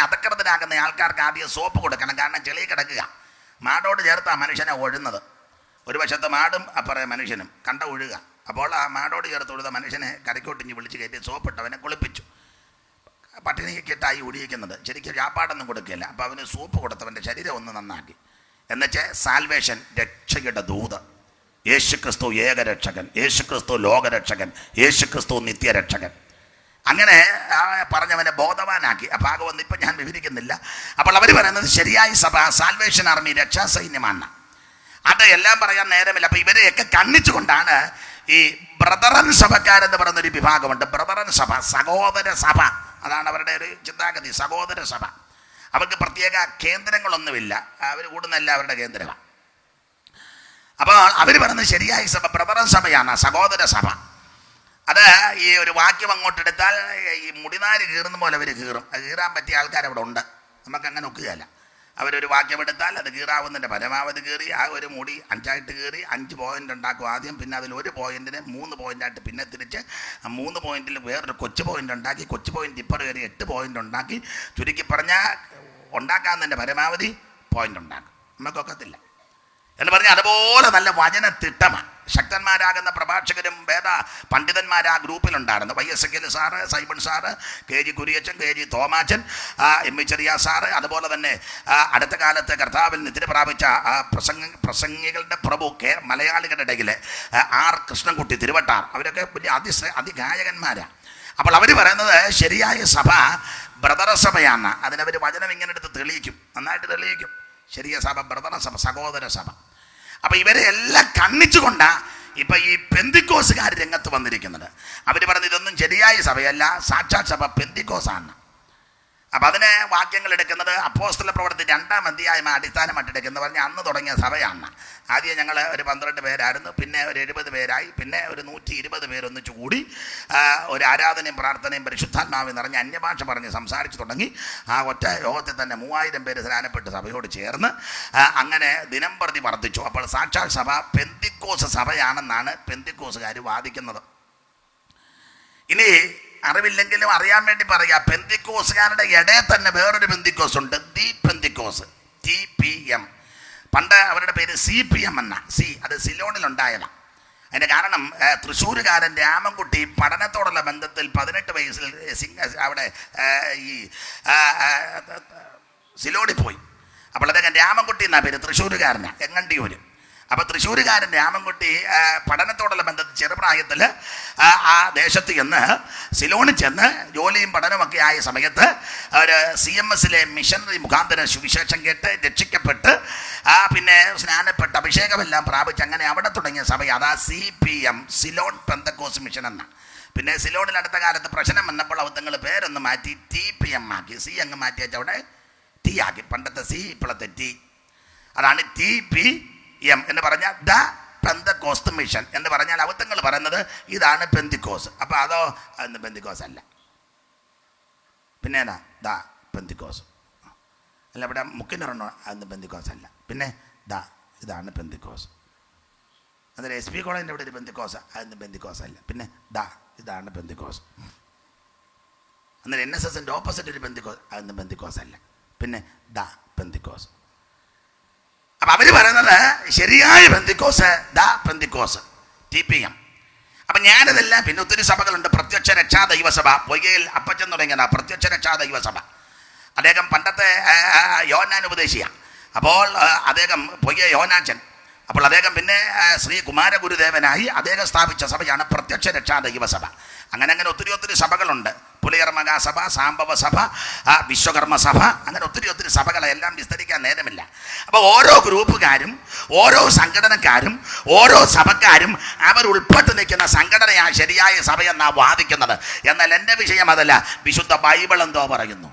അധകൃതരാകുന്ന ആൾക്കാർക്ക് ആദ്യം സോപ്പ് കൊടുക്കണം, കാരണം ചെളി കിടക്കുക. മാടോട് ചേർത്താ മനുഷ്യനെ ഒഴുന്നത്. ഒരു വശത്ത് മാടും അപ്പുറം മനുഷ്യനും കണ്ട ഒഴുക. അപ്പോൾ ആ മാടോട് ചേർത്ത് ഒഴുത മനുഷ്യനെ കരയ്ക്കോട്ടിഞ്ഞ് വിളിച്ച് കയറ്റി സോപ്പിട്ടവനെ കുളിപ്പിച്ചു. പട്ടിണിക്കിട്ടായി ഒഴിയിക്കുന്നത്, ശരിക്കും ചാപ്പാടൊന്നും കൊടുക്കില്ല. അപ്പോൾ അവന് സൂപ്പ് കൊടുത്തവൻ്റെ ശരീരം ഒന്ന് നന്നാക്കി. എന്നുവെച്ചാൽ സാൽവേഷൻ, രക്ഷയുടെ ദൂത്. യേശുക്രിസ്തു ഏകരക്ഷകൻ, യേശുക്രിസ്തു ലോകരക്ഷകൻ, യേശുക്രിസ്തു നിത്യരക്ഷകൻ. അങ്ങനെ പറഞ്ഞവനെ ബോധവാനാക്കി. ആ ഭാഗമൊന്നും ഇപ്പം ഞാൻ വിവരിക്കുന്നില്ല. അപ്പോൾ അവർ പറയുന്നത് ശരിയായ സഭ സാൽവേഷൻ ആർമി, രക്ഷാസൈന്യമാണ്. അത് എല്ലാം പറയാൻ നേരമില്ല. അപ്പോൾ ഇവരെയൊക്കെ കണ്ണിച്ചുകൊണ്ടാണ് ഈ ബ്രദറൻ സഭക്കാരെന്ന് പറയുന്നൊരു വിഭാഗമുണ്ട്. ബ്രദറൻ സഭ, സഹോദര സഭ, അതാണ് അവരുടെ ഒരു ചിന്താഗതി, സഹോദര സഭ. അവർക്ക് പ്രത്യേക കേന്ദ്രങ്ങളൊന്നുമില്ല, അവർ കൂടുന്നല്ല അവരുടെ കേന്ദ്രമാണ്. അപ്പോൾ അവർ പറയുന്നത് ശരിയായ സഭ ബ്രദറൻ സഭയാണ്, സഹോദര സഭ. അത് ഈ ഒരു വാക്യം അങ്ങോട്ടെടുത്താൽ ഈ മുടിനാര് കീറുന്ന പോലെ അവർ കീറും. അത് കീറാൻ പറ്റിയ ആൾക്കാരവിടെ ഉണ്ട്, നമുക്കങ്ങനെ ഒക്കുകയല്ല. അവരൊരു വാക്യം എടുത്താൽ അത് കീറാവുന്നതിൻ്റെ പരമാവധി കീറി ആ ഒരു മുടി 5ആയിട്ട് കീറി 5 പോയിൻ്റ് ഉണ്ടാക്കും ആദ്യം. പിന്നെ അതിൽ ഒരു പോയിൻറ്റിന് 3 പോയിൻ്റായിട്ട് പിന്നെ തിരിച്ച് 3 പോയിൻറ്റിൽ വേറൊരു കൊച്ചു പോയിൻ്റ് ഉണ്ടാക്കി, കൊച്ചു പോയിൻ്റ് ഇപ്പുറം കയറി 8 പോയിൻ്റ് ഉണ്ടാക്കി. ചുരുക്കി പറഞ്ഞാൽ ഉണ്ടാക്കാവുന്നതിൻ്റെ പരമാവധി പോയിൻ്റ് ഉണ്ടാക്കും. നമുക്കൊക്കത്തില്ല എന്ന് പറഞ്ഞാൽ അതുപോലെ നല്ല വചന തിട്ടമാണ്. ശക്തന്മാരാകുന്ന പ്രഭാഷകരും വേദ പണ്ഡിതന്മാർ ആ ഗ്രൂപ്പിലുണ്ടായിരുന്നു. YSKL സാറ്, സൈബൺ sir, KG Kuriachan, KG Thomachan, MV ചെറിയ സാറ്, അതുപോലെ തന്നെ അടുത്ത കാലത്ത് കർത്താവിൽ നിദ്ര പ്രാപിച്ച പ്രസംഗികളുടെ പ്രഭു മലയാളികളുടെ ഇടയിൽ R കൃഷ്ണൻകുട്ടി തിരുവട്ടാർ, അവരൊക്കെ വലിയ അതിഗായകന്മാരാണ്. അപ്പോൾ അവർ പറയുന്നത് ശരിയായ സഭ ബ്രദറ സഭയാണ്. അതിനവർ വചനം ഇങ്ങനെ എടുത്ത് തെളിയിക്കും, നന്നായിട്ട് തെളിയിക്കും. ശരിയ സഭ ബ്രദറ സഭ, സഹോദര സഭ. അപ്പം ഇവരെ എല്ലാം കണ്ണിച്ചുകൊണ്ടാണ് ഇപ്പൊ ഈ പെന്തിക്കോസുകാർ രംഗത്ത് വന്നിരിക്കുന്നത്. അവർ പറഞ്ഞത് ഇതൊന്നും ശരിയായ സഭയല്ല, സാക്ഷാൽ സഭ പെന്തിക്കോസാണ്. അപ്പം അതിന് വാക്യങ്ങൾ എടുക്കുന്നത് അപ്പോസ്തല പ്രവൃത്തി 2-ാം അധ്യായം അടിസ്ഥാനമായിട്ട് എടുക്കുന്നത് പറഞ്ഞാൽ അന്ന് തുടങ്ങിയ സഭയാണ്. ആദ്യം ഞങ്ങൾ ഒരു 12 പേരായിരുന്നു, പിന്നെ ഒരു 70 പേരായി, പിന്നെ ഒരു 120 പേരൊന്നിച്ചു കൂടി ഒരു ആരാധനയും പ്രാർത്ഥനയും പരിശുദ്ധാത്മാവിൽ നിറഞ്ഞ് അന്യഭാഷ പറഞ്ഞ് സംസാരിച്ച് തുടങ്ങി. ആ ഒറ്റ യോഗത്തിൽ തന്നെ 3000 പേര് സ്നാനപ്പെട്ട് സഭയോട് ചേർന്ന് അങ്ങനെ ദിനം പ്രതി വർദ്ധിച്ചു. അപ്പോൾ സാക്ഷാൽ സഭ പെന്തിക്കോസ് സഭയാണെന്നാണ് പെന്തിക്കോസുകാർ വാദിക്കുന്നത്. ഇനി അറിവില്ലെങ്കിലും അറിയാൻ വേണ്ടി പറയുക, പെന്തിക്കോസുകാരുടെ ഇടയിൽ തന്നെ വേറൊരു പെന്തിക്കോസ് ഉണ്ട്, ദി പെന്തിക്കോസ്, TPM. പണ്ട് അവരുടെ പേര് CPM എന്ന, അത് സിലോണിലുണ്ടായതാണ്. അതിൻ്റെ കാരണം തൃശ്ശൂരുകാരൻ രാമൻകുട്ടി പഠനത്തോടുള്ള ബന്ധത്തിൽ 18 വയസ്സിൽ അവിടെ ഈ സിലോണിൽ പോയി. അപ്പോൾ അദ്ദേഹം രാമൻകുട്ടി എന്നാ പേര്, തൃശ്ശൂരുകാരനാണ്, എങ്ങണ്ടിയൂർ. അപ്പോൾ തൃശ്ശൂരുകാരൻ രാമൻകുട്ടി പഠനത്തോടുള്ള ബന്ധത്തിൽ ചെറുപ്രായത്തിൽ ആ ദേശത്ത് ചെന്ന് സിലോണിൽ ചെന്ന് ജോലിയും പഠനമൊക്കെ ആയ സമയത്ത് ഒരു CMSലെ മിഷനറി മുഖാന്തരം സുവിശേഷം കേട്ട് രക്ഷിക്കപ്പെട്ട് പിന്നെ സ്നാനപ്പെട്ട് അഭിഷേകമെല്ലാം പ്രാപിച്ച് അങ്ങനെ അവിടെ തുടങ്ങിയ സഭ അതാ CPM, സിലോൺ പെന്തക്കോസ് മിഷൻ എന്ന. പിന്നെ സിലോണിൽ അടുത്ത കാലത്ത് പ്രശ്നം വന്നപ്പോൾ അവത്തങ്ങൾ പേരൊന്ന് മാറ്റി TPM ആക്കി. C അങ്ങ് മാറ്റി വെച്ച് അവിടെ T ആക്കി. പണ്ടത്തെ C ഇപ്പോഴത്തെ T. അതാണ് TPM എന്ന് പറഞ്ഞാൽ ദ പെന്തക്കോസ്റ്റ് മിഷൻ എന്ന് പറഞ്ഞാൽ അവത്തങ്ങൾ പറയുന്നത് ഇതാണ് പെന്തിക്കോസ്. അപ്പോൾ അതോ അന്ന് പെന്തിക്കോസ് അല്ല, പിന്നെ ഏതാ ദ പെന്തിക്കോസ് അല്ല. ഇവിടെ മുക്കിനിറണോ അന്ന് പെന്തിക്കോസ് അല്ല, പിന്നെ ഇതാണ് പെന്തിക്കോസ്. അതിൽ SP കോളേജിൻ്റെ ഇവിടെ ഒരു പെന്തിക്കോസ്, അന്ന് പെന്തിക്കോസ് അല്ല, പിന്നെ ഇതാണ് പെന്തിക്കോസ്. അന്നേരം NSSൻ്റെ ഓപ്പോസിറ്റ് ഒരു പെന്തിക്കോസ്, അന്ന് പെന്തിക്കോസ് അല്ല, പിന്നെ പെന്തിക്കോസ്. അപ്പം അവർ പറയുന്നത് ശരിയായ പെന്തിക്കോസ് പെന്തിക്കോസ് TPM. അപ്പം ഞാനിതെല്ലാം പിന്നെ ഒത്തിരി സഭകളുണ്ട്. പ്രത്യക്ഷ രക്ഷാ ദൈവസഭ, പൊയ്കയിൽ അപ്പച്ചൻ തുടങ്ങിയതാ പ്രത്യക്ഷ രക്ഷാ ദൈവസഭ. അദ്ദേഹം പണ്ടത്തെ യോഹന്നാൻ ഉപദേശിയാണ്. അപ്പോൾ അദ്ദേഹം പൊയ്ക യോഹന്നാച്ചൻ. അപ്പോൾ അദ്ദേഹം പിന്നെ ശ്രീ കുമാരഗുരുദേവനായി അദ്ദേഹം സ്ഥാപിച്ച സഭയാണ് പ്രത്യക്ഷ രക്ഷാ ദൈവസഭ. അങ്ങനെ ഒത്തിരി സഭകളുണ്ട്. പുലിയർ മഹാസഭ, സാംബവ സഭ, വിശ്വകർമ്മ സഭ, അങ്ങനെ ഒത്തിരി സഭകളെ എല്ലാം വിസ്തരിക്കാൻ നേരമില്ല. അപ്പോൾ ഓരോ ഗ്രൂപ്പുകാരും ഓരോ സംഘടനക്കാരും ഓരോ സഭക്കാരും അവർ ഉൾപ്പെട്ട് നിൽക്കുന്ന സംഘടനയാണ് ശരിയായ സഭയെന്നാണ് വാദിക്കുന്നത്. എന്നാൽ എൻ്റെ വിഷയം അതല്ല. വിശുദ്ധ ബൈബിൾ എന്തോ പറയുന്നു,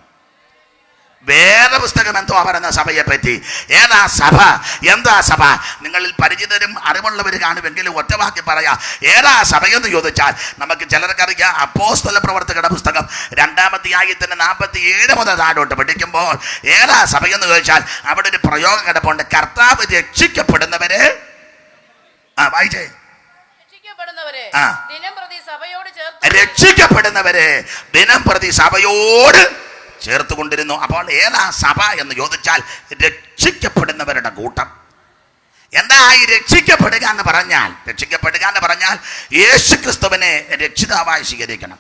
വേദപുസ്തകം എന്തോ പറയുന്ന സഭയെ പറ്റി. ഏതാ സഭ, എന്താ സഭ? നിങ്ങളിൽ പരിചിതരും അറിവുള്ളവർ കാണുമെങ്കിലും ഒറ്റവാക്കി പറയാ ഏതാ സഭയെന്ന് ചോദിച്ചാൽ നമുക്ക് ചിലർക്കറിയാം. അപ്പോസ്തല പ്രവർത്തകരുടെ പുസ്തകം 2-ാം അധ്യായത്തിന് 47 മുതൽ താഴോട്ട് പഠിക്കുമ്പോൾ ഏതാ സഭയെന്ന് ചോദിച്ചാൽ അവിടെ ഒരു പ്രയോഗം കിടപ്പുണ്ട്. കർത്താവ് രക്ഷിക്കപ്പെടുന്നവരെ വായിച്ചേ, രക്ഷിക്കപ്പെടുന്നവരെ ദിനം പ്രതി സഭയോട് ചേർത്തുകൊണ്ടിരുന്നു. അപ്പോൾ ഏതാ സഭ എന്ന് ചോദിച്ചാൽ രക്ഷിക്കപ്പെടുന്നവരുടെ കൂട്ടം. എന്താ ഈ രക്ഷിക്കപ്പെടുക എന്ന് പറഞ്ഞാൽ യേശു ക്രിസ്തുവിനെ രക്ഷിതാവായി സ്വീകരിക്കണം.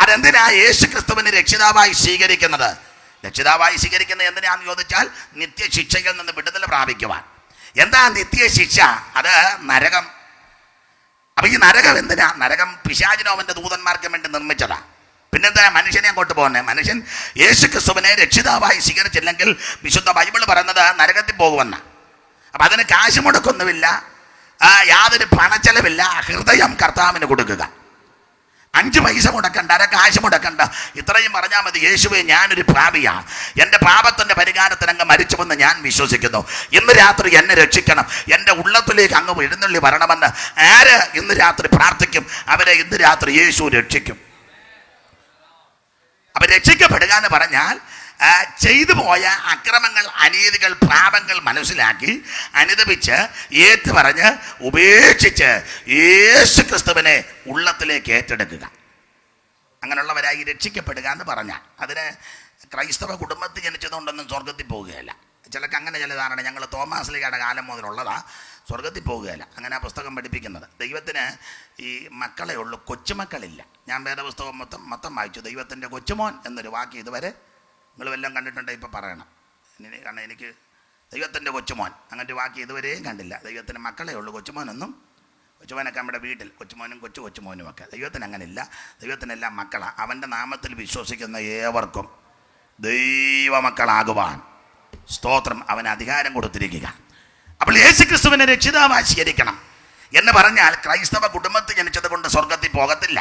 അതെന്തിനാ യേശു ക്രിസ്തുവിനെ രക്ഷിതാവായി സ്വീകരിക്കുന്നത്? രക്ഷിതാവായി സ്വീകരിക്കുന്നത് എന്തിനാന്ന് ചോദിച്ചാൽ നിത്യശിക്ഷയിൽ നിന്ന് വിടുതൽ പ്രാപിക്കുവാൻ. എന്താ നിത്യശിക്ഷ? അത് നരകം. അപ്പൊ ഈ നരകം എന്തിനാ? നരകം പിശാചിനോ അവന്റെ ദൂതന്മാർക്കും വേണ്ടി നിർമ്മിച്ചതാ. പിന്നെന്താ മനുഷ്യനെ അങ്ങോട്ട് പോകുന്നത്? മനുഷ്യൻ യേശു ക്രിസ്തുവിനെ രക്ഷിതാവായി സ്വീകരിച്ചില്ലെങ്കിൽ വിശുദ്ധ ബൈബിൾ പറയുന്നത് നരകത്തിൽ പോകുമെന്ന. അപ്പം അതിന് കാശ് മുടക്കൊന്നുമില്ല, യാതൊരു പണച്ചെലവില്ല. ഹൃദയം കർത്താവിന് കൊടുക്കുക. 5 പൈസ മുടക്കണ്ട, അര കാശ് മുടക്കണ്ട. ഇത്രയും പറഞ്ഞാൽ മതി, യേശുവേ ഞാനൊരു പാപിയാ, എൻ്റെ പാപത്തിൻ്റെ പരിഹാരത്തിന് അങ്ങ് മരിച്ചുവെന്ന് ഞാൻ വിശ്വസിക്കുന്നു. ഇന്ന് രാത്രി എന്നെ രക്ഷിക്കണം, എൻ്റെ ഉള്ളത്തിലേക്ക് അങ്ങ് എഴുന്നള്ളി വരണമെന്ന് ആര് ഇന്ന് രാത്രി പ്രാർത്ഥിക്കും, അവരെ ഇന്ന് രാത്രി യേശു രക്ഷിക്കും. അപ്പം രക്ഷിക്കപ്പെടുക എന്ന് പറഞ്ഞാൽ ചെയ്തു പോയ അക്രമങ്ങൾ, അനീതികൾ, പാപങ്ങൾ മനസ്സിലാക്കി അനുദപിച്ച് ഏറ്റുപറഞ്ഞ് ഉപേക്ഷിച്ച് യേശു ക്രിസ്തുവിനെ ഉള്ളത്തിലേക്ക് ഏറ്റെടുക്കുക. അങ്ങനെയുള്ളവരായി രക്ഷിക്കപ്പെടുക എന്ന് പറഞ്ഞാൽ അതിന് ക്രൈസ്തവ കുടുംബത്തിൽ ജനിച്ചതുകൊണ്ടൊന്നും സ്വർഗത്തിൽ പോവുകയില്ല. ചിലക്ക് അങ്ങനെ ചില ധാരണ, ഞങ്ങൾ തോമാസ്ലിയുടെ കാലം മുതലുള്ളതാ, സ്വർഗത്തിൽ പോവുകയില്ല. അങ്ങനെ ആ പുസ്തകം പഠിപ്പിക്കുന്നത്. ദൈവത്തിന് ഈ മക്കളെ ഉള്ളൂ, കൊച്ചുമക്കളില്ല. ഞാൻ വേദപുസ്തകം മൊത്തം വായിച്ചു. ദൈവത്തിൻ്റെ കൊച്ചുമോൻ എന്നൊരു വാക്ക് ഇതുവരെ നിങ്ങൾ വല്ലതും കണ്ടിട്ടുണ്ടെങ്കിൽ ഇപ്പോൾ പറയണം. കാരണം എനിക്ക് ദൈവത്തിൻ്റെ കൊച്ചുമോൻ അങ്ങനൊരു വാക്ക് ഇതുവരെയും കണ്ടില്ല. ദൈവത്തിന് മക്കളെ ഉള്ളൂ, കൊച്ചുമോനൊക്കെ നമ്മുടെ വീട്ടിൽ കൊച്ചുമോനും കൊച്ചുമോനും ഒക്കെ. ദൈവത്തിന് അങ്ങനെയില്ല. ദൈവത്തിനെല്ലാം മക്കളാണ്. അവൻ്റെ നാമത്തിൽ വിശ്വസിക്കുന്ന ഏവർക്കും ദൈവമക്കളാകുവാൻ സ്തോത്രം അവന് അധികാരം കൊടുത്തിരിക്കുക. അപ്പോൾ യേശു ക്രിസ്തുവിനെ രക്ഷിതാവായി സ്വീകരിക്കണം. എന്ന് പറഞ്ഞാൽ ക്രൈസ്തവ കുടുംബത്തിൽ ജനിച്ചത് കൊണ്ട് സ്വർഗത്തിൽ പോകത്തില്ല.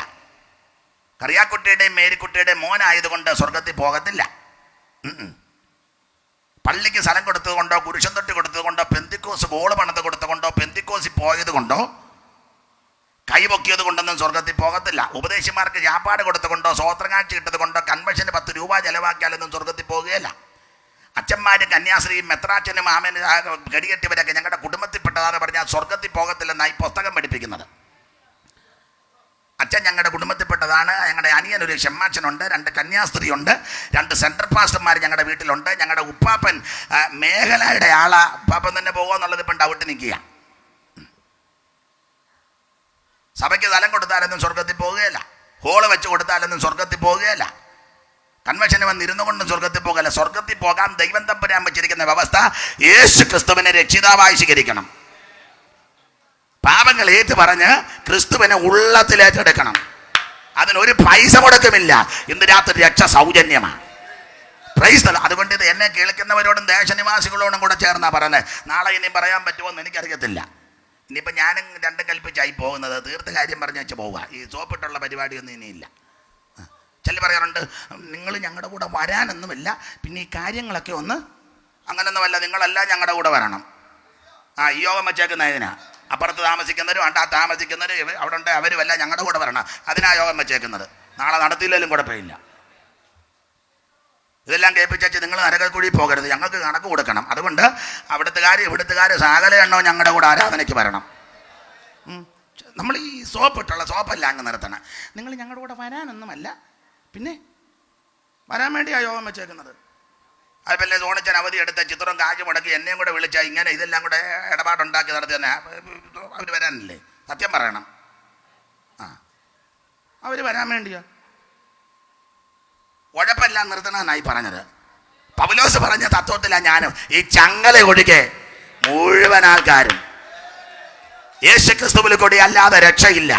കറിയാക്കുട്ടിയുടെയും മേരിക്കുട്ടിയുടെയും മോനായതുകൊണ്ട് സ്വർഗത്തിൽ പോകത്തില്ല. പള്ളിക്ക് സ്ഥലം കൊടുത്തത് കൊണ്ടോ കുരിശൻ തൊട്ടി കൊടുത്തത് കൊണ്ടോ പെന്തിക്കോസ് ഗോള് പണിത് കൊടുത്തത് കൊണ്ടോ പെന്തിക്കോസിൽ പോയത് കൊണ്ടോ കൈപൊക്കിയത് കൊണ്ടൊന്നും സ്വർഗത്തിൽ പോകത്തില്ല. ഉപദേശിമാർക്ക് ചാപ്പാട് കൊടുത്തുകൊണ്ടോ സ്വോത്രകാഴ്ച കിട്ടത് കൊണ്ടോ കൺവെൻഷന് 10 രൂപ ചെലവാക്കിയാലൊന്നും സ്വർഗത്തിൽ പോകുകയില്ല. അച്ഛന്മാരും കന്യാസ്ത്രീയും മെത്രാച്ചനും ആമേനും ഗടികെട്ടിവരൊക്കെ ഞങ്ങളുടെ കുടുംബത്തിൽപ്പെട്ടതാന്ന് പറഞ്ഞാൽ സ്വർഗത്തിൽ പോകത്തില്ലെന്നായി പുസ്തകം പഠിപ്പിക്കുന്നത്. അച്ഛൻ ഞങ്ങളുടെ കുടുംബത്തിൽപ്പെട്ടതാണ്. ഞങ്ങളുടെ അനിയനൊരു ഷമ്മാച്ചനുണ്ട്, 2 കന്യാസ്ത്രീയുണ്ട്, 2 സെൻട്രൽ പാസ്റ്റർമാർ ഞങ്ങളുടെ വീട്ടിലുണ്ട്. ഞങ്ങളുടെ ഉപ്പാപ്പൻ മേഖലയുടെ ആളാ. ഉപ്പാപ്പൻ തന്നെ പോകുമെന്നുള്ളത് ഇപ്പം ഡൗട്ട് നിൽക്കുക. സഭയ്ക്ക് സ്ഥലം കൊടുത്താലൊന്നും സ്വർഗത്തിൽ പോവുകയില്ല. ഹോള് വെച്ച് കൊടുത്താലൊന്നും സ്വർഗത്തിൽ പോവുകയില്ല. കൺവെൻഷന് വന്നിരുന്നു കൊണ്ടും സ്വർഗത്തിൽ പോകല്ല. സ്വർഗത്തിൽ പോകാൻ ദൈവം തമ്പുരാൻ വെച്ചിരിക്കുന്ന വ്യവസ്ഥ യേശു ക്രിസ്തുവിനെ രക്ഷിതാവായി സ്വീകരിക്കണം. പാപങ്ങൾ ഏറ്റു പറഞ്ഞ് ക്രിസ്തുവിനെ ഉള്ളത്തിലേറ്റെടുക്കണം. അതിനൊരു പൈസ മുടക്കമില്ല. ഇന്ന് രാത്രി രക്ഷ സൗജന്യമാണ്. പ്രൈസ്. അതുകൊണ്ട് ഇത് എന്നെ കേൾക്കുന്നവരോടും ദേശനിവാസികളോടും കൂടെ ചേർന്നാ പറയുന്നത്. നാളെ ഇനിയും പറയാൻ പറ്റുമോ എന്ന് എനിക്കറിയത്തില്ല. ഇനിയിപ്പോൾ ഞാനും 2 കൽപ്പിച്ചായി പോകുന്നത്. തീർത്ത കാര്യം പറഞ്ഞു വെച്ച് പോവുക. ഈ സോപ്പിട്ടുള്ള പരിപാടിയൊന്നും ഇനിയില്ല. ചില പറയാറുണ്ട്, നിങ്ങൾ ഞങ്ങളുടെ കൂടെ വരാനൊന്നുമില്ല, പിന്നെ ഈ കാര്യങ്ങളൊക്കെ ഒന്ന് അങ്ങനൊന്നുമല്ല, നിങ്ങളെല്ലാം ഞങ്ങളുടെ കൂടെ വരണം. ഈ യോഗം വെച്ചേക്കുന്ന ഇതിനാ. അപ്പുറത്ത് താമസിക്കുന്നവരും താമസിക്കുന്നവരും അവിടെ ഉണ്ട്, അവരുമല്ല ഞങ്ങളുടെ കൂടെ വരണം. അതിനാ യോഗം വെച്ചേക്കുന്നത്. നാളെ നടത്തിയില്ലെങ്കിലും കുഴപ്പമില്ല. ഇതെല്ലാം കേൾപ്പിച്ചു നിങ്ങൾ നരകക്കുഴി പോകരുത്, ഞങ്ങൾക്ക് കണക്ക് കൊടുക്കണം. അതുകൊണ്ട് ഇവിടുത്തുകാർ സകല എണ്ണോ ഞങ്ങളുടെ കൂടെ ആരാധനയ്ക്ക് വരണം. നമ്മൾ ഈ സോപ്പിട്ടുള്ള സോപ്പല്ല അങ്ങ് നിർത്തണം. നിങ്ങൾ ഞങ്ങളുടെ കൂടെ വരാനൊന്നുമല്ല, പിന്നെ വരാൻ വേണ്ടിയാ യോഗം വെച്ചേക്കുന്നത്. അതുപോലെ സോണിച്ചൻ അവധി എടുത്ത ചിത്രം കാശ് മുടക്കി എന്നെയും കൂടെ വിളിച്ചാൽ ഇങ്ങനെ ഇതെല്ലാം കൂടെ ഇടപാടുണ്ടാക്കി നടത്തി തന്നെ അവർ വരാനില്ലേ? സത്യം പറയണം. അവർ വരാൻ വേണ്ടിയാ. ഉഴപ്പെല്ലാം നിർത്തണമെന്നായി പറഞ്ഞത്. പൗലോസ് പറഞ്ഞ തത്വത്തിലാണ് ഞാനും. ഈ ചങ്ങല ഒഴികെ മുഴുവൻ ആൾക്കാരും യേശുക്രിസ്തുവിൽ കൂടി അല്ലാതെ രക്ഷയില്ല.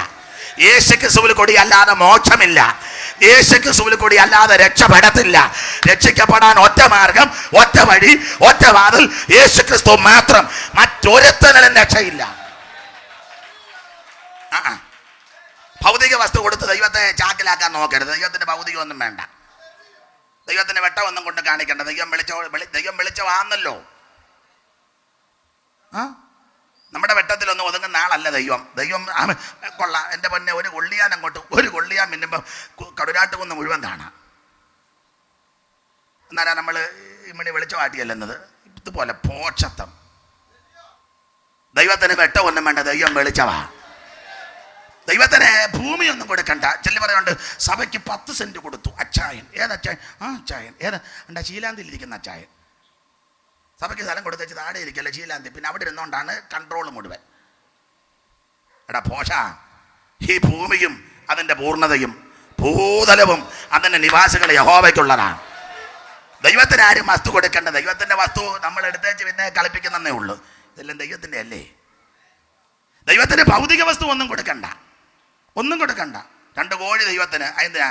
യേശുക്രിസ്തുവിൽ കൂടി അല്ലാതെ മോക്ഷമില്ല. യേശുക്രിസ്തുവിൽ കൂടി അല്ലാതെ രക്ഷപ്പെടത്തില്ല. രക്ഷിക്കപ്പെടാൻ ഒറ്റ മാർഗം, ഒറ്റ വഴി, ഒറ്റ വാതിൽ, യേശുക്രിസ്തു മാത്രം. മറ്റൊരുത്തനും രക്ഷയില്ല. ഭൗതിക വസ്തു കൊടുത്ത് ദൈവത്തെ ചാക്കിലാക്കാൻ നോക്കരുത്. ദൈവത്തിന് ഭൗതികമൊന്നും വേണ്ട. ദൈവത്തിന് വെട്ടമൊന്നും കൊണ്ട് കാണിക്കേണ്ട. ദൈവം വിളിച്ചവാന്നല്ലോ. നമ്മുടെ വെട്ടത്തിലൊന്നും ഒതുങ്ങുന്ന ആളല്ല ദൈവം. കൊള്ളാം എൻ്റെ പൊന്നെ. ഒരു കൊള്ളിയാൻ മിന്നുമ്പോൾ കടുരാട്ടുകുന്ന് മുഴുവൻ കാണാം. എന്നാലാ നമ്മൾ ഇമ്മണി വെളിച്ചമാട്ടിയല്ലെന്നത്. ഇതുപോലെ പോഷത്വം. ദൈവത്തിന് വെട്ടമൊന്നും വേണ്ട, ദൈവം വെളിച്ചവാ. ദൈവത്തിന് ഭൂമിയൊന്നും കൊടുക്കണ്ട. ചെല്ലി പറയുന്നുണ്ട്, സഭയ്ക്ക് 10 സെന്റ് കൊടുത്തു. അച്ചായൻ. ഏതച്ചായൻ? അച്ചായൻ. ഏതാ? ശീലാന്തിയിലിരിക്കുന്ന അച്ചായൻ. സഭയ്ക്ക് സ്ഥലം കൊടുത്തേച്ച് താഴെ ഇരിക്കല്ലേ ശീലാന്തി. പിന്നെ അവിടെ ഇരുന്നുകൊണ്ടാണ് കൺട്രോൾ മുഴുവൻ. എടാ പോഷ, ഈ ഭൂമിയും അതിൻ്റെ പൂർണ്ണതയും ഭൂതലവും അതിൻ്റെ നിവാസികളെ യഹോവയ്ക്കുള്ളതാണ്. ദൈവത്തിന് ആരും വസ്തു കൊടുക്കേണ്ട. ദൈവത്തിൻ്റെ വസ്തു നമ്മൾ എടുത്തേച്ച് പിന്നെ കളിപ്പിക്കുന്നേ ഉള്ളൂ. ഇതെല്ലാം ദൈവത്തിൻ്റെ അല്ലേ? ദൈവത്തിന് ഭൗതിക വസ്തു ഒന്നും കൊടുക്കണ്ട. 2 കോഴി ദൈവത്തിന്. എന്തിനാ?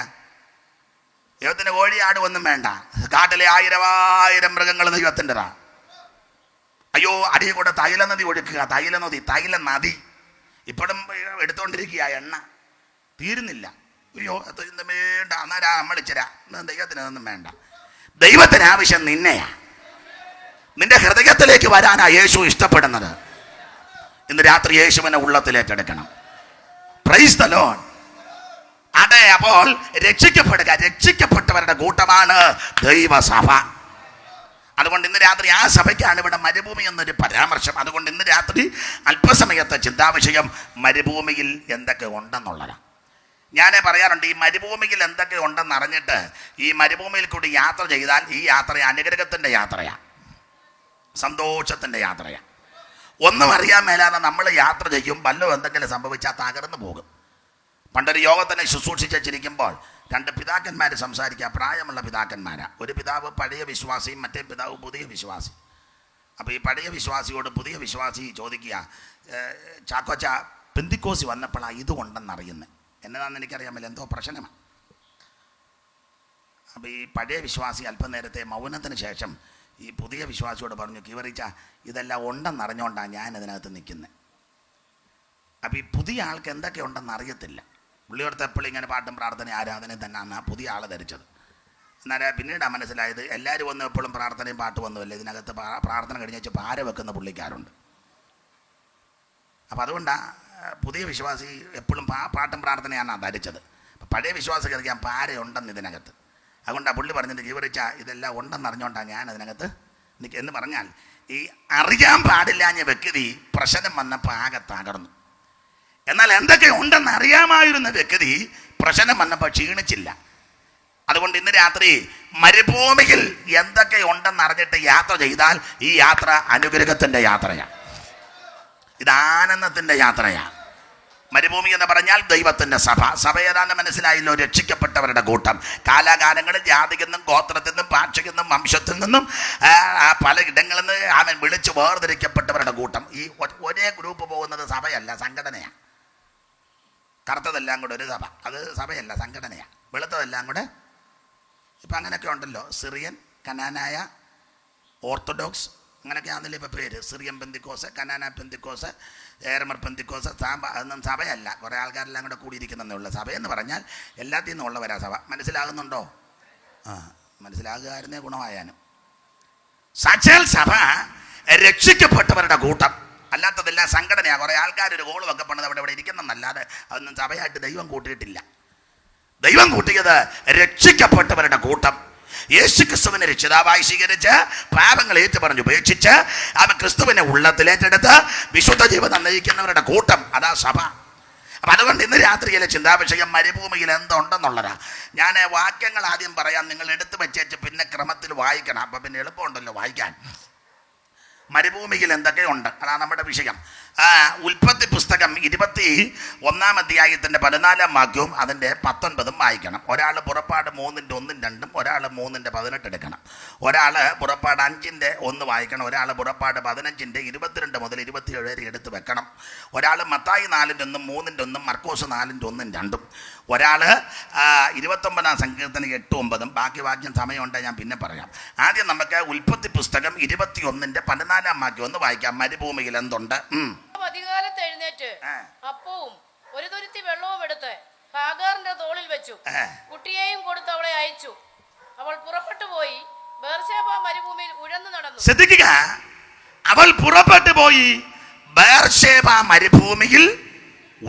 ദൈവത്തിന് കോഴി ആട് ഒന്നും വേണ്ട. കാട്ടിലെ 1000 മൃഗങ്ങൾ ദൈവത്തിൻ്റെതാ. അയ്യോ, അടിയിൽ കൂടെ തൈല നദി ഒഴുക്കുക. തൈല നദി ഇപ്പോഴും എടുത്തുകൊണ്ടിരിക്കുക. എണ്ണ തീരുന്നില്ല. അയ്യോ വേണ്ട. അന്നേരം നമ്മളിച്ചരാ. ദൈവത്തിന് അതൊന്നും വേണ്ട. ദൈവത്തിന് ആവശ്യം നിന്നെയാ. നിന്റെ ഹൃദയത്തിലേക്ക് വരാനാ യേശു ഇഷ്ടപ്പെടുന്നത്. ഇന്ന് രാത്രി യേശുവിനെ ഉള്ളത്തിലേക്കെടുക്കണം. Price the Lord. അതെ, അപ്പോൾ രക്ഷിക്കപ്പെട്ടവരുടെ കൂട്ടമാണ് ദൈവസഭ. അതുകൊണ്ട് ഇന്ന് രാത്രി ആ സഭയ്ക്കാണ് ഇവിടെ മരുഭൂമി എന്നൊരു പരാമർശം. അതുകൊണ്ട് ഇന്ന് രാത്രി അല്പസമയത്തെ ചിന്താവിഷയം മരുഭൂമിയിൽ എന്തൊക്കെ ഉണ്ടെന്നുള്ളതാണ്. ഞാൻ പറയാറുണ്ട്, ഈ മരുഭൂമിയിൽ എന്തൊക്കെ ഉണ്ടെന്ന് അറിഞ്ഞിട്ട് ഈ മരുഭൂമിയിൽ കൂടി യാത്ര ചെയ്താൽ ഈ യാത്ര അനുഗ്രഹത്തിൻ്റെ യാത്രയാണ്, സന്തോഷത്തിൻ്റെ യാത്രയാണ്. ഒന്നും അറിയാൻ മേലാതെ നമ്മൾ യാത്ര ചെയ്യും. വല്ലതും എന്തെങ്കിലും സംഭവിച്ചാൽ തകർന്നു പോകും. പണ്ടൊരു യോഗത്തിനെ ശുശ്രൂഷിച്ചിരിക്കുമ്പോൾ 2 പിതാക്കന്മാർ സംസാരിക്കുക. പ്രായമുള്ള പിതാക്കന്മാരാ. ഒരു പിതാവ് പഴയ വിശ്വാസിയും മറ്റേ പിതാവ് പുതിയ വിശ്വാസി. അപ്പോൾ ഈ പഴയ വിശ്വാസിയോട് പുതിയ വിശ്വാസി ചോദിക്കുക, ചാക്കോച്ച പെന്തിക്കോസി വന്നപ്പോഴാണ് ഇതുകൊണ്ടെന്നറിയുന്നത്. എന്നതാണെന്ന് എനിക്കറിയാമല്ലോ, എന്തോ പ്രശ്നമാണ്. അപ്പോൾ ഈ പഴയ വിശ്വാസി അല്പനേരത്തെ മൗനത്തിന് ശേഷം ഈ പുതിയ വിശ്വാസിയോട് പറഞ്ഞു, കീവറിച്ച ഇതെല്ലാം ഉണ്ടെന്നറിഞ്ഞുകൊണ്ടാണ് ഞാൻ ഇതിനകത്ത് നിൽക്കുന്നത്. അപ്പം ഈ പുതിയ ആൾക്ക് എന്തൊക്കെ ഉണ്ടെന്ന് അറിയത്തില്ല. പുള്ളിയോടത്ത് എപ്പോഴും ഇങ്ങനെ പാട്ടും പ്രാർത്ഥനയും ആരാധനയും തന്നെയാണ് ആ പുതിയ ആൾ ധരിച്ചത്. എന്നാൽ പിന്നീടാണ് മനസ്സിലായത് എല്ലാവരും വന്ന് എപ്പോഴും പ്രാർത്ഥനയും പാട്ടും വന്നുമല്ലേ, ഇതിനകത്ത് പ്രാർത്ഥന കഴിഞ്ഞ് വെച്ച് പാര വെക്കുന്ന പുള്ളിക്കാരുണ്ട്. അപ്പം അതുകൊണ്ടാണ് പുതിയ വിശ്വാസി എപ്പോഴും പാട്ടും പ്രാർത്ഥനയാണ് ധരിച്ചത്. അപ്പം പഴയ വിശ്വാസിക്ക് അറിയാം പാരയുണ്ടെന്ന് ഇതിനകത്ത്. അതുകൊണ്ടാണ് പുള്ളി പറഞ്ഞിട്ട് വിവരിച്ച ഇതെല്ലാം ഉണ്ടെന്ന് അറിഞ്ഞുകൊണ്ടാണ് ഞാൻ അതിനകത്ത് എന്ന് പറഞ്ഞാൽ ഈ അറിയാൻ പാടില്ലാഞ്ഞ വ്യക്തി പ്രശ്നം വന്നപ്പോൾ ആകെ തകർന്നു. എന്നാൽ എന്തൊക്കെ ഉണ്ടെന്ന് അറിയാമായിരുന്ന വ്യക്തി പ്രശ്നം വന്നപ്പോൾ ക്ഷീണിച്ചില്ല. അതുകൊണ്ട് ഇന്ന് രാത്രി മരുഭൂമിയിൽ എന്തൊക്കെ ഉണ്ടെന്ന് അറിഞ്ഞിട്ട് യാത്ര ചെയ്താൽ ഈ യാത്ര അനുഗ്രഹത്തിൻ്റെ യാത്രയാണ്, ഇത് ആനന്ദത്തിൻ്റെ യാത്രയാണ്. മരുഭൂമി എന്ന് പറഞ്ഞാൽ ദൈവത്തിൻ്റെ സഭ. സഭ ഏതാണ്ട് മനസ്സിലായല്ലോ, രക്ഷിക്കപ്പെട്ടവരുടെ കൂട്ടം. കാലാകാലങ്ങളിൽ ജാതിയിൽ നിന്നും ഗോത്രത്തിൽ നിന്നും ഭാഷയിൽ നിന്നും വംശത്തിൽ നിന്നും പല ഇടങ്ങളിൽ നിന്ന് അവൻ വിളിച്ച് വേർതിരിക്കപ്പെട്ടവരുടെ കൂട്ടം. ഈ ഒരേ ഗ്രൂപ്പ് പോകുന്നത് സഭയല്ല, സംഘടനയാണ്. കറുത്തതെല്ലാം കൂടെ ഒരു സഭ, അത് സഭയല്ല, സംഘടനയാണ്. വെളുത്തതെല്ലാം കൂടെ ഇപ്പം അങ്ങനെയൊക്കെ ഉണ്ടല്ലോ, സിറിയൻ, കനാനായ, ഓർത്തഡോക്സ്, അങ്ങനെയൊക്കെ ആണെന്നില്ല ഇപ്പോൾ പേര്. സിറിയൻ പെന്തിക്കോസ്, കനാന പെന്തിക്കോസ്, ഏറമർ പെന്തിക്കോസ്. അതൊന്നും സഭയല്ല, കുറേ ആൾക്കാരെല്ലാം കൂടെ കൂടിയിരിക്കുന്നതേ ഉള്ളൂ. സഭയെന്ന് പറഞ്ഞാൽ എല്ലാത്തിൽ നിന്നും ഉള്ളവരാ സഭ. മനസ്സിലാകുന്നുണ്ടോ? മനസ്സിലാകുകയായിരുന്നേ ഗുണമായാനും. സാക്ഷാൽ സഭ രക്ഷിക്കപ്പെട്ടവരുടെ കൂട്ടം, അല്ലാത്തതെല്ലാം സംഘടനയാണ്. കുറേ ആൾക്കാർ ഒരു ഗോൾ വെക്കപ്പെടുന്നത് അവിടെ ഇരിക്കുന്നതല്ലാതെ അതൊന്നും സഭയായിട്ട് ദൈവം കൂട്ടിയിട്ടില്ല. ദൈവം കൂട്ടിയത് രക്ഷിക്കപ്പെട്ടവരുടെ കൂട്ടം. യേശു ക്രിസ്തുവിനെ രക്ഷിതാവായി സ്വീകരിച്ച് പാപങ്ങൾ ഏറ്റുപറഞ്ഞ് ഉപേക്ഷിച്ച് അവൻ ക്രിസ്തുവിനെ ഉള്ളത്തിലേറ്റെടുത്ത് വിശുദ്ധ ജീവിതം നയിക്കുന്നവരുടെ കൂട്ടം, അതാ സഭ. അപ്പം അതുകൊണ്ട് ഇന്ന് രാത്രിയിലെ ചിന്താവിഷയം മരുഭൂമിയിൽ എന്തുണ്ടെന്നുള്ളതാ. ഞാൻ വാക്യങ്ങൾ ആദ്യം പറയാം, നിങ്ങൾ എടുത്തു വെച്ചേച്ച് പിന്നെ ക്രമത്തിൽ വായിക്കണം. അപ്പം പിന്നെ എളുപ്പമുണ്ടല്ലോ വായിക്കാൻ. മരുഭൂമിയിൽ എന്തൊക്കെയുണ്ട്, അതാണ് നമ്മുടെ വിഷയം. ഉൽപ്പത്തി പുസ്തകം 21 അധ്യായത്തിൻ്റെ 14 വാക്യവും അതിൻ്റെ 19 വായിക്കണം. ഒരാൾ പുറപ്പാട് 3:1, 2, ഒരാൾ 3:18 എടുക്കണം. ഒരാൾ പുറപ്പാട് 5:1 വായിക്കണം. ഒരാൾ പുറപ്പാട് 15 22 മുതൽ 27 വരെ എടുത്ത് വെക്കണം. ഒരാൾ മത്തായി 4:1, 3:1, മർക്കോസ് 4:1, 2. ഒരാൾ 29 സങ്കീർത്തനം 8-9. ബാക്കി വാക്യം സമയമുണ്ടെങ്കിൽ ഞാൻ പിന്നെ പറയാം. ആദ്യം നമുക്ക് ഉൽപ്പത്തി പുസ്തകം 21 14 വാക്യം ഒന്ന് വായിക്കാം. മരുഭൂമിയിൽ എന്തുണ്ട്? അധികാലത്ത് എഴുന്നേറ്റ് അപ്പവും ഒരു തുരുത്തി വെള്ളവും എടുത്ത് ഹാഗാറിന്റെ തോളിൽ വെച്ചു, കുട്ടിയെയും കൊടുത്ത് അവളെ അയച്ചു. അവൾ പുറപ്പെട്ടു പോയി ബേർശേബ മരുഭൂമിയിൽ ഉഴന്നു നടന്നു. ശ്രദ്ധിക്കുക, അവൾ പുറപ്പെട്ടു പോയി ബേർശേബ മരുഭൂമിയിൽ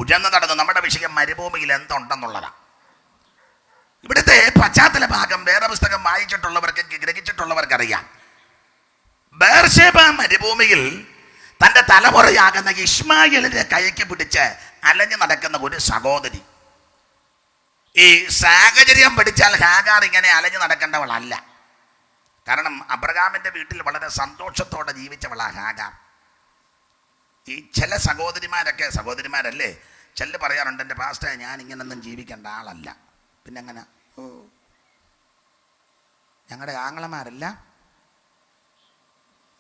ഉഴന്നു നടന്നു. നമ്മുടെ വിഷയം മരുഭൂമിയിൽ എന്തുണ്ടെന്നുള്ളതാണ്. ഇവിടുത്തെ പശ്ചാത്തല ഭാഗം വേറെ പുസ്തകം വായിച്ചിട്ടുള്ളവർക്ക് ഗ്രഹിച്ചിട്ടുള്ളവർക്കറിയാം. ബേർശേബ മരുഭൂമിയിൽ തൻ്റെ തലമുറയാകുന്ന ഇസ്മായേലിനെ കൈക്ക് പിടിച്ച് അലഞ്ഞു നടക്കുന്ന ഒരു സഹോദരി. ഈ സാഹചര്യം പഠിച്ചാൽ ഹാഗാർ ഇങ്ങനെ അലഞ്ഞു നടക്കേണ്ടവളല്ല. കാരണം അബ്രഹാമിൻ്റെ വീട്ടിൽ വളരെ സന്തോഷത്തോടെ ജീവിച്ചവളാ ഹാഗാർ. ഈ ചില സഹോദരിമാരല്ലേ ചില പറയാറുണ്ട്, എൻ്റെ പാസ്റ്റർ ഞാൻ ഇങ്ങനൊന്നും ജീവിക്കേണ്ട ആളല്ല. പിന്നെ എങ്ങനെ? ഞങ്ങളുടെ ആങ്ങളമാരല്ല,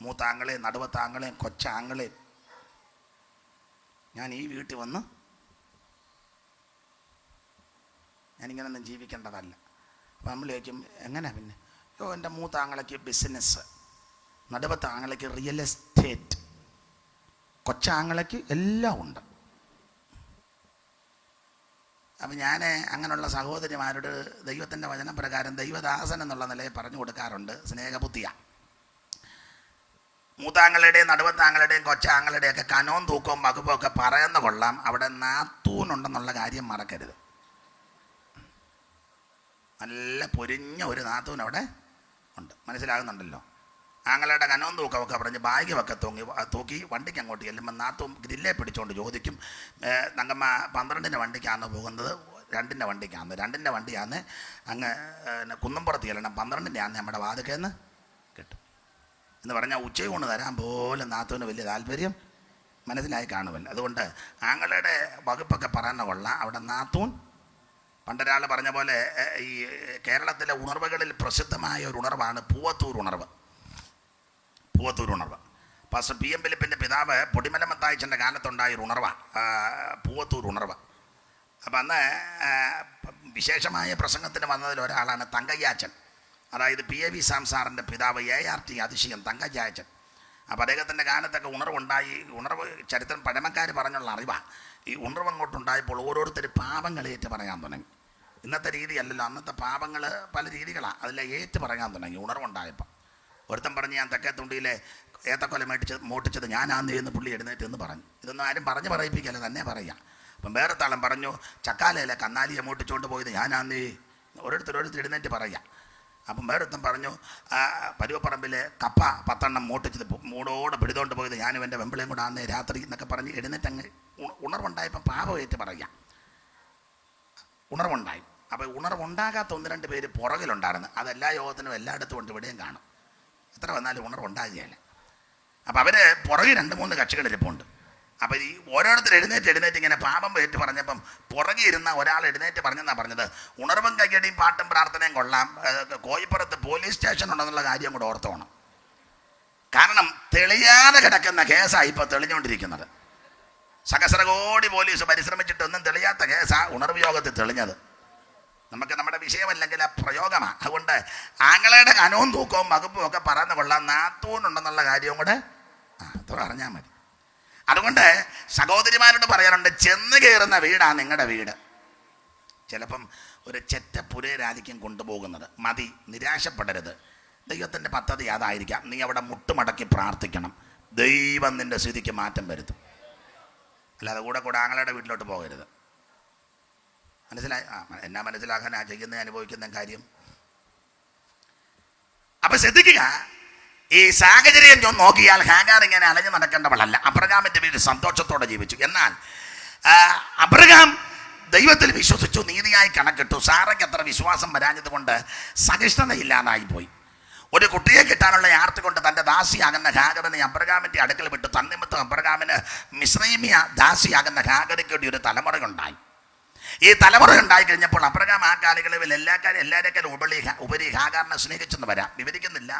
മൂത്താങ്ങളെയും നടുവത്താങ്ങളെയും കൊച്ചാങ്ങളെയും ഞാൻ ഈ വീട്ടിൽ വന്ന് ഞാനിങ്ങനൊന്നും ജീവിക്കേണ്ടതല്ല. അപ്പം നമ്മൾ ചോദിക്കും എങ്ങനെ? പിന്നെ എൻ്റെ മൂത്താങ്ങളയ്ക്ക് ബിസിനസ്, നടുവത്താങ്ങളയ്ക്ക് റിയൽ എസ്റ്റേറ്റ്, കൊച്ചാങ്ങളയ്ക്ക് എല്ലാം ഉണ്ട്. അപ്പം ഞാൻ അങ്ങനെയുള്ള സഹോദരിമാരോട് ദൈവത്തിൻ്റെ വചനപ്രകാരം ദൈവദാസൻ എന്നുള്ള നിലയിൽ പറഞ്ഞു കൊടുക്കാറുണ്ട്. സ്നേഹബുദ്ധിയാണ്. മൂത്താങ്ങളുടെയും നടുവത്താങ്ങളുടെയും കൊച്ചാങ്ങളുടെയും ഒക്കെ കനവും തൂക്കവും വകുപ്പും ഒക്കെ പറയുന്ന കൊള്ളാം. അവിടെ നാത്തൂനുണ്ടെന്നുള്ള കാര്യം മറക്കരുത്. നല്ല പൊരിഞ്ഞ ഒരു നാത്തൂൻ അവിടെ ഉണ്ട്. മനസ്സിലാകുന്നുണ്ടല്ലോ? ആങ്ങളുടെ കനവും തൂക്കമൊക്കെ പറഞ്ഞ് ബാഗുമൊക്കെ തൂക്കി വണ്ടിക്ക് അങ്ങോട്ട് ചെല്ലുമ്പോൾ നാത്തൂൻ ഗ്രില്ലെ പിടിച്ചുകൊണ്ട് ചോദിക്കും, തങ്കമ്മ 12-ൻ്റെ വണ്ടിക്കാണ് പോകുന്നത് 2-ൻ്റെ വണ്ടിക്കാണ്? 2-ൻ്റെ വണ്ടിയാന്ന് അങ്ങ് കുന്നംപുറത്ത് ചെല്ലണം, 12-ൻ്റെ ആന്ന് നമ്മുടെ വാതിക്കേന്ന് കിട്ടും എന്ന് പറഞ്ഞാൽ ഉച്ചയൂണ് തരാൻ പോലും നാത്തൂന് വലിയ താല്പര്യം മനസ്സിലായി കാണുമല്ലോ. അതുകൊണ്ട് ആങ്ങളുടെ വകുപ്പൊക്കെ പറയുന്ന കൊള്ളാം. അവിടെ നാത്തൂൻ പണ്ടൊരാൾ പറഞ്ഞ പോലെ ഈ കേരളത്തിലെ ഉണർവുകളിൽ പ്രസിദ്ധമായ ഒരു ഉണർവാണ് പൂവത്തൂർ ഉണർവ്. പാസ്റ്റർ PM ഫിലിപ്പിൻ്റെ പിതാവ് പൊടിമല മത്തായിച്ചൻ്റെ കാലത്തുണ്ടായൊരു ഉണർവാണ് പൂവത്തൂർ ഉണർവ്. അപ്പം അന്ന് വിശേഷമായ പ്രസംഗത്തിന് വന്നതിൽ ഒരാളാണ് തങ്കയ്യാച്ചൻ. അതായത് PAV സാം സാറിൻ്റെ പിതാവ് ART അതിശയം തങ്കയ്യാച്ചൻ. അപ്പോൾ അദ്ദേഹത്തിൻ്റെ കാലത്തൊക്കെ ഉണർവുണ്ടായി. ഉണർവ് ചരിത്രം പഴമക്കാർ പറഞ്ഞുള്ള അറിവാണ്. ഈ ഉണർവ് അങ്ങോട്ടുണ്ടായപ്പോൾ ഓരോരുത്തർ പാപങ്ങളേറ്റ് പറയാൻ തുടങ്ങി. ഇന്നത്തെ രീതിയല്ലല്ലോ, അന്നത്തെ പാപങ്ങൾ പല രീതികളാണ്. അതിലെ ഏറ്റ് പറയാൻ തുടങ്ങി ഉണർവുണ്ടായപ്പോൾ. ഒരുത്തൻ പറഞ്ഞ് ഞാൻ തെക്കേത്തുണ്ടിയിലെ ഏത്തക്കൊല മോട്ടിച്ചത് ഞാനാന്ന് എന്ന് പുള്ളി എഴുന്നേറ്റ് എന്ന് പറഞ്ഞു. ഇതൊന്നും ആരും പറഞ്ഞ് പറയിപ്പിക്കല്ല, തന്നെ പറയാം. അപ്പം വേറെ താളം പറഞ്ഞു ചക്കാലയിലെ കന്നാലിയെ മോട്ടിച്ചുകൊണ്ട് പോയത് ഞാനാന്നേ. ഓരോരുത്തർ എഴുന്നേറ്റ് പറയാം. അപ്പം വേറൊരുത്തൻ പറഞ്ഞു പരുവപ്പറമ്പിലെ കപ്പ 10 എണ്ണം മോട്ടിച്ചത് മൂടോടെ പിടിതുകൊണ്ട് പോയത് ഞാനും എൻ്റെ വെമ്പിളയും കൂടെ ആന്നേ രാത്രി എന്നൊക്കെ പറഞ്ഞ് എഴുന്നേറ്റ് അങ്ങ് ഉണർവുണ്ടായപ്പോൾ പാപമേറ്റ് പറയാം. ഉണർവുണ്ടായി. അപ്പോൾ ഉണർവുണ്ടാകാത്ത 1-2 പേര് പുറകിലുണ്ടായിരുന്നു. അതെല്ലാ യോഗത്തിനും എല്ലായിടത്തും ഉണ്ട്, ഇവിടെയും കാണും. എത്ര വന്നാലും ഉണർവുണ്ടാകുകയല്ല. അപ്പോൾ അവർ പുറകിൽ 2-3 കക്ഷികളിരിപ്പുണ്ട്. അപ്പോൾ ഈ ഓരോരുത്തർ എഴുന്നേറ്റ് ഇങ്ങനെ പാപം ഏറ്റു പറഞ്ഞപ്പം പുറകെ ഇരുന്ന ഒരാൾ എഴുന്നേറ്റ് പറഞ്ഞെന്നാണ് പറഞ്ഞത്, ഉണർവും കയ്യടിയും പാട്ടും പ്രാർത്ഥനയും കൊള്ളാം, കോയിപ്പുറത്ത് പോലീസ് സ്റ്റേഷൻ ഉണ്ടെന്നുള്ള കാര്യം കൂടെ ഓർത്തോണം. കാരണം തെളിയാതെ കിടക്കുന്ന കേസാണ് ഇപ്പോൾ തെളിഞ്ഞുകൊണ്ടിരിക്കുന്നത്. സഹസ്രകോടി പോലീസ് പരിശ്രമിച്ചിട്ടൊന്നും തെളിയാത്ത കേസാണ് ഉണർവ് യോഗത്തിൽ തെളിഞ്ഞത്. നമുക്ക് നമ്മുടെ വിഷയമല്ലെങ്കിൽ ആ പ്രയോഗമാണ്. അതുകൊണ്ട് ആങ്ങളയുടെ കനവും തൂക്കവും വകുപ്പും ഒക്കെ പറയുന്ന കൊള്ളാം, നാത്തൂനുണ്ടെന്നുള്ള കാര്യവും കൂടെ അത്ര അറിഞ്ഞാൽ മതി. അതുകൊണ്ട് സഹോദരിമാരോട് പറയാറുണ്ട്, ചെന്ന് കയറുന്ന വീടാണ് നിങ്ങളുടെ വീട്. ചിലപ്പം ഒരു ചെറ്റപ്പുരയിലായിരിക്കും കൊണ്ടുപോകുന്നത്. മതി, നിരാശപ്പെടരുത്. ദൈവത്തിൻ്റെ പദ്ധതി അതായിരിക്കാം. നീ അവിടെ മുട്ടുമടക്കി പ്രാർത്ഥിക്കണം. ദൈവം നിൻ്റെ സ്ഥിതിക്ക് മാറ്റം വരുത്തും. അല്ലാതെ കൂടെ ആങ്ങളയുടെ വീട്ടിലോട്ട് പോകരുത്. മനസ്സിലായി? എന്നാ മനസ്സിലാക്കാൻ ചെയ്യുന്ന അനുഭവിക്കുന്ന കാര്യം. അപ്പൊ ശ്രദ്ധിക്കുക, ഈ സാഹചര്യം ഞാൻ നോക്കിയാൽ ഹാഗാർ ഇങ്ങനെ അലഞ്ഞു നടക്കേണ്ടവളല്ല. അബ്രഹാമിന്റെ വീട്ടിൽ സന്തോഷത്തോടെ ജീവിച്ചു. എന്നാൽ അബ്രഹാം ദൈവത്തിൽ വിശ്വസിച്ചു, നീതിയായി കണക്കിട്ടു. സാറയ്ക്ക് അത്ര വിശ്വാസം വരാഞ്ഞത് കൊണ്ട് സഹിഷ്ണുതയില്ലാതായി പോയി. ഒരു കുട്ടിയെ കിട്ടാനുള്ള ആർത്തി കൊണ്ട് തൻ്റെ ദാസിയാകുന്ന ഹാഗറിനെ അബ്രഹാമിൻ്റെ അടുക്കൽ വിട്ടു. തന്നിമിത്തം അബ്രഹാമിന് മിസ്രൈമിയ ദാസിയാകുന്ന ഹാഗറിക്ക് ഒരു തലമുറയുണ്ടായി. ഈ തലമുറ ഉണ്ടായി കഴിഞ്ഞപ്പോൾ അബ്രഹാം ആ കാലയളവിൽ എല്ലാവരെക്കാളും ഉപരി ഹാഗാറിനെ സ്നേഹിച്ചെന്ന് വരാം, വിവരിക്കുന്നില്ല.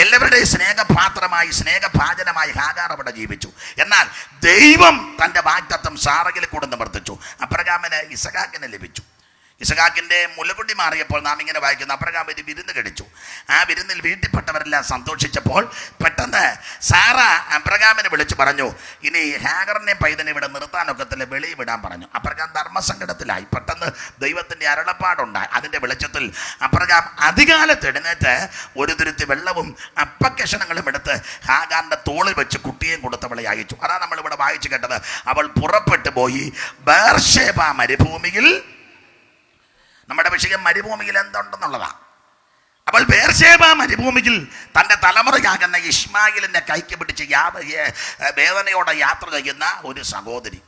എല്ലാവരുടെയും സ്നേഹപാത്രമായി സ്നേഹഭാജനമായി ഹാഗാർ അവിടെ ജീവിച്ചു. എന്നാൽ ദൈവം തൻ്റെ വാഗ്ദത്തം സാറയിൽ കൂടെ നിവർത്തിച്ചു. അബ്രഹാമിന് ഇസഹാക്കിനെ ലഭിച്ചു. ഇസഹാക്കിൻ്റെ മുലകുടി മാറിയപ്പോൾ നാം ഇങ്ങനെ വായിക്കുന്നു, അബ്രഹാം ഒരു വിരുന്ന് കഴിച്ചു. ആ വിരുന്നിൽ വീട്ടിൽപ്പെട്ടവരെല്ലാം സന്തോഷിച്ചപ്പോൾ പെട്ടെന്ന് സാറ അബ്രഹാമിനെ വിളിച്ചു പറഞ്ഞു, ഇനി ഹാഗറിനെ പൈതനെ ഇവിടെ നിർത്താനൊക്കത്തില്ല, വെളിയിൽ വിടാൻ പറഞ്ഞു. അബ്രഹാം ധർമ്മസങ്കടത്തിലായി. പെട്ടെന്ന് ദൈവത്തിൻ്റെ അരുളപ്പാടുണ്ടായി. അതിൻ്റെ വെളിച്ചത്തിൽ അബ്രഹാം അധികാലത്ത് എഴുന്നേറ്റ് ഒരു തുരുത്തി വെള്ളവും അപ്പക്കഷണങ്ങളും എടുത്ത് ഹാഗാറിൻ്റെ തോളിൽ വെച്ച് കുട്ടിയെയും കൊടുത്തവളെ അയച്ചു. അതാണ് നമ്മളിവിടെ വായിച്ചു കേട്ടത്. അവൾ പുറപ്പെട്ടു പോയി ബേർശേബ മരുഭൂമിയിൽ. നമ്മുടെ വിഷയം മരുഭൂമിയിൽ എന്തുണ്ടെന്നുള്ളതാണ്. അപ്പോൾ ബേർശേബ മരുഭൂമിയിൽ തൻ്റെ തലമുറയാകുന്ന ഇസ്മായിലിൻ്റെ കൈക്ക് പിടിച്ച് വേദനയോടെ യാത്ര ചെയ്യുന്ന ഒരു സഹോദരി.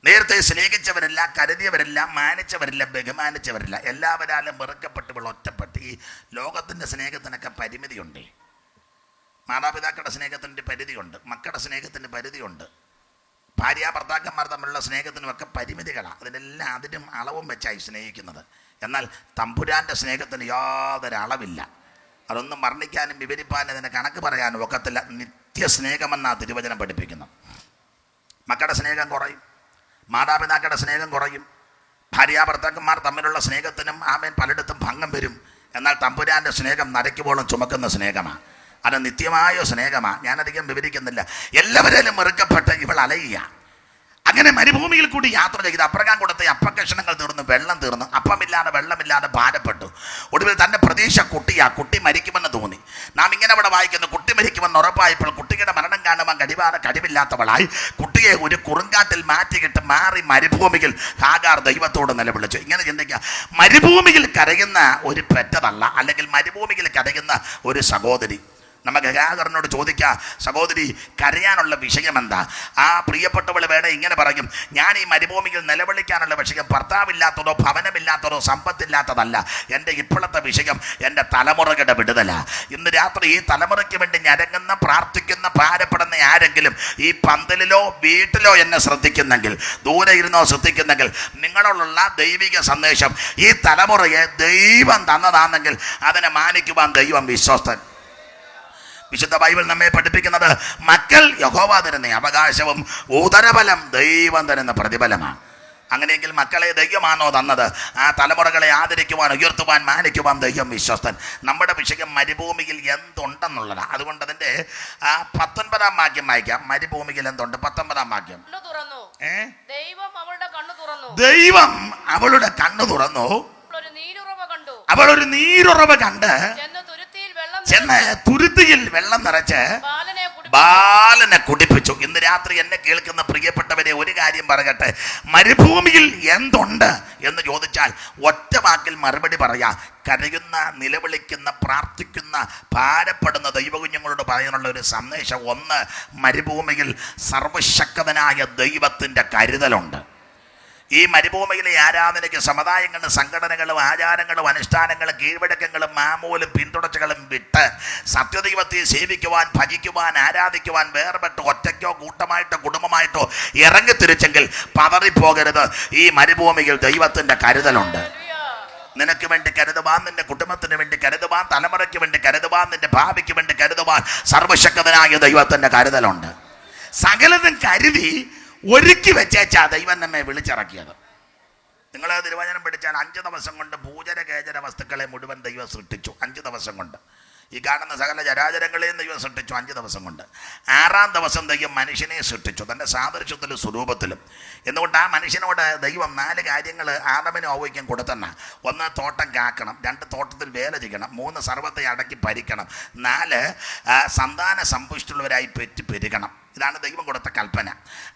നേരത്തെ സ്നേഹിച്ചവരില്ല, കരുതിയവരില്ല, മാനിച്ചവരില്ല, ബഹുമാനിച്ചവരില്ല, എല്ലാവരാലും വെറുക്കപ്പെട്ടവൾ ഒറ്റപ്പെട്ട്. ഈ ലോകത്തിൻ്റെ സ്നേഹത്തിനൊക്കെ പരിമിതിയുണ്ട്. മാതാപിതാക്കളുടെ സ്നേഹത്തിൻ്റെ പരിധിയുണ്ട്, മക്കളുടെ സ്നേഹത്തിൻ്റെ പരിധിയുണ്ട്, ഭാര്യ ഭർത്താക്കന്മാർ തമ്മിലുള്ള സ്നേഹത്തിനുമൊക്കെ പരിമിതികളാണ്. അതിനും അളവും വെച്ചായി സ്നേഹിക്കുന്നത്. എന്നാൽ തമ്പുരാൻ്റെ സ്നേഹത്തിന് യാതൊരു അളവില്ല. അതൊന്നും വർണ്ണിക്കാനും വിവരിപ്പാനും അതിന് കണക്ക് പറയാനും ഒക്കത്തില്ല. നിത്യസ്നേഹമെന്നാണ് തിരുവചനം പഠിപ്പിക്കുന്നത്. മക്കളുടെ സ്നേഹം കുറയും, മാതാപിതാക്കളുടെ സ്നേഹം കുറയും, ഭാര്യ ഭർത്താക്കന്മാർ തമ്മിലുള്ള സ്നേഹത്തിനും പലയിടത്തും ഭംഗം വരും. എന്നാൽ തമ്പുരാൻ്റെ സ്നേഹം നരയ്ക്കുമ്പോഴും ചുമക്കുന്ന സ്നേഹമാണ്. അത് നിത്യമായ സ്നേഹമാണ്. ഞാനധികം വിവരിക്കുന്നില്ല. എല്ലാവരെയും വെറുക്കപ്പെട്ട് ഇവൾ അലയുക. അങ്ങനെ മരുഭൂമിയിൽ കൂടി യാത്ര ചെയ്ത് അബ്രഹാം കൊടുത്ത അപ്പക്കഷണങ്ങൾ തീർന്നു, വെള്ളം തീർന്നു, അപ്പമില്ലാതെ വെള്ളമില്ലാതെ ഭാരപ്പെട്ടു. ഒടുവിൽ തൻ്റെ പ്രതീക്ഷ കുട്ടി മരിക്കുമെന്ന് തോന്നി. നാം ഇങ്ങനെ അവിടെ വായിക്കുന്നു, കുട്ടി മരിക്കുമെന്ന് ഉറപ്പായപ്പോൾ കുട്ടിയുടെ മരണം കാണുവാൻ കഴിവില്ലാത്തവളായി കുട്ടിയെ ഒരു കുറുങ്കാട്ടിൽ മാറ്റിക്കിട്ട് മാറി മരുഭൂമിയിൽ ഹാഗാർ ദൈവത്തോട് നിലവിളിച്ചു. ഇങ്ങനെ ചിന്തിക്കുക, മരുഭൂമിയിൽ കരയുന്ന ഒരു പെറ്റതല്ല, അല്ലെങ്കിൽ മരുഭൂമിയിൽ കരയുന്ന ഒരു സഹോദരി. നമുക്ക് ഹാഗറിനോട് ചോദിക്കാം, സഹോദരി കരയാനുള്ള വിഷയം എന്താ? ആ പ്രിയപ്പെട്ടവൾ വേണേ ഇങ്ങനെ പറയും, ഞാൻ ഈ മരുഭൂമിയിൽ നിലവിളിക്കാനുള്ള വിഷയം ഭർത്താവില്ലാത്തതോ ഭവനമില്ലാത്തതോ സമ്പത്തില്ലാത്തതല്ല. എൻ്റെ ഇപ്പോഴത്തെ വിഷയം എൻ്റെ തലമുറകളുടെ വിടുതല. ഇന്ന് രാത്രി ഈ തലമുറയ്ക്ക് വേണ്ടി ഞരങ്ങുന്ന, പ്രാർത്ഥിക്കുന്ന, ഭാരപ്പെടുന്ന ആരെങ്കിലും ഈ പന്തലിലോ വീട്ടിലോ എന്നെ ശ്രദ്ധിക്കുന്നെങ്കിൽ, ദൂരെ ഇരുന്നോ ശ്രദ്ധിക്കുന്നെങ്കിൽ, നിങ്ങളോടുള്ള ദൈവിക സന്ദേശം ഈ തലമുറയെ ദൈവം തന്നതാണെങ്കിൽ അതിനെ മാനിക്കുവാൻ ദൈവം വിശ്വസ്തൻ. വിശുദ്ധ ബൈബിൾ നമ്മെ പഠിപ്പിക്കുന്നത് മക്കൾ യഹോവ തരുന്ന അവകാശവും ഉദരബലം ദൈവം തരുന്ന പ്രതിഫലമാണ്. അങ്ങനെയെങ്കിൽ മക്കളെ ദൈവമാണോ തന്നത്? ആ തലമുറകളെ ആദരിക്കുവാൻ, ഉയർത്തുവാൻ, മാനിക്കുവാൻ ദൈവം വിശ്വസ്തൻ. നമ്മുടെ വിഷയം മരുഭൂമിയിൽ എന്തുണ്ടെന്നുള്ളതാണ്. അതുകൊണ്ട് അതിന്റെ 19-ാം വാക്യം വായിക്കാം. മരുഭൂമിയിൽ എന്തുണ്ട്? 19-ാം വാക്യം. ദൈവം അവളുടെ കണ്ണു തുറന്നു. ദൈവം അവളുടെ കണ്ണു തുറന്നു. അവൾ ഒരു നീരുറവ കണ്ട് ചെന്ന് തുരുത്തിയിൽ വെള്ളം നിറച്ച് ബാലനെ കുടിപ്പിച്ചു. ഇന്ന് രാത്രി എന്നെ കേൾക്കുന്ന പ്രിയപ്പെട്ടവരെ ഒരു കാര്യം പറയട്ടെ. മരുഭൂമിയിൽ എന്തുണ്ട് എന്ന് ചോദിച്ചാൽ ഒറ്റ വാക്കിൽ മറുപടി പറയാ. കരയുന്ന, നിലവിളിക്കുന്ന, പ്രാർത്ഥിക്കുന്ന, ഭാരപ്പെടുന്ന ദൈവകുഞ്ഞുങ്ങളോട് പറയാനുള്ള ഒരു സന്ദേശം. ഒന്ന്, മരുഭൂമിയിൽ സർവശക്തനായ ദൈവത്തിൻ്റെ കരുതലുണ്ട്. ഈ മരുഭൂമിയിലെ ആരാധനയ്ക്ക് സമുദായങ്ങളും സംഘടനകളും ആചാരങ്ങളും അനുഷ്ഠാനങ്ങളും കീഴ്വഴക്കങ്ങളും മാമൂലും പിന്തുടർച്ചകളും വിട്ട് സത്യദൈവത്തെ സേവിക്കുവാൻ, ഭജിക്കുവാൻ, ആരാധിക്കുവാൻ വേർപെട്ട് ഒറ്റയ്ക്കോ കൂട്ടമായിട്ടോ കുടുംബമായിട്ടോ ഇറങ്ങിത്തിരിച്ചെങ്കിൽ പതറിപ്പോകരുത്. ഈ മരുഭൂമിയിൽ ദൈവത്തിൻ്റെ കരുതലുണ്ട്. നിനക്ക് വേണ്ടി കരുതുവാൻ, നിന്റെ കുടുംബത്തിന് വേണ്ടി കരുതുവാൻ, തലമുറയ്ക്ക് വേണ്ടി കരുതുവാൻ, നിന്റെ ഭാവിക്ക് വേണ്ടി കരുതുവാൻ സർവശക്തനായ ദൈവത്തിൻ്റെ കരുതലുണ്ട്. സകലതും കരുതി ഒരുക്കി വെച്ചേച്ചാ ദൈവം നമ്മെ വിളിച്ചിറക്കിയത്. നിങ്ങൾ തിരുവചനം പഠിച്ചാൽ 5 ദിവസം കൊണ്ട് ഭൂചര കേചര വസ്തുക്കളെ മുഴുവൻ ദൈവം സൃഷ്ടിച്ചു. 5 ദിവസം കൊണ്ട് ഈ കാണുന്ന സകല ചരാചരങ്ങളെയും ദൈവം സൃഷ്ടിച്ചു 5 ദിവസം കൊണ്ട്. 6-ാം ദിവസം ദൈവം മനുഷ്യനെ സൃഷ്ടിച്ചു തൻ്റെ സാദൃശ്യത്തിലും സ്വരൂപത്തിലും. എന്നുകൊണ്ട് ആ മനുഷ്യനോട് ദൈവം 4 കാര്യങ്ങൾ ആദമിനും ഹവ്വയ്ക്കും കൊടുത്തെന്ന. 1, തോട്ടം കാക്കണം. 2, തോട്ടത്തിൽ വേല ചെയ്യണം. 3, സർവ്വത്തെ അടക്കി ഭരിക്കണം. 4, സന്താന സമ്പുഷ്ടിയുള്ളവരായി പെരുകണം. ഇതാണ് ദൈവം കൊടുത്ത കൽപ്പന.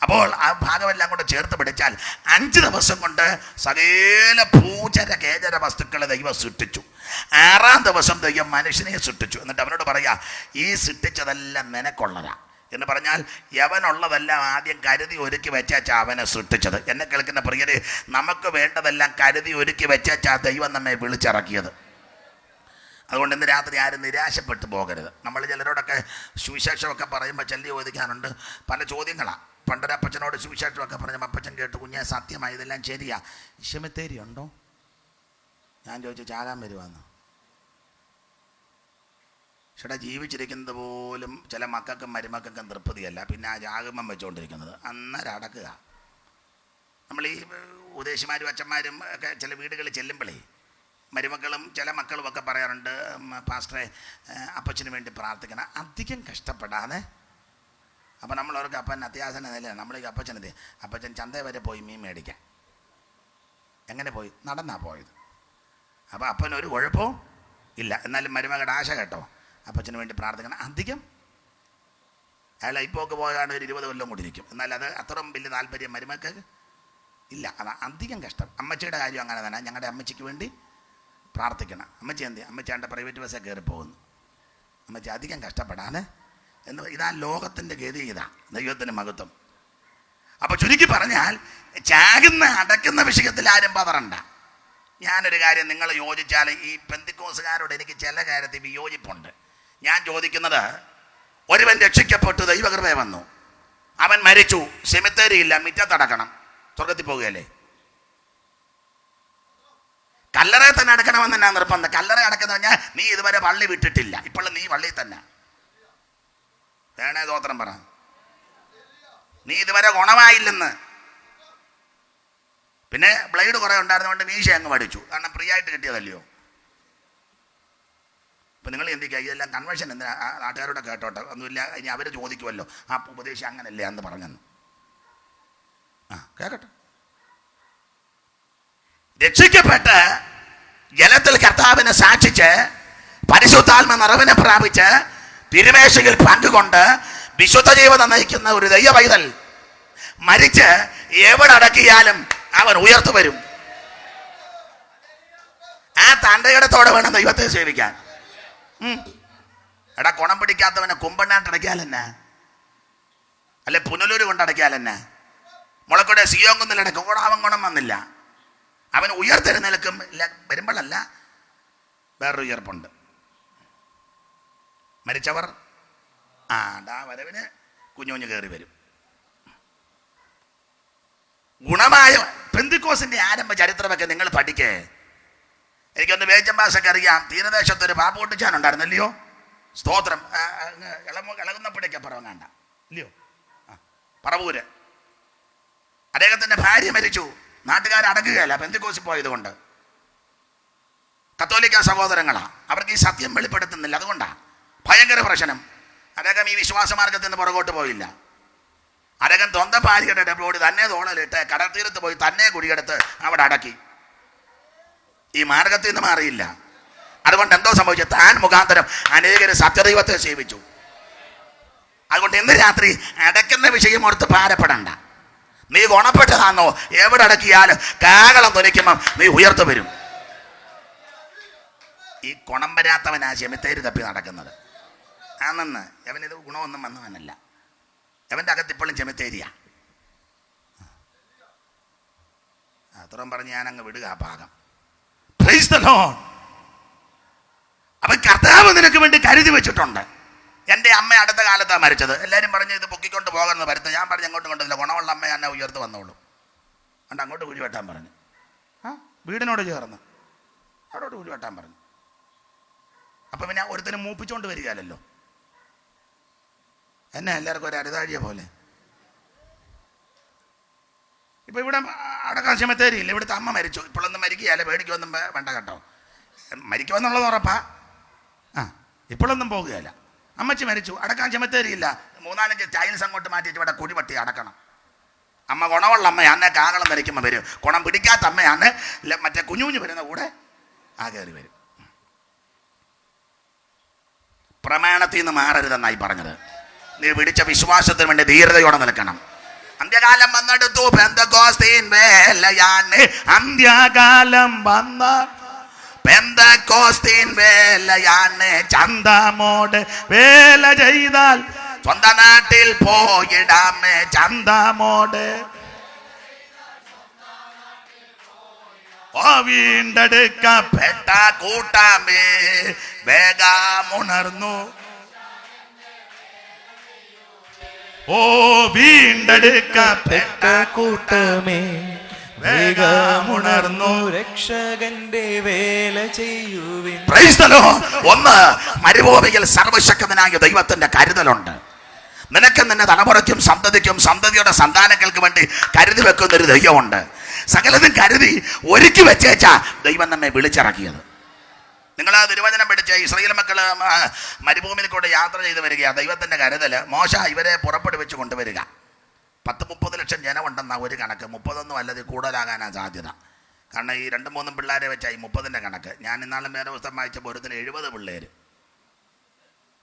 അപ്പോൾ ആ ഭാഗമെല്ലാം കൂടെ ചേർത്ത് പിടിച്ചാൽ 5 ദിവസം കൊണ്ട് സകല ഭൂചര കേചര വസ്തുക്കളെ ദൈവം സൃഷ്ടിച്ചു. 6-ാം ദിവസം ദൈവം മനുഷ്യനെ സൃഷ്ടിച്ചു. എന്നിട്ട് അവനോട് പറയാ, ഈ സൃഷ്ടിച്ചതെല്ലാം നിനക്കുള്ളതാ എന്ന് പറഞ്ഞാൽ യവനുള്ളതെല്ലാം ആദ്യം കരുതി ഒരുക്കി വെച്ചാച്ചാ അവനെ സൃഷ്ടിച്ചത്. എന്നെ കേൾക്കുന്ന പ്രിയരെ, നമുക്ക് വേണ്ടതെല്ലാം കരുതി ഒരുക്കി വെച്ചാച്ചാ ദൈവം നമ്മെ വിളിച്ചിറക്കിയത്. അതുകൊണ്ട് ഇന്ന് രാത്രി ആരും നിരാശപ്പെട്ടു പോകരുത്. നമ്മൾ ചിലരോടൊക്കെ സുവിശേഷമൊക്കെ പറയുമ്പോൾ ചൊല്ലി ചോദിക്കാറുണ്ട് പല ചോദ്യങ്ങളാണ്. പണ്ടൊരപ്പച്ചനോട് സുവിശേഷമൊക്കെ പറഞ്ഞപ്പോൾ അപ്പച്ചൻ കേട്ട്, കുഞ്ഞെ സത്യമായി ഇതെല്ലാം ശരിയാ, ഇശമെത്തേരി ഉണ്ടോ? ഞാൻ ചോദിച്ചു, ചാകാൻ വരുവാന്ന്. ചേട്ടാ, ജീവിച്ചിരിക്കുന്നത് പോലും ചില മക്കൾക്കും മരുമക്കൾക്കും തൃപ്തിയല്ല, പിന്നെ ആ ജാഗമം വെച്ചുകൊണ്ടിരിക്കുന്നത്. അന്നേരം അടക്കുക. നമ്മൾ ഈ ഉപദേശിമാരും അച്ഛന്മാരും ഒക്കെ ചില വീടുകളിൽ ചെല്ലുമ്പോഴേ മരുമക്കളും ചില മക്കളും ഒക്കെ പറയാറുണ്ട്, പാസ്റ്ററെ അപ്പച്ചന് വേണ്ടി പ്രാർത്ഥിക്കണം, അധികം കഷ്ടപ്പെടാതെ. അപ്പം നമ്മളവർക്ക് അപ്പൻ അത്യാസന നിലയാണ്. നമ്മൾ ഈ അപ്പച്ചൻ ചന്ത വരെ പോയി മീൻ മേടിക്കാൻ. എങ്ങനെ പോയി? നടന്നാ പോയത്. അപ്പോൾ അപ്പനൊരു കുഴപ്പവും ഇല്ല. എന്നാലും മരുമകളുടെ ആശ കേട്ടോ, അപ്പച്ചന് വേണ്ടി പ്രാർത്ഥിക്കണം, അധികം. അയാൾ ഇപ്പോക്ക് പോകാണ്ട് ഒരു 20 കൊല്ലം കൂടി ഇരിക്കും. എന്നാൽ അത് അത്രയും വലിയ താല്പര്യം മരുമക്ക് ഇല്ല. അതാ അധികം കഷ്ടം. അമ്മച്ചിയുടെ കാര്യം അങ്ങനെ തന്നെ. ഞങ്ങളുടെ അമ്മച്ചിക്ക് വേണ്ടി പ്രാർത്ഥിക്കണം. അമ്മച്ചി എന്ത്? അമ്മച്ചി എൻ്റെ പ്രൈവറ്റ് ബസ്സേ കയറി പോകുന്നു. അമ്മച്ചി അധികം കഷ്ടപ്പെടാതെ എന്ന്. ഇതാ ലോകത്തിൻ്റെ ഗതി, ഇതാ ദൈവത്തിൻ്റെ മഹത്വം. അപ്പോൾ ചുരുക്കി പറഞ്ഞാൽ ചാകുന്ന അടക്കുന്ന വിഷയത്തിൽ ആരും പതറണ്ട. ഞാനൊരു കാര്യം നിങ്ങൾ യോജിച്ചാൽ, ഈ പെന്തിക്കോസുകാരോട് എനിക്ക് ചില കാര്യത്തിൽ വിയോജിപ്പുണ്ട്. ഞാൻ ചോദിക്കുന്നത്, ഒരുവൻ രക്ഷിക്കപ്പെട്ടു, ദൈവകൃപ വന്നു, അവൻ മരിച്ചു, സെമിത്തേരിയില്ല, മിറ്റത്തടക്കണം, സ്വർഗത്തിൽ പോകുകയല്ലേ? കല്ലറയെ തന്നെ അടക്കണമെന്ന് എന്നാ നിർബന്ധം? കല്ലറ അടക്കുന്ന പറഞ്ഞാൽ നീ ഇതുവരെ പള്ളി വിട്ടിട്ടില്ല, ഇപ്പോൾ നീ പള്ളിയിൽ തന്നെ വേണേ സ്തോത്രം പറ. നീ ഇതുവരെ ഗുണമായില്ലെന്ന്. പിന്നെ ബ്ലേഡ് കുറേ ഉണ്ടായിരുന്നതുകൊണ്ട് മീശ അങ്ങ് പഠിച്ചു, കാരണം ഫ്രീ ആയിട്ട് കിട്ടിയതല്ലയോ. അപ്പം നിങ്ങൾ എന്തിക്കുക, ഇതെല്ലാം കൺവെൻഷൻ എന്തിനാ? നാട്ടുകാരോടെ കേട്ടോട്ടെ, ഒന്നുമില്ല, ഇനി അവർ ചോദിക്കുമല്ലോ, ആ ഉപദേശം അങ്ങനല്ലേ എന്ന് പറഞ്ഞെന്ന്. കേൾക്കട്ടെ. രക്ഷിക്കപ്പെട്ട് ജലത്തിൽ കർത്താവിനെ സാക്ഷിച്ച് പരിശുദ്ധാത്മ നിറവിനെ പ്രാപിച്ച് തിരുമേശയിൽ പങ്കുകൊണ്ട് വിശുദ്ധ ജീവിതം നയിക്കുന്ന ഒരു ദൈവ പൈതൽ മരിച്ച് എവിടെ അടക്കിയാലും അവൻ ഉയർത്തു വരും. ആ തണ്ടയിടത്തോടെ വേണം ദൈവത്തെ സേവിക്കാൻ. എടാ, കുണം പിടിക്കാത്തവനെ കുമ്പണ്ണാട്ടടക്കിയാലെന്നാ? അല്ലെ പുനലൂര് കൊണ്ടടക്കിയാലെന്നാ? മുളക്കൊടെ സിയോങ്കുന്നിലടക്കും കൂടാവൻ ഗുണം വന്നില്ല. അവൻ ഉയർത്തെഴുന്നേൽക്കും വരുമ്പോഴല്ല, വേറൊരു ഉയർപ്പുണ്ട്. മരിച്ചവർ വരവിന് കുഞ്ഞുഞ്ഞു കയറി വരും. ഗുണമായ പെന്തിക്കോസിന്റെ ആരംഭ ചരിത്രമൊക്കെ നിങ്ങൾ പഠിക്കേ. എനിക്കൊന്ന് വേജമ്പാസൊക്കെ അറിയാം. തീരദേശത്തൊരു പാപ്പൂട്ടിച്ചാൻ ഉണ്ടായിരുന്നല്ലയോ? സ്തോത്രം. ഇളകുന്നപ്പോഴേക്കാ പറവങ്ങാണ്ട ഇല്ലയോ? പറവൂര്. അദ്ദേഹത്തിന്റെ ഭാര്യ മരിച്ചു. നാട്ടുകാർ അടക്കുകയല്ല, പെന്തിക്കോസിൽ പോയത് കൊണ്ട്. കത്തോലിക്ക സഹോദരങ്ങളാ, അവർക്ക് ഈ സത്യം വെളിപ്പെടുത്തുന്നില്ല, അതുകൊണ്ടാണ് ഭയങ്കര പ്രശ്നം. അരകം ഈ വിശ്വാസ മാർഗത്തിൽ നിന്ന് പുറകോട്ട് പോയില്ല. അരകം തൊന്തപ്പാരിയുടെ ഡബ്ലോട് തന്നെ തോളലിട്ട് കടൽ തീരത്ത് പോയി തന്നെ കുടിയെടുത്ത് അവിടെ അടക്കി. ഈ മാർഗത്തിൽ നിന്ന് മാറിയില്ല. അതുകൊണ്ട് എന്തോ സംഭവിച്ചു? താൻ മുഖാന്തരം അനേകര് സത്യദൈവത്തെ സേവിച്ചു. അതുകൊണ്ട് ഇന്ന് രാത്രി അടയ്ക്കുന്ന വിഷയം ഓർത്ത് ഭാരപ്പെടണ്ട. നീ ഗുണപ്പെട്ടതാണോ? എവിടെ അടക്കിയാലും കാകളം തൊലിക്കുമ്പം നീ ഉയർത്തു വരും. ഈ ഗുണം വരാത്തവനാ ചെമിത്തേരി തപ്പി നടക്കുന്നത്. ആണെന്ന് അവനിത് ഗുണമൊന്നും വന്നവനല്ല. അവൻ്റെ അകത്ത് ഇപ്പോഴും ചെമിത്തേരിയാ. അത്രയും പറഞ്ഞ് ഞാനങ്ങ് വിടുക ആ ഭാഗം. Praise the Lord. അപ്പൊ കർത്താവ് നിനക്ക് വേണ്ടി കരുതി വെച്ചിട്ടുണ്ട്. എൻ്റെ അമ്മ അടുത്ത കാലത്താണ് മരിച്ചത്. എല്ലാവരും പറഞ്ഞ് ഇത് പൊക്കിക്കൊണ്ട് പോകണമെന്ന് വരുന്നത്. ഞാൻ പറഞ്ഞു അങ്ങോട്ടും കൊണ്ടില്ല, ഗുണമുള്ള അമ്മ എന്നെ ഉയർത്ത് വന്നോളൂ. അതുകൊണ്ട് അങ്ങോട്ട് കുഴി വെട്ടാൻ പറഞ്ഞു. വീടിനോട് ചേർന്ന് അവിടോട്ട് കുഴി വെട്ടാൻ പറഞ്ഞു. അപ്പം പിന്നെ ഒരുത്തനും മൂപ്പിച്ചുകൊണ്ട് വരികയല്ലോ. എന്നെ എല്ലാവർക്കും ഒരു അരുതാഴിയ പോലെ. ഇപ്പം ഇവിടെ അടക്കാൻ ചെമിത്തേരിയില്ല. ഇവിടുത്തെ അമ്മ മരിച്ചു. ഇപ്പോഴൊന്നും മരിക്കുകയല്ല, പേടിക്കുമൊന്നും വേണ്ട കേട്ടോ. മരിക്കുമെന്നുള്ളത് ഉറപ്പാ. ഇപ്പോഴൊന്നും പോകുകയല്ല. അമ്മച്ചി മരിച്ചു, അടക്കാൻ ചെമിത്തേരിയില്ല. 3-4 ടൈൽസ് അങ്ങോട്ട് മാറ്റിയിട്ട് ഇവിടെ കുടിപട്ടി അടക്കണം. അമ്മ ഗുണമുള്ള അമ്മയാണ്, കാകളം ധരിക്കുമ്പോൾ വരും. ഗുണം പിടിക്കാത്ത അമ്മയാണ്, മറ്റേ കുഞ്ഞുഞ്ഞു വരുന്ന കൂടെ ആ കയറി വരും. പ്രമാണത്തിൽ നിന്ന് മാറരുതെന്നായി പറഞ്ഞത്. നീ പിടിച്ച വിശ്വാസത്തിന് വേണ്ടി ധീരതയോടെ നിൽക്കണം. അന്ത്യകാലം വന്നെടുത്തു, പെന്തക്കോസ്തീൻ വേലയാണ്. അന്ത്യകാലം വന്ന പെന്തക്കോസ്തീൻ വേലയാണ്. ചന്തമോട് വേല ചെയ്താൽ സ്വന്തം നാട്ടിൽ പോയിടാമേ. ചന്തമോട് വീണ്ടെടുക്കപ്പെട്ട കൂട്ടാമേ വേഗമുണർന്നു. വീണ്ടെടുക്കപ്പെട്ട കൂട്ടമേ വേഗമുണർന്നു, രക്ഷകന്റെ വേല ചെയ്യുവിൻ. Price the Lord. ഒന്ന്, മരുഭൂമിയിൽ സർവശക്തനായ ദൈവത്തിന്റെ കരുതലുണ്ട്. നിനക്ക് നിന്നെ തലമുറയ്ക്കും സന്തതിക്കും സന്തതിയുടെ സന്താനങ്ങൾക്ക് വേണ്ടി കരുതി വെക്കുന്ന ഒരു ദൈവമുണ്ട്. സകലതും കരുതി ഒരുക്കി വെച്ചേച്ചാ ദൈവം നമ്മെ വിളിച്ചിറക്കിയത്. നിങ്ങൾ ആ തിരുവചനം പഠിച്ച ഇസ്രായേൽ മക്കൾ മരുഭൂമിയിൽ കൂടെ യാത്ര ചെയ്ത് വരിക. ദൈവത്തിൻ്റെ കരുതൽ. മോശ ഇവരെ പുറപ്പെടുവിച്ച് കൊണ്ടുവരിക. 10-30 ലക്ഷം ജനമുണ്ടെന്ന ഒരു കണക്ക്. 30 അല്ലത് കൂടുതലാകാനാണ് സാധ്യത. കാരണം ഈ 2-3 പിള്ളേരെ വെച്ചാൽ ഈ 30ൻ്റെ കണക്ക്. ഞാൻ ഇന്നാളും വേറെ പുസ്തകം വായിച്ചപ്പോൾ ഒരുത്തിന് 70 പിള്ളേർ.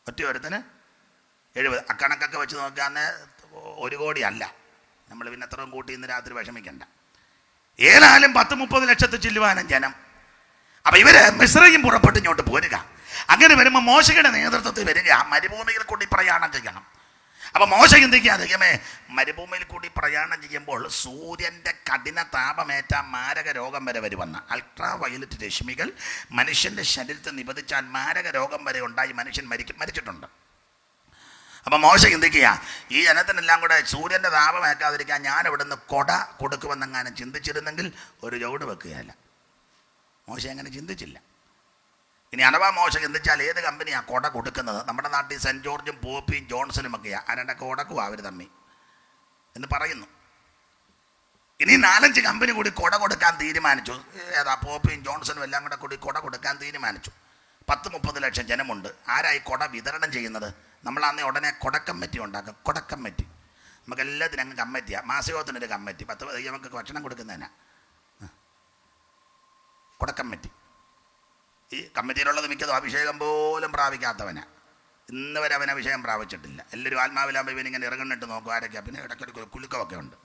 ഒറ്റ ഒരുത്തിന് 70. അക്കണക്കൊക്കെ വെച്ച് നോക്കാൻ 1 കോടി അല്ല. നമ്മൾ പിന്നെ അത്രയും കൂട്ടി ഇന്ന് രാത്രി വിഷമിക്കണ്ട. ഏതായാലും 10-30 ലക്ഷത്തിൽ ചില്ലുവാനും ജനം. അപ്പം ഇവർ മിസ്രൈം പുറപ്പെട്ട് ഇങ്ങോട്ട് പോരുക. അങ്ങനെ വരുമ്പോൾ മോശയുടെ നേതൃത്വത്തിൽ വരിക. മരുഭൂമിയിൽ കൂടി പ്രയാണം ചെയ്യണം. അപ്പം മോശ ചിന്തിക്കുക, ദൈവമേ, മരുഭൂമിയിൽ കൂടി പ്രയാണം ചെയ്യുമ്പോൾ സൂര്യൻ്റെ കഠിന താപമേറ്റ മാരക രോഗം വരെ വരുമെന്ന്. അൾട്രാ വയലറ്റ് രശ്മികൾ മനുഷ്യൻ്റെ ശരീരത്തിൽ നിബന്ധിച്ചാൽ മാരക രോഗം വരെ ഉണ്ടായി മനുഷ്യൻ മരിച്ചിട്ടുണ്ട്. അപ്പം മോശ ചിന്തിക്കുക, ഈ ജനത്തിനെല്ലാം കൂടെ സൂര്യൻ്റെ താപമേക്കാതിരിക്കാൻ ഞാൻ ഇവിടുന്ന് കൊട കൊടുക്കുമെന്നെങ്ങാനും ചിന്തിച്ചിരുന്നെങ്കിൽ ഒരു ചുവട് വെക്കുകയല്ല. മോശ അങ്ങനെ ചിന്തിച്ചില്ല. ഇനി അഥവാ മോശ ചിന്തിച്ചാൽ ഏത് കമ്പനിയാണ് കൊട കൊടുക്കുന്നത്? നമ്മുടെ നാട്ടിൽ സെൻറ്റ് ജോർജും പോപ്പിയും ജോൺസണും ഒക്കെയാണ്. ആരണ്ടൊക്കെ കൊടുക്കുക അവർ തമ്മി എന്ന് പറയുന്നു. ഇനി 4-5 കമ്പനി കൂടി കൊട കൊടുക്കാൻ തീരുമാനിച്ചു. ഏതാ? പോപ്പിയും ജോൺസണും എല്ലാം കൂടി കൊട കൊടുക്കാൻ തീരുമാനിച്ചു. 10-30 ലക്ഷം ജനമുണ്ട്. ആരായി കൊട വിതരണം ചെയ്യുന്നത്? നമ്മളന്ന് ഉടനെ കൊടക്കമ്മിറ്റി ഉണ്ടാക്കുക. കൊടക്കമ്മിറ്റി നമുക്ക് എല്ലാത്തിനും അങ്ങ് കമ്മിറ്റിയാണ്. മാസയോഗത്തിനൊരു കമ്മിറ്റി. 10 നമുക്ക് ഭക്ഷണം കൊടുക്കുന്നതിനാ കൊടക്കമ്മിറ്റി. ഈ കമ്മിറ്റിയിലുള്ളത് മിക്കതും അഭിഷേകം പോലും പ്രാപിക്കാത്തവനാ. ഇന്ന് വരെ അവൻ അഭിഷേകം പ്രാപിച്ചിട്ടില്ല. എല്ലാവരും ആത്മാവിലാകുമ്പോൾ ഇവനിങ്ങനെ ഇറങ്ങുന്നിട്ട് നോക്കും ആരൊക്കെയാ. പിന്നെ ഇടയ്ക്കൊരു കുലുക്കമൊക്കെ ഉണ്ട്.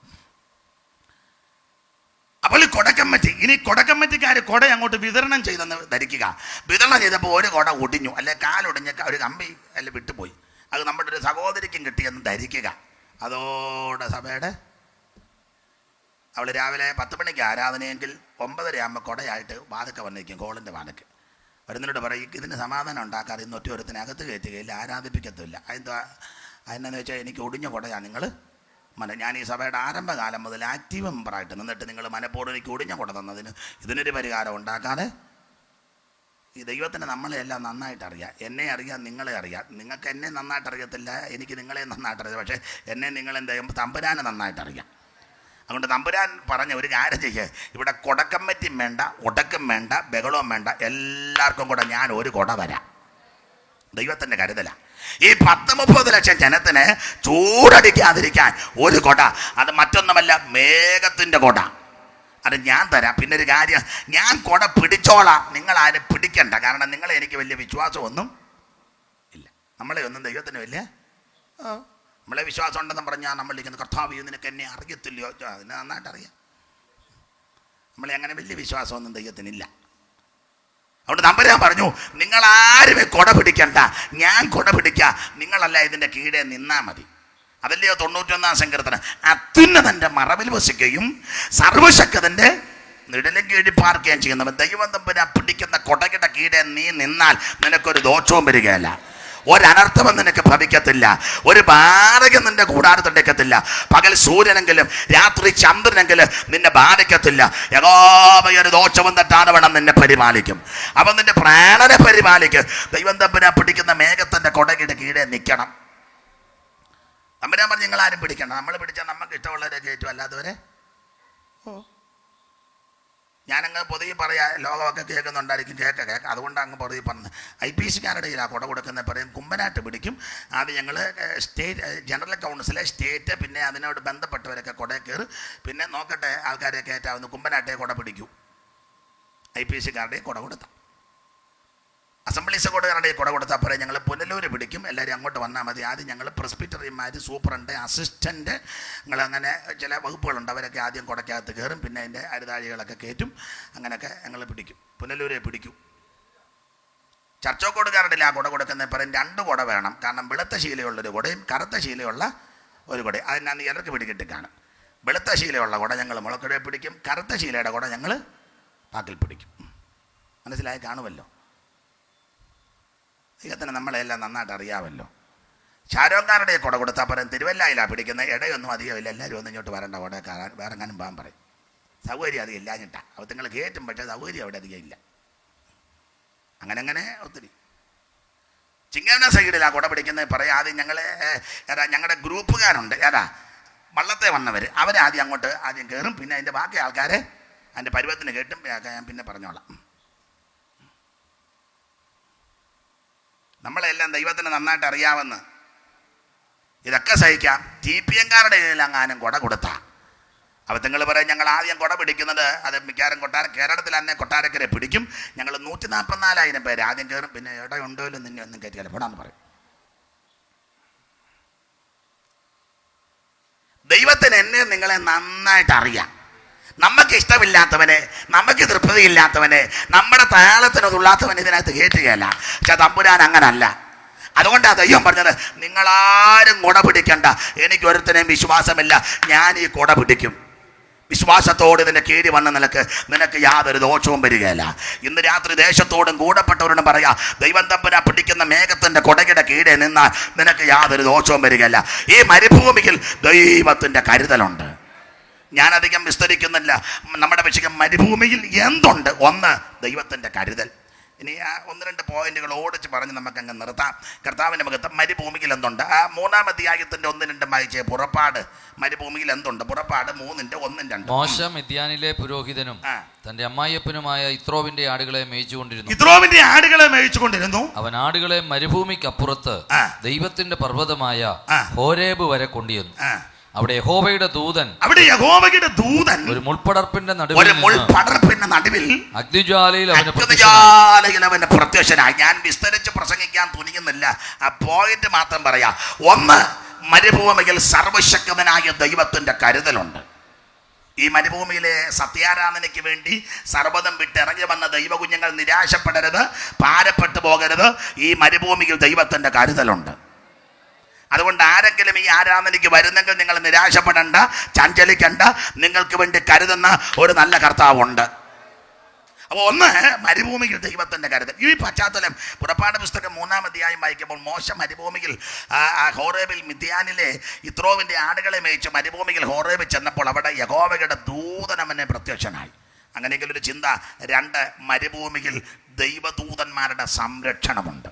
അപ്പോൾ ഈ കൊടക്കമ്മിറ്റി, ഇനി കൊടക്കമ്മിറ്റിക്കാർ കൊട അങ്ങോട്ട് വിതരണം ചെയ്തെന്ന് ധരിക്കുക. വിതരണം ചെയ്തപ്പോൾ ഒരു കൊട ഒടിഞ്ഞു, അല്ലെ കാലൊടിഞ്ഞ ഒരു കമ്പി അല്ലെ വിട്ടുപോയി. അത് നമ്മുടെ ഒരു സഹോദരിക്കും കിട്ടിയെന്ന് ധരിക്കുക. അതോടെ സഭയുടെ അവൾ രാവിലെ 10 മണിക്ക് ആരാധനയെങ്കിൽ 9:30 ആകുമ്പോൾ കൊടയായിട്ട് വാതൊക്കെ വന്നിരിക്കും. കോളിൻ്റെ വാതൊക്കെ വരുന്നതിനോട് പറയും, ഇതിന് സമാധാനം ഉണ്ടാക്കാതെ ഇന്ന് ഒറ്റ അകത്ത് കയറ്റുകയില്ല, ആരാധിപ്പിക്കത്തില്ല. അതെന്താണെന്ന് വെച്ചാൽ എനിക്ക് ഒടിഞ്ഞ കൊടയാണ് നിങ്ങൾ ഞാൻ ഈ സഭയുടെ ആരംഭകാലം മുതൽ ആക്റ്റീവ് മെമ്പറായിട്ട് നിന്നിട്ട് നിങ്ങൾ മനഃപൂർവ്വം എനിക്ക് ഒടിഞ്ഞ കൊട തന്നതിന് ഇതിനൊരു പരിഹാരം ഉണ്ടാക്കാതെ. ഈ ദൈവത്തിന് നമ്മളെ എല്ലാം നന്നായിട്ട് അറിയാം. എന്നെ അറിയാം, നിങ്ങളെ അറിയാം. നിങ്ങൾക്ക് എന്നെ നന്നായിട്ട് അറിയത്തില്ല, എനിക്ക് നിങ്ങളെ നന്നായിട്ട് അറിയാം. പക്ഷേ എന്നെ നിങ്ങളെന്താ തമ്പുരാനെ നന്നായിട്ട് അറിയാം. അതുകൊണ്ട് തമ്പുരാൻ പറഞ്ഞ ഒരു കാര്യം ചെയ്യേ, ഇവിടെ കൊടക്കമ്മറ്റിയും വേണ്ട, ഒടക്കും വേണ്ട, ബഹളവും വേണ്ട, എല്ലാവർക്കും കൂടെ ഞാൻ ഒരു കൊട തരാം. ദൈവത്തിൻ്റെ കരുതലാണ്. ഈ 10-30 ലക്ഷം ജനത്തിന് ചൂടടിക്കാതിരിക്കാൻ ഒരു കൊട, അത് മറ്റൊന്നുമല്ല, മേഘത്തിൻ്റെ കൊട, അത് ഞാൻ തരാം. പിന്നെ ഒരു കാര്യം, ഞാൻ കൊട പിടിച്ചോളാം, നിങ്ങൾ ആരും പിടിക്കണ്ട. കാരണം നിങ്ങളെ എനിക്ക് വലിയ വിശ്വാസമൊന്നും ഇല്ല. നമ്മളെ ഒന്നും ദൈവത്തിന് വലിയ നമ്മളെ വിശ്വാസം ഉണ്ടെന്ന് പറഞ്ഞാൽ നമ്മളിരിക്കുന്ന കർത്താവ് നിനക്ക് എന്നെ അറിയത്തില്ലയോ? അതിന് നന്നായിട്ട് അറിയാം. നമ്മളെ അങ്ങനെ വലിയ വിശ്വാസമൊന്നും ദൈവത്തിനില്ല. അതുകൊണ്ട് തമ്പുരാൻ പറഞ്ഞു, നിങ്ങളാരും കൊട പിടിക്കണ്ട, ഞാൻ കൊട പിടിക്കാം, നിങ്ങളല്ല ഇതിൻ്റെ കീഴെ നിന്നാൽ മതി. അതല്ലയോ 91-ാം സങ്കീർത്തനം, അത്യുന്നതൻ്റെ മറവിൽ വസിക്കുകയും സർവശക്തൻ്റെ നിഴലും കീഴിൽ പാർക്കുകയും ചെയ്യുന്നവൻ. ദൈവം തമ്പുരാൻ പിടിക്കുന്ന കൊടയുടെ കീഴെ നീ നിന്നാൽ നിനക്കൊരു ദോഷവും വരികയല്ല, ഒരനർത്ഥവും നിനക്ക് ഭവിക്കത്തില്ല, ഒരു ബാധകം നിന്റെ കൂടാരത്തെടുക്കത്തില്ല. പകൽ സൂര്യനെങ്കിലും രാത്രി ചന്ദ്രനെങ്കിലും നിന്നെ ബാധിക്കത്തില്ല. യഹോവ ഒരു ദോഷവും തെറ്റാതെ വേണം നിന്നെ പരിപാലിക്കും. അവൻ നിന്റെ പ്രാണനെ പരിപാലിക്കും. ദൈവം തമ്പുരാൻ പിടിക്കുന്ന മേഘത്തിൻ്റെ കൊടയുടെ കീഴെ നിൽക്കണം. തമ്പുരാൻ പറഞ്ഞ് നിങ്ങളാരും പിടിക്കണം, നമ്മൾ പിടിച്ചാൽ നമുക്ക് ഇഷ്ടമുള്ളവരെ കയറ്റും, അല്ലാത്തവരെ ഞാനങ്ങ് പൊതുവെ പറയാം. ലോകമൊക്കെ കേൾക്കുന്നുണ്ടായിരിക്കും, കേൾക്കാം. അതുകൊണ്ടാണ് അങ്ങ് പൊതുവെ പറഞ്ഞത്. IPC-കാരുടെ ആ കൊട കൊടുക്കുന്ന പറയും കുമ്പനാട്ട് പിടിക്കും. ആദ്യം ഞങ്ങൾ സ്റ്റേറ്റ് ജനറൽ കൗൺസിലെ സ്റ്റേറ്റ്, പിന്നെ അതിനോട് ബന്ധപ്പെട്ടവരൊക്കെ കൊട കയറും. പിന്നെ നോക്കട്ടെ ആൾക്കാരെ കയറ്റാവുന്ന കുമ്പനാട്ടെ കൊട പിടിക്കൂ. IPC-കാരുടെ കൊട കൊടുത്താൽ, അസംബ്ലീസ് കോഡുകാരുടെ കൊട കൊടുത്താൽ പറയും ഞങ്ങൾ പുനലൂർ പിടിക്കും, എല്ലാവരും അങ്ങോട്ട് വന്നാൽ മതി. ആദ്യം ഞങ്ങൾ പ്രെസ്ബിറ്ററിമാർ, സൂപ്രണ്ട്, അസിസ്റ്റൻ്റ്, അങ്ങനെ ചില വകുപ്പുകളുണ്ട്, അവരൊക്കെ ആദ്യം കൊടക്കകത്ത് കയറും. പിന്നെ അതിൻ്റെ അരുതാഴികളൊക്കെ കയറ്റും. അങ്ങനെയൊക്കെ ഞങ്ങൾ പിടിക്കും, പുനലൂരെ പിടിക്കും. ചർച്ചോക്കോടുകാരുടെ ആ കൊട കൊടുക്കുന്ന പറയും 2 കൊട വേണം. കാരണം വെളുത്ത ശീലയുള്ളൊരു കൊടയും കറുത്ത ശീലയുള്ള ഒരു കൊടയും. അതിനാണ് ഇലർക്ക് പിടിക്കിട്ട് കാണും. വെളുത്ത ശീലയുള്ള കൊട ഞങ്ങൾ മുളക്കുടയെ പിടിക്കും, കറുത്ത ശീലയുടെ കൊട ഞങ്ങൾ പാക്കിൽ പിടിക്കും. മനസ്സിലായി കാണുമല്ലോ. ദൈവത്തിന് നമ്മളെല്ലാം നന്നായിട്ട് അറിയാമല്ലോ. ഷാരോക്കാരുടെ കൊട കൊടുത്താൽ പറയും തിരുവല്ലായിലാണ് പിടിക്കുന്നത്, ഇടയൊന്നും അധികമില്ല, എല്ലാവരും ഒന്നും ഇങ്ങോട്ട് വരണ്ട, കൊട വേറെ എങ്ങാനും പോകാൻ പറയും. സൗകര്യം അധികം ഇല്ലാഞ്ഞിട്ടാണ്. അപ്പോൾ നിങ്ങൾ കയറ്റും, പക്ഷേ സൗകര്യം അവിടെ അധികം ഇല്ല. അങ്ങനെ ഒത്തിരി ചിങ്ങവന സൈഡിൽ ആ കൊട പിടിക്കുന്നത് പറയും ആദ്യം ഞങ്ങളുടെ ഗ്രൂപ്പുകാരുണ്ട്, വള്ളത്തെ വന്നവർ, അവരാദ്യം അങ്ങോട്ട് ആദ്യം കയറും. പിന്നെ അതിൻ്റെ ബാക്കി ആൾക്കാരെ അതിൻ്റെ പരുവത്തിന് കേട്ടും ഞാൻ പിന്നെ പറഞ്ഞോളാം. നമ്മളെല്ലാം ദൈവത്തിന് നന്നായിട്ട് അറിയാമെന്ന് ഇതൊക്കെ സഹിക്കാം. TPM-കാരുടെ കയ്യിലെങ്ങാനും കൊട കൊടുത്താൽ അപ്പോൾ നിങ്ങൾ പറയും ഞങ്ങൾ ആദ്യം കൊട പിടിക്കുന്നത്, അത് മിക്കവാറും കേരളത്തിൽ തന്നെ കൊട്ടാരക്കരെ പിടിക്കും, ഞങ്ങൾ 144,000 പേര് ആദ്യം കയറും. പിന്നെ ഇടയുണ്ടോ നിന്നെ ഒന്നും കയറ്റിയാലും പോടാന്ന് പറയും. ദൈവത്തിന് എന്നെ നിങ്ങളെ നന്നായിട്ട് അറിയാം. നമുക്ക് ഇഷ്ടമില്ലാത്തവനെ, നമുക്ക് തൃപ്തിയില്ലാത്തവനെ, നമ്മുടെ താളത്തിനതുള്ളാത്തവനെ ഇതിനകത്ത് കയറ്റുകയല്ല. പക്ഷെ തമ്പുരാൻ അങ്ങനല്ല. അതുകൊണ്ടാണ് ദൈവം പറഞ്ഞത് നിങ്ങളാരും കൊട പിടിക്കണ്ട, എനിക്ക് ഒരുത്തനെയും വിശ്വാസമില്ല, ഞാൻ ഈ കൊട പിടിക്കും. വിശ്വാസത്തോട് ഇതിൻ്റെ കീഴി വന്ന നിനക്ക് യാതൊരു ദോഷവും വരികയില്ല. ഇന്ന് രാത്രി ദേശത്തോടും കൂടപ്പെട്ടവരോടും പറയാം, ദൈവം തമ്പുരാൻ പിടിക്കുന്ന മേഘത്തിൻ്റെ കൊടയുടെ കീഴെ നിന്നാൽ നിനക്ക് യാതൊരു ദോഷവും വരികയില്ല. ഈ മരുഭൂമിയിൽ ദൈവത്തിൻ്റെ കരുതലുണ്ട്. ഞാനധികം വിസ്തരിക്കുന്നില്ല. നമ്മുടെ വിഷയം മരുഭൂമിയിൽ എന്തുണ്ട്? 1 ദൈവത്തിൻ്റെ കരുതൽ. ഇനി ആ 1-2 പോയിന്റുകൾ ഓടിച്ച് പറഞ്ഞ് നമുക്കങ്ങ് നിർത്താം. കർത്താവിൻ്റെ മുഖത്ത് മരുഭൂമിയിൽ എന്തുണ്ട്? ആ 3-ാം അധ്യായത്തിൻ്റെ 1-2 വായിച്ചേ. പുറപ്പാട് മരുഭൂമിയിൽ എന്തുണ്ട്? പുറപ്പാട് 3:1-2. മോശ മിദ്യാനിലെ പുരോഹിതനും തന്റെ അമ്മായിയപ്പനുമായ ഇത്രോവിന്റെ ആടുകളെ മേയിച്ചുകൊണ്ടിരുന്നു. അവൻ ആടുകളെ മരുഭൂമിക്കപ്പുറത്ത് ദൈവത്തിന്റെ പർവ്വതമായ ഹോരേബ് വരെ കൊണ്ടുവന്നു. അവിടെ യഹോവയുടെ ദൂതൻ ഒരു മുൾപടർപ്പിന്റെ നടുവിൽ അഗ്നിജ്വാലയിൽ അവന് പ്രത്യക്ഷനായി. ഞാൻ വിസ്തരിച്ച് പ്രസംഗിക്കാൻ തുനിയുന്നില്ല, ആ പോയിന്റ് മാത്രം പറയാം. 1 മരുഭൂമിയിൽ സർവശക്തനായ ദൈവത്തിന്റെ കരുതലുണ്ട്. ഈ മരുഭൂമിയിലെ സത്യാരാധനയ്ക്ക് വേണ്ടി സർവ്വതം വിട്ടിറങ്ങി വന്ന ദൈവകുഞ്ഞുങ്ങൾ നിരാശപ്പെടരുത്, ഭാരപ്പെട്ടു പോകരുത്. ഈ മരുഭൂമിയിൽ ദൈവത്തിന്റെ കരുതലുണ്ട്. അതുകൊണ്ട് ആരെങ്കിലും ഈ ആരാധനയ്ക്ക് വരുന്നെങ്കിൽ നിങ്ങൾ നിരാശപ്പെടേണ്ട, ചഞ്ചലിക്കണ്ട. നിങ്ങൾക്ക് വേണ്ടി കരുതുന്ന ഒരു നല്ല കർത്താവുണ്ട്. അപ്പോൾ 1 മരുഭൂമിയിൽ ദൈവത്തിൻ്റെ കരുതൽ. ഈ പശ്ചാത്തലം പുറപ്പാട് പുസ്തകം 3-ാം അധ്യായം വായിക്കുമ്പോൾ മോശ മരുഭൂമിയിൽ ഹോറേബിൽ മിദ്യാനിലെ ഇത്രോവിൻ്റെ ആടുകളെ മേയിച്ച് മരുഭൂമിയിൽ ഹോറേബിൽ ചെന്നപ്പോൾ അവിടെ യഹോവയുടെ ദൂതനവനെ പ്രത്യക്ഷനായി. അങ്ങനെയെങ്കിൽ ഒരു ചിന്ത. 2 മരുഭൂമിയിൽ ദൈവദൂതന്മാരുടെ സംരക്ഷണമുണ്ട്.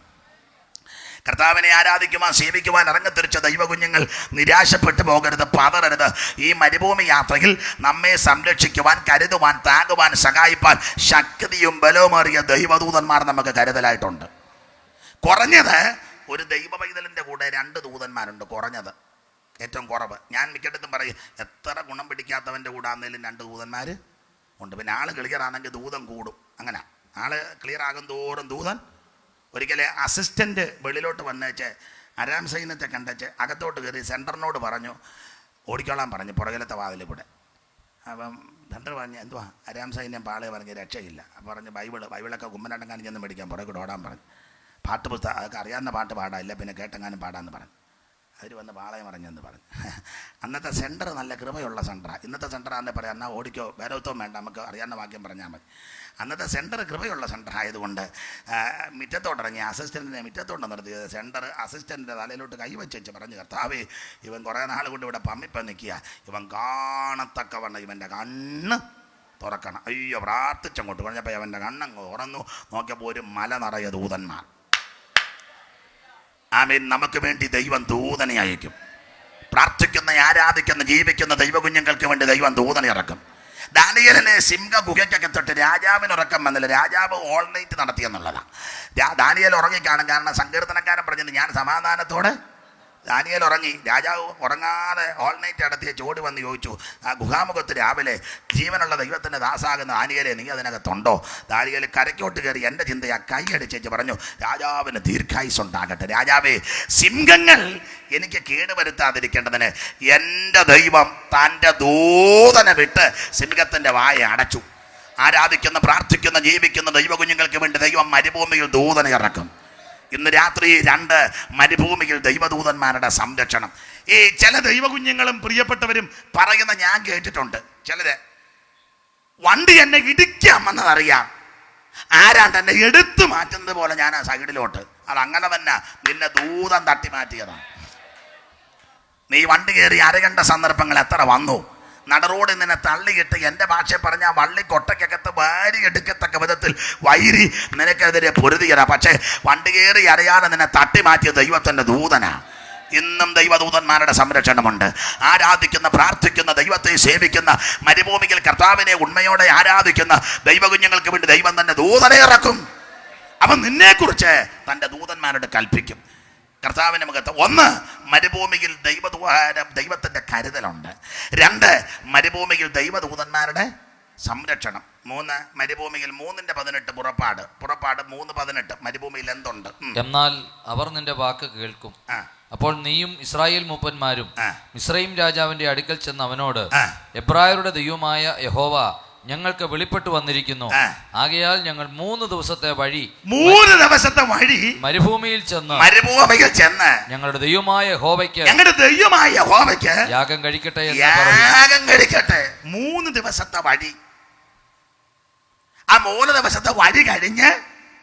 കർത്താവിനെ ആരാധിക്കുവാൻ സേവിക്കുവാൻ ഇറങ്ങിത്തിരിച്ച ദൈവകുഞ്ഞുങ്ങൾ നിരാശപ്പെട്ടു പോകരുത്, പതറരുത്. ഈ മരുഭൂമി യാത്രയിൽ നമ്മെ സംരക്ഷിക്കുവാൻ, കരുതുവാൻ, താങ്ങുവാൻ, സഹായിപ്പാൻ ശക്തിയും ബലവുമേറിയ ദൈവദൂതന്മാർ നമുക്ക് കരുതലായിട്ടുണ്ട്. കുറഞ്ഞത് ഒരു ദൈവ പൈതലിൻ്റെ കൂടെ 2 ദൂതന്മാരുണ്ട്, കുറഞ്ഞത്, ഏറ്റവും കുറവ്. ഞാൻ മിക്കയിടത്തും പറയും, എത്ര ഗുണം പിടിക്കാത്തവൻ്റെ കൂടെ ആണെങ്കിലും 2 ദൂതന്മാർ ഉണ്ട്. പിന്നെ ആൾ ക്ലിയർ ആണെങ്കിൽ ദൂതൻ കൂടും. അങ്ങനെ ആൾ ക്ലിയർ ആകും തോറും ദൂതൻ. ഒരിക്കലെ അസിസ്റ്റൻ്റ് വെളിയിലോട്ട് വന്നേച്ച് അരാം സൈന്യത്തെ കണ്ടേച്ച് അകത്തോട്ട് കയറി സെൻറ്ററിനോട് പറഞ്ഞു, ഓടിക്കോളാൻ പറഞ്ഞു പുറകിലത്തെ വാതിൽ കൂടെ. അപ്പം സെൻറ്റർ പറഞ്ഞു, എന്തുവാ അരാം സൈന്യം പാളയെ പറഞ്ഞ് രക്ഷയില്ല. അപ്പം പറഞ്ഞു, ബൈബിളൊക്കെ കുമ്മനാട്ടം കാണിച്ചെന്ന് മേടിക്കാൻ പുറകെ ഓടാൻ പറഞ്ഞു. പാട്ട് പുസ്തകം അതൊക്കെ അറിയാവുന്ന പാട്ട് പാടാമില്ല, പിന്നെ കേട്ടെങ്ങാനും പാടാമെന്ന് പറഞ്ഞു. അവർ വന്ന് പാളയം പറഞ്ഞെന്ന് പറഞ്ഞു. അന്നത്തെ സെൻറ്റർ നല്ല കൃപയുള്ള സെൻറ്ററാണ്. ഇന്നത്തെ സെൻറ്ററാണെന്ന് പറയാം, എന്നാൽ ഓടിക്കോ വേരത്വം വേണ്ട, നമുക്ക് അറിയാവുന്ന വാക്യം പറഞ്ഞാൽ മതി. അന്നത്തെ സെൻറ്റർ കൃപയുള്ള സെൻറ്റർ ആയതുകൊണ്ട് മുറ്റത്തോട്ടിറങ്ങി അസിസ്റ്റൻറ്റിനെ മുറ്റത്തോട്ട് നിർത്തിയത്. സെൻറ്റർ അസിസ്റ്റൻറ്റിൻ്റെ തലയിലോട്ട് കൈവച്ച് പറഞ്ഞു, കർത്താവേ, ഇവൻ കുറേ നാൾ കൊണ്ട് ഇവിടെ പമ്മിപ്പം നിൽക്കുക, ഇവൻ കാണത്തക്കവണ്ണം ഇവൻ്റെ കണ്ണ് തുറക്കണം. അയ്യോ, പ്രാർത്ഥിച്ചങ്ങോട്ട് പറഞ്ഞപ്പോൾ അവൻ്റെ കണ്ണങ്ങ് തുറന്നു. നോക്കിയപ്പോൾ ഒരു മല നിറയെ ദൂതന്മാർ. ആമേൻ. നമുക്ക് വേണ്ടി ദൈവം ദൂതനെ അയക്കും. പ്രാർത്ഥിക്കുന്ന, ആരാധിക്കുന്ന, ജീവിക്കുന്ന ദൈവകുഞ്ഞുങ്ങൾക്ക് വേണ്ടി ദൈവം ദൂതനെ ഇറക്കും. ദാനിയേലിനെ സിംഹ ഗുഹയ്ക്കൊക്കെ തൊട്ട് രാജാവിന് ഉറക്കം വന്നില്ല. രാജാവ് ഓൾ നൈറ്റ് നടത്തിയെന്നുള്ളതാണ്. ദാനിയേൽ ഉറങ്ങിക്കാണും. കാരണം സങ്കീർത്തനക്കാരൻ പറഞ്ഞത്, ഞാൻ സമാധാനത്തോടെ. ദാനിയേൽ ഉറങ്ങി. രാജാവ് ഉറങ്ങാതെ ഓൾ നൈറ്റ് നടത്തിയ ചോടി വന്ന് ചോദിച്ചു, ആ ഗുഹാമുഖത്ത് രാവിലെ ജീവനുള്ള ദൈവത്തിൻ്റെ ദാസാകുന്ന ദാനിയേലെ, നീ അതിനകത്തുണ്ടോ? ദാനിയേൽ കരയ്ക്കോട്ട് കയറി എൻ്റെ ചിന്തയെ കൈയടിച്ചേച്ച് പറഞ്ഞു, രാജാവിന് ദീർഘായുസ് ഉണ്ടാകട്ടെ. രാജാവേ, സിംഹങ്ങൾ എനിക്ക് കേടുവരുത്താതിരിക്കേണ്ടതിന് എൻ്റെ ദൈവം തൻ്റെ ദൂതനെ വിട്ട് സിംഹത്തിൻ്റെ വായ അടച്ചു. ആരാധിക്കുന്ന, പ്രാർത്ഥിക്കുന്ന, ജീവിക്കുന്ന ദൈവകുഞ്ഞുങ്ങൾക്ക് വേണ്ടി ദൈവം മരുഭൂമിയിൽ ദൂതനെ ഇറക്കും. ഇന്ന് രാത്രി 2 മരുഭൂമിയിൽ ദൈവദൂതന്മാരുടെ സംരക്ഷണം. ഈ ചില ദൈവകുഞ്ഞുങ്ങളും പ്രിയപ്പെട്ടവരും പറയുന്ന ഞാൻ കേട്ടിട്ടുണ്ട്. ചിലര്, വണ്ടി എന്നെ ഇടിക്കാമെന്നതറിയാം, ആരാണ്ട് എന്നെ എടുത്തു മാറ്റുന്നത് പോലെ ഞാൻ ആ സൈഡിലോട്ട്. അതങ്ങനെ തന്നെ നിന്നെ ദൂതൻ തട്ടി മാറ്റിയതാണ്. നീ വണ്ടി കയറി അരകണ്ട സന്ദർഭങ്ങൾ എത്ര വന്നു. നടറോട് നിന്നെ തള്ളിയിട്ട്, എൻ്റെ ഭാഷ പറഞ്ഞാൽ വള്ളിക്കൊട്ടയ്ക്കകത്ത് വാരി എടുക്കത്തക്ക വിധത്തിൽ വൈരി നിനക്കെതിരെ പൊരുതിയതാ. പക്ഷേ വണ്ടി കയറി അറിയാതെ നിന്നെ തട്ടി മാറ്റിയ ദൈവത്തിൻ്റെ ദൂതനാ. ഇന്നും ദൈവദൂതന്മാരുടെ സംരക്ഷണമുണ്ട്. ആരാധിക്കുന്ന, പ്രാർത്ഥിക്കുന്ന, ദൈവത്തെ സേവിക്കുന്ന, മരുഭൂമിയിൽ കർത്താവിനെ ഉണ്മയോടെ ആരാധിക്കുന്ന ദൈവകുഞ്ഞുങ്ങൾക്ക് വേണ്ടി ദൈവം തന്നെ ദൂതനെ ഇറക്കും. അവൻ നിന്നെക്കുറിച്ച് തൻ്റെ ദൂതന്മാരോട് കൽപ്പിക്കും. കർത്താവിൻ്റെ മുഖത്ത് 1 മരുഭൂമിയിൽ ദൈവത്തിൻ്റെ കരുതലുണ്ട്. 2 മരുഭൂമിയിൽ ദൈവദൂതന്മാരുടെ സംരക്ഷണം. 3 മരുഭൂമിയിൽ 3:18 പുറപ്പാട് 3:18 മരുഭൂമിയിൽ എന്തുണ്ട്? എന്നാൽ അവർ നിന്റെ വാക്ക് കേൾക്കും. അപ്പോൾ നീയും ഇസ്രായേൽ മൂപ്പന്മാരും മിസ്രയീം രാജാവിന്റെ അടുക്കൽ ചെന്ന് അവനോട്, എബ്രായരുടെ ദൈവമായ യഹോവ ഞങ്ങൾക്ക് വെളിപ്പെട്ടു വന്നിരിക്കുന്നു. ആകയാൽ ഞങ്ങൾ 3 ദിവസത്തെ വഴി മരുഭൂമിയിൽ ചെന്ന് ഞങ്ങളുടെ ദൈവമായ യഹോവയ്ക്ക് യാഗം കഴിക്കട്ടെ എന്ന് 3 ദിവസത്തെ വഴി. ആ 3 ദിവസത്തെ വഴി കഴിഞ്ഞ്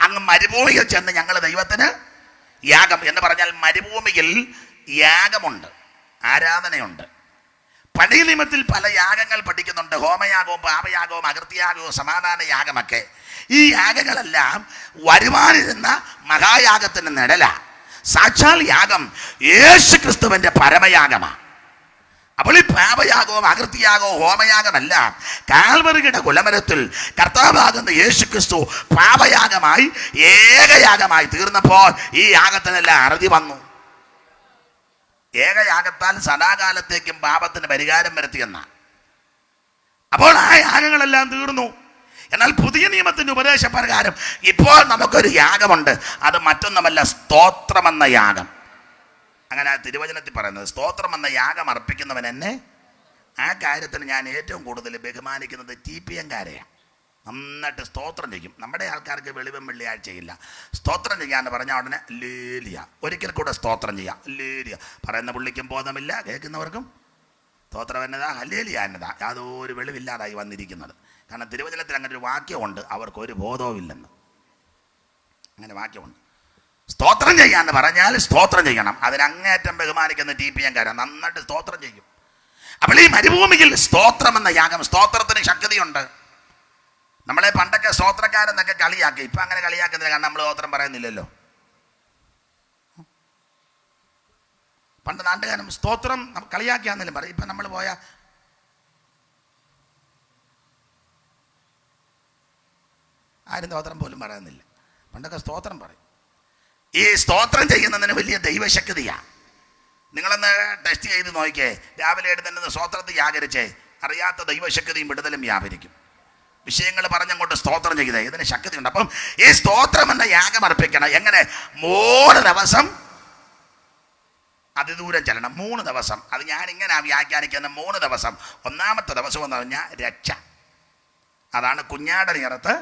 അങ്ങ് മരുഭൂമിയിൽ ചെന്ന് ഞങ്ങൾ ദൈവത്തിന് യാഗം എന്ന് പറഞ്ഞാൽ മരുഭൂമിയിൽ യാഗമുണ്ട്, ആരാധനയുണ്ട്. പഴയ നിയമത്തിൽ പല യാഗങ്ങൾ പഠിക്കുന്നുണ്ട്. ഹോമയാഗവും, പാപയാഗവും, അകൃത്യയാഗവും, സമാധാന യാഗമൊക്കെ. ഈ യാഗങ്ങളെല്ലാം വരുവാനിരുന്ന മഹായാഗത്തിന് നിഴല. സാക്ഷാൽ യാഗം യേശു ക്രിസ്തുവിന്റെ പരമയാഗമാണ്. അപ്പോൾ ഈ പാപയാഗവും, അകൃത്യയാഗവും, ഹോമയാഗമല്ല. കാൽവറിയുടെ കുലമരത്തിൽ കർത്താവാകുന്ന യേശു ക്രിസ്തു പാപയാഗമായി, ഏകയാഗമായി തീർന്നപ്പോൾ ഈ യാഗത്തിനെല്ലാം അറുതി വന്നു. ഏകയാഗത്താൽ സദാകാലത്തേക്കും പാപത്തിന് പരിഹാരം വരുത്തിയെന്ന. അപ്പോൾ ആ യാഗങ്ങളെല്ലാം തീർന്നു. എന്നാൽ പുതിയ നിയമത്തിന്റെ ഉപദേശപ്രകാരം ഇപ്പോൾ നമുക്കൊരു യാഗമുണ്ട്. അത് മറ്റൊന്നുമല്ല, സ്തോത്രമെന്ന യാഗം. അങ്ങനെ തിരുവചനത്തിൽ പറയുന്നത്, സ്തോത്രമെന്ന യാഗം അർപ്പിക്കുന്നവൻ എന്നെ. ആ കാര്യത്തിന് ഞാൻ ഏറ്റവും കൂടുതൽ ബഹുമാനിക്കുന്നത് TPM-കാരെയാണ്. നന്നായിട്ട് സ്തോത്രം ചെയ്യും. നമ്മുടെ ആൾക്കാർക്ക് വെളിവും വെള്ളിയാഴ്ചയില്ല. സ്തോത്രം ചെയ്യാന്ന് പറഞ്ഞാൽ ഉടനെ ലേലിയ. ഒരിക്കൽ കൂടെ സ്തോത്രം ചെയ്യാം, ലേലിയ. പറയുന്ന പുള്ളിക്കും ബോധമില്ല, കേൾക്കുന്നവർക്കും സ്തോത്രം എന്നതാ, ഹല്ലേലിയ എന്നതാ. യാതൊരു വെളിവില്ലാതായി വന്നിരിക്കുന്നത്. കാരണം തിരുവചനത്തിൽ അങ്ങനെ ഒരു വാക്യമുണ്ട്, അവർക്കൊരു ബോധവും ഇല്ലെന്ന്. അങ്ങനെ വാക്യമുണ്ട്. സ്തോത്രം ചെയ്യാന്ന് പറഞ്ഞാൽ സ്തോത്രം ചെയ്യണം. അതിനങ്ങേറ്റം ബഹുമാനിക്കുന്ന TPM-കാരാണ്, നന്നായിട്ട് സ്തോത്രം ചെയ്യും. അപ്പോൾ ഈ മരുഭൂമിയിൽ സ്തോത്രമെന്ന യാഗം, സ്തോത്രത്തിന് ശക്തിയുണ്ട്. നമ്മളെ പണ്ടൊക്കെ സ്തോത്രക്കാരെന്നൊക്കെ കളിയാക്കി. ഇപ്പം അങ്ങനെ കളിയാക്കുന്നില്ല, കാരണം നമ്മൾ സ്തോത്രം പറയുന്നില്ലല്ലോ. പണ്ട് നാട്ടുകാരും സ്തോത്രം കളിയാക്കിയാന്നേലും പറയും. ഇപ്പം നമ്മൾ പോയ ആരും സ്തോത്രം പോലും പറയുന്നില്ല. പണ്ടൊക്കെ സ്തോത്രം പറയും. ഈ സ്തോത്രം ചെയ്യുന്നതിന് വലിയ ദൈവശക്തിയാണ്. നിങ്ങളൊന്ന് ടെസ്റ്റ് ചെയ്ത് നോക്കിയേ. രാവിലെ എഴുന്നേറ്റ് സ്തോത്രത്തിൽ വ്യാകരിച്ചേ, അറിയാത്ത ദൈവശക്തിയും വിടുതലും വ്യാപരിക്കും. വിഷയങ്ങൾ പറഞ്ഞങ്ങോട്ട് സ്തോത്രം ചെയ്തേ, ഇതിന് ശക്തിയുണ്ട്. അപ്പം ഈ സ്തോത്രം എന്ന യാഗം അർപ്പിക്കണം. എങ്ങനെ? 3 ദിവസം അതിദൂരം ചെല്ലണം. 3 ദിവസം. അത് ഞാനിങ്ങനെ വ്യാഖ്യാനിക്കുന്ന 3 ദിവസം. 1-ാമത്തെ ദിവസം എന്ന് പറഞ്ഞാൽ രക്ഷ. അതാണ് കുഞ്ഞാടൻ ഇറത്ത്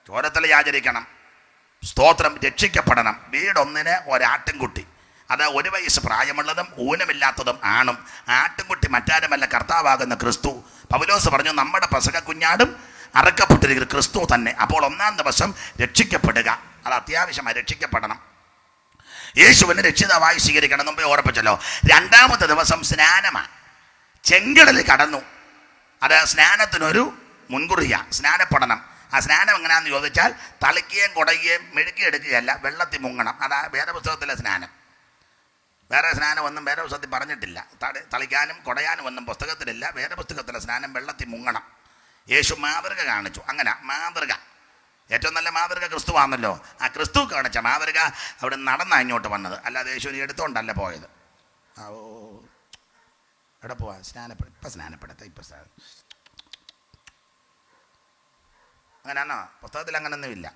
ചോരത്തല ആചരിക്കണം. സ്തോത്രം, രക്ഷിക്കപ്പെടണം. വീടൊന്നിന് ഒരാട്ടിൻകുട്ടി. അത് 1 വയസ്സ് പ്രായമുള്ളതും ഊനമില്ലാത്തതും ആണും. ആട്ടിൻകുട്ടി മറ്റാരുമല്ല, കർത്താവാകുന്ന ക്രിസ്തു. പൗലോസ് പറഞ്ഞു, നമ്മുടെ പെസഹ കുഞ്ഞാടും അറക്കപ്പെട്ടിരിക്കുന്ന ക്രിസ്തു തന്നെ. അപ്പോൾ 1-ാം ദിവസം രക്ഷിക്കപ്പെടുക. അത് അത്യാവശ്യമായി രക്ഷിക്കപ്പെടണം. യേശുവിനെ രക്ഷിതാവായി സ്വീകരിക്കണം. മുമ്പേ ഓർപ്പിച്ചല്ലോ. 2-ാമത്തെ ദിവസം സ്നാനമാണ്. ചെങ്കടലിൽ കടന്നു. അത് സ്നാനത്തിനൊരു മുൻകുറിയാണ്. സ്നാനപ്പെടണം. ആ സ്നാനം എങ്ങനെയാണെന്ന് ചോദിച്ചാൽ തളിക്കുകയും കുടയുകയും മെഴുകിയെടുക്കുകയല്ല, വെള്ളത്തിൽ മുങ്ങണം. അതാ വേദപുസ്തകത്തിലെ സ്നാനം. വേറെ സ്നാനം ഒന്നും വേദപുസ്തകത്തിൽ പറഞ്ഞിട്ടില്ല. തളിക്കാനും കുടയാനും ഒന്നും പുസ്തകത്തിലില്ല. വേദപുസ്തകത്തിലെ സ്നാനം വെള്ളത്തിൽ മുങ്ങണം. യേശു മാതൃക കാണിച്ചു. അങ്ങനെ മാതൃക, ഏറ്റവും നല്ല മാതൃക ക്രിസ്തുവാണല്ലോ. ആ ക്രിസ്തു കാണിച്ച മാതൃക അവിടെ നടന്നാണ് ഇങ്ങോട്ട് വന്നത്. അല്ലാതെ യേശുവിനെ എടുത്തോണ്ടല്ല പോയത്. ഓ, എവിടെ പോവാ? ഇപ്പം സ്നാനപ്പെടുത്ത അങ്ങനെയാണോ? പുസ്തകത്തിൽ അങ്ങനൊന്നുമില്ല.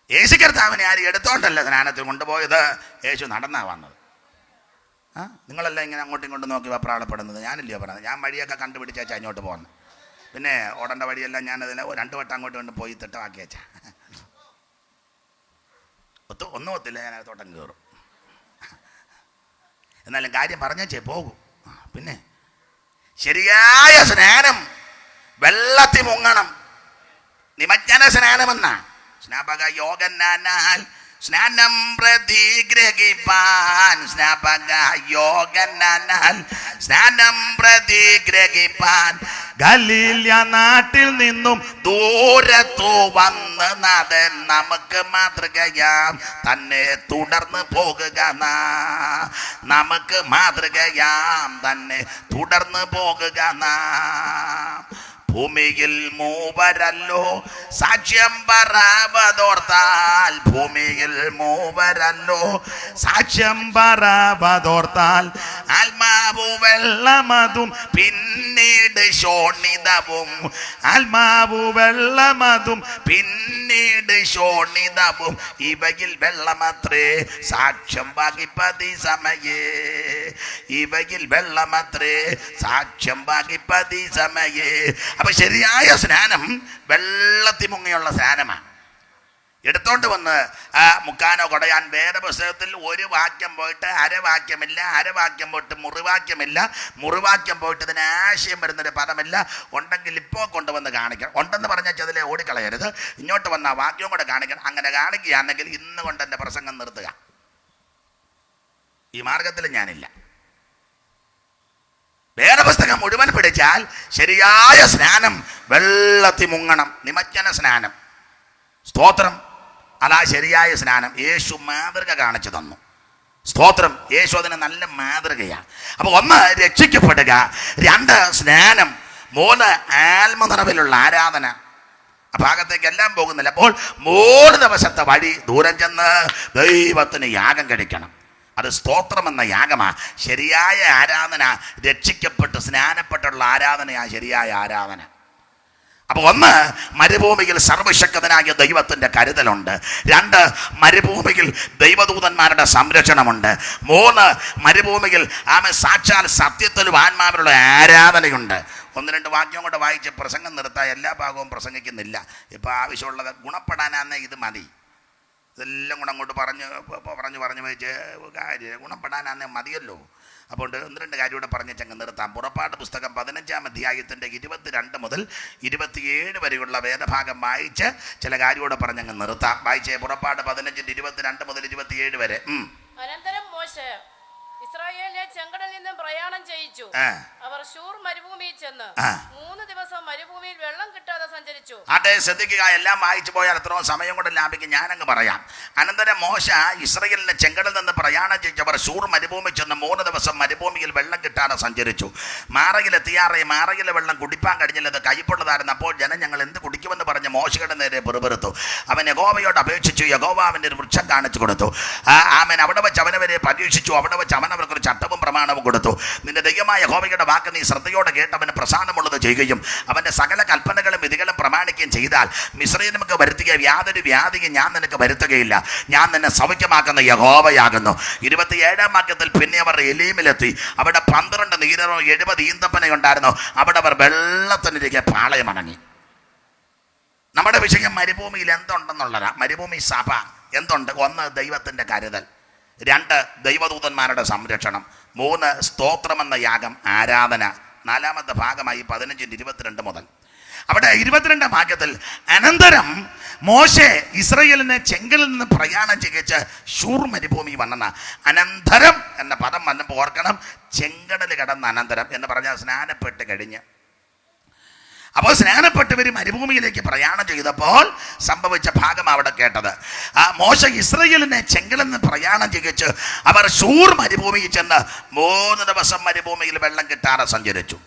യേശു കർത്താവിനെ ആരും എടുത്തോണ്ടല്ല സ്നാനത്തിൽ കൊണ്ടുപോയത്. യേശു നടന്നാ വന്നത്. നിങ്ങളെല്ലാം ഇങ്ങനെ അങ്ങോട്ടും ഇങ്ങോട്ടും നോക്കി വെപ്രാളപ്പെടുന്നത്. ഞാനില്ലയോ പറയുന്നത്? ഞാൻ വഴിയൊക്കെ കണ്ടുപിടിച്ചാച്ചാ ഇങ്ങോട്ട് പോകുന്നത്. പിന്നെ ഓടേണ്ട വഴിയെല്ലാം ഞാനതിനെ 2 വട്ടം അങ്ങോട്ട് കൊണ്ട് പോയി തിട്ടമാക്കി വെച്ചാ. ഒന്നും ഒത്തില്ല, ഞാൻ തോട്ടം കയറും. എന്നാലും കാര്യം പറഞ്ഞേ പോകും. പിന്നെ ശരിയായ സ്നാനം വെള്ളത്തിൽ മുങ്ങണം. നിമജ്ജന സ്നാനമെന്നാ. സ്നാപക യോഗനാൽ സ്നാനം പ്രതിഗ്രഹിപ്പാൻ, സ്നാപക യോഗനാൽ സ്നാനം പ്രതിഗ്രഹിപ്പാൻ ഗലീല നാട്ടിൽ നിന്നും ദൂരത്തു വന്ന് നടൻ നമുക്ക് മാതൃകയാം തന്നെ തുടർന്ന് പോകുക. നമുക്ക് മാതൃകയാം തന്നെ തുടർന്ന് പോകുക. ഭൂമിയിൽ മൂവരല്ലോ സാക്ഷ്യം പറവതോർത്താൽ, ഭൂമിയിൽ മൂവരല്ലോ സാക്ഷ്യം പറവതോർത്താൽ, ആത്മാവു വെള്ളമതും പിന്നീട് ശോണിതവും, ആത്മാവു വെള്ളമതും പിന്നീട് ശോണിതവും, ഇവയിൽ വെള്ളമത്രേ സാക്ഷ്യം വഹിപ്പതി സമയേ, ഇവയിൽ വെള്ളമത്രേ സാക്ഷ്യം വഹിപ്പതി സമയേ. അപ്പൊ ശരിയായ സ്നാനം വെള്ളത്തിൽ മുങ്ങിയുള്ള സ്നാനമാണ്. എടുത്തോണ്ട് വന്ന് മുക്കാനോ കൊടയാൻ വേദപുസ്തകത്തിൽ 1 വാക്യം പോയിട്ട് അരവാക്യമില്ല, അരവാക്യം പോയിട്ട് മുറിവാക്യമില്ല, മുറിവാക്യം പോയിട്ട് ഇതിന് ആശയം വരുന്നൊരു പദമില്ല. ഉണ്ടെങ്കിൽ ഇപ്പോൾ കൊണ്ടുവന്ന് കാണിക്കണം. ഉണ്ടെന്ന് പറഞ്ഞാൽ അതിലെ ഓടിക്കളയരുത്. ഇങ്ങോട്ട് വന്ന വാക്യവും കൂടെ കാണിക്കണം. അങ്ങനെ കാണിക്കുകയാണെങ്കിൽ ഇന്ന് കൊണ്ട് എൻ്റെ പ്രസംഗം നിർത്തുക. ഈ മാർഗത്തിൽ ഞാനില്ല. വേദപുസ്തകം മുഴുവൻ പിടിച്ചാൽ ശരിയായ സ്നാനം വെള്ളത്തിൽ മുങ്ങണം. നിമജ്ജന സ്നാനം, സ്തോത്രം, അതാ ശരിയായ സ്നാനം. യേശു മാതൃക കാണിച്ചു തന്നു. സ്തോത്രം. യേശു അതിന് നല്ല മാതൃകയാണ്. അപ്പോൾ 1 രക്ഷിക്കപ്പെടുക, 2 സ്നാനം, 3 ആത്മനിറവിലുള്ള ആരാധന. ആ ഭാഗത്തേക്ക് എല്ലാം പോകുന്നില്ല. അപ്പോൾ 3 ദിവസത്തെ വഴി ദൂരം ചെന്ന് ദൈവത്തിന് യാഗം കഴിക്കണം. അത് സ്തോത്രമെന്ന യാഗമാ. ശരിയായ ആരാധന, രക്ഷിക്കപ്പെട്ട് സ്നാനപ്പെട്ടുള്ള ആരാധനയാ ശരിയായ ആരാധന. അപ്പൊ 1 മരുഭൂമിയിൽ സർവശക്തനായ ദൈവത്തിന്റെ കരുതലുണ്ട്. 2 മരുഭൂമിയിൽ ദൈവദൂതന്മാരുടെ സംരക്ഷണമുണ്ട്. 3 മരുഭൂമിയിൽ സാക്ഷാൽ സത്യത്തിലും ആത്മാവിലുള്ള ആരാധനയുണ്ട്. 1-2 വാക്യം കൊണ്ട് വായിച്ച് പ്രസംഗം നിർത്താൻ എല്ലാ ഭാഗവും പ്രസംഗിക്കുന്നില്ല. ഇപ്പൊ ആവശ്യമുള്ളത് ഗുണപ്പെടാനാന്നേ ഇത് മതി. ഇതെല്ലാം കൂടെ അങ്ങോട്ട് പറഞ്ഞു വെച്ച് കാര്യം ഗുണപ്പെടാനാന്നേ മതിയല്ലോ. അപ്പോൾ 1-2 കാര്യം കൂടെ പറഞ്ഞങ്ങ് നിർത്താം. പുറപ്പാട് പുസ്തകം 15-ാം അധ്യായത്തിൻ്റെ 22 മുതൽ 27 വരെയുള്ള വേദഭാഗം വായിച്ച് ചില കാര്യം കൂടെ പറഞ്ഞങ്ങ് നിർത്താം. വായിച്ചേ. പുറപ്പാട് 15-ന്റെ 22 മുതൽ 27 വരെ. അനന്തരം മോശെ ഇസ്രായേലിനെ ചെങ്കടലിൽ നിന്നും പ്രയാണം ചെയ്യിച്ചു. അവർ ശൂർ മരുഭൂമി മരുഭൂമിയിൽ ചെന്ന് 3 ദിവസം മരുഭൂമിയിൽ വെള്ളം കിട്ടാതെ സഞ്ചരിച്ചു. ആട്ടെ, ശ്രദ്ധിക്കുക. എല്ലാം വായിച്ചു പോയാൽ എത്രയോ സമയം കൊണ്ട് ലാഭിക്കും. ഞാനങ്ങ് പറയാം. അനന്തരം മോശ ഇസ്രായേലിന്റെ ചെങ്കടലിൽ നിന്ന് പ്രയാണം ചെയ്തവർ ശൂർ മരുഭൂമി ചെന്ന് 3 ദിവസം മരുഭൂമിയിൽ വെള്ളം കിട്ടാതെ സഞ്ചരിച്ചു. മാറയിലെത്തിയാറേ മാറയിലെ വെള്ളം കുടിപ്പാൻ കഴിഞ്ഞില്ലത് കയ്പുള്ളതായിരുന്നു. അപ്പോൾ ജനം ഞങ്ങൾ എന്ത് കുടിക്കുമെന്ന് പറഞ്ഞ് മോശയുടെ നേരെ പിറുപിറുത്തു. അവൻ യഹോവയോട് അപേക്ഷിച്ചു. യഹോവ അവൻ്റെ ഒരു വൃക്ഷം കാണിച്ചു കൊടുത്തു. അവൻ അവിടെ വെച്ച് അവനവരെ പരീക്ഷിച്ചു. അവിടെ വെച്ച് അവൻ അവർക്കൊരു ചട്ടവും പ്രമാണവും കൊടുത്തു. നിന്റെ ദൈവമായ യഹോവയുടെ വാക്ക് നീ ശ്രദ്ധയോടെ കേട്ട് അവന് പ്രസാദമുള്ളത് ചെയ്യുകയും അവൻ്റെ സകല കൽപ്പനകളും വിധികളും പ്രമാണിക്കുകയും ചെയ്താൽ മിസ്രയീമിലേക്ക് വരുത്തിയ യാതൊരു വ്യാധിയും ഞാൻ നിനക്ക് വരുത്തുകയില്ല. ഞാൻ നിന്നെ സൗഖ്യമാക്കുന്ന യഹോവയാകുന്നു. 27-ാം വാക്യത്തിൽ പിന്നെ അവർ എലീമിലെത്തി. അവിടെ 12 നീരറോ 70 ഈന്തപ്പനയുണ്ടായിരുന്നു. അവിടെ അവർ വെള്ളത്തിനിരിക്കെ പാളയമണങ്ങി. നമ്മുടെ വിഷയം മരുഭൂമിയിൽ എന്തുണ്ടെന്നുള്ളതാ. മരുഭൂമി സഭ എന്തുണ്ട്? 1 ദൈവത്തിൻ്റെ കരുതൽ, 2 ദൈവദൂതന്മാരുടെ സംരക്ഷണം, 3 സ്തോത്രമെന്ന യാഗം, ആരാധന. 4-ാമത്തെ ഭാഗമായി 15-22 മുതൽ. അവിടെ 22-ാം വാക്യത്തിൽ അനന്തരം മോശെ ഇസ്രായേലിനെ ചെങ്കലിൽ നിന്ന് പ്രയാണം ചെയ്യിച്ച് ശൂർ മരുഭൂമി വന്നെന്ന. അനന്തരം എന്ന പദം വന്നപ്പോൾ ഓർക്കണം, ചെങ്കടൽ കടന്ന അനന്തരം എന്ന് പറഞ്ഞാൽ സ്നാനപ്പെട്ട് കഴിഞ്ഞ്. അപ്പോൾ സ്നാനപ്പെട്ടവർ മരുഭൂമിയിലേക്ക് പ്രയാണം ചെയ്തപ്പോൾ സംഭവിച്ച ഭാഗം അവിടെ കേട്ടത്. മോശ ഇസ്രായേലിനെ ചെങ്കലിൽ നിന്ന് പ്രയാണം ചെയ്യിച്ച് അവർ ശൂർ മരുഭൂമിയിൽ ചെന്ന് 3 ദിവസം മരുഭൂമിയിൽ വെള്ളം കിട്ടാതെ സഞ്ചരിച്ചു.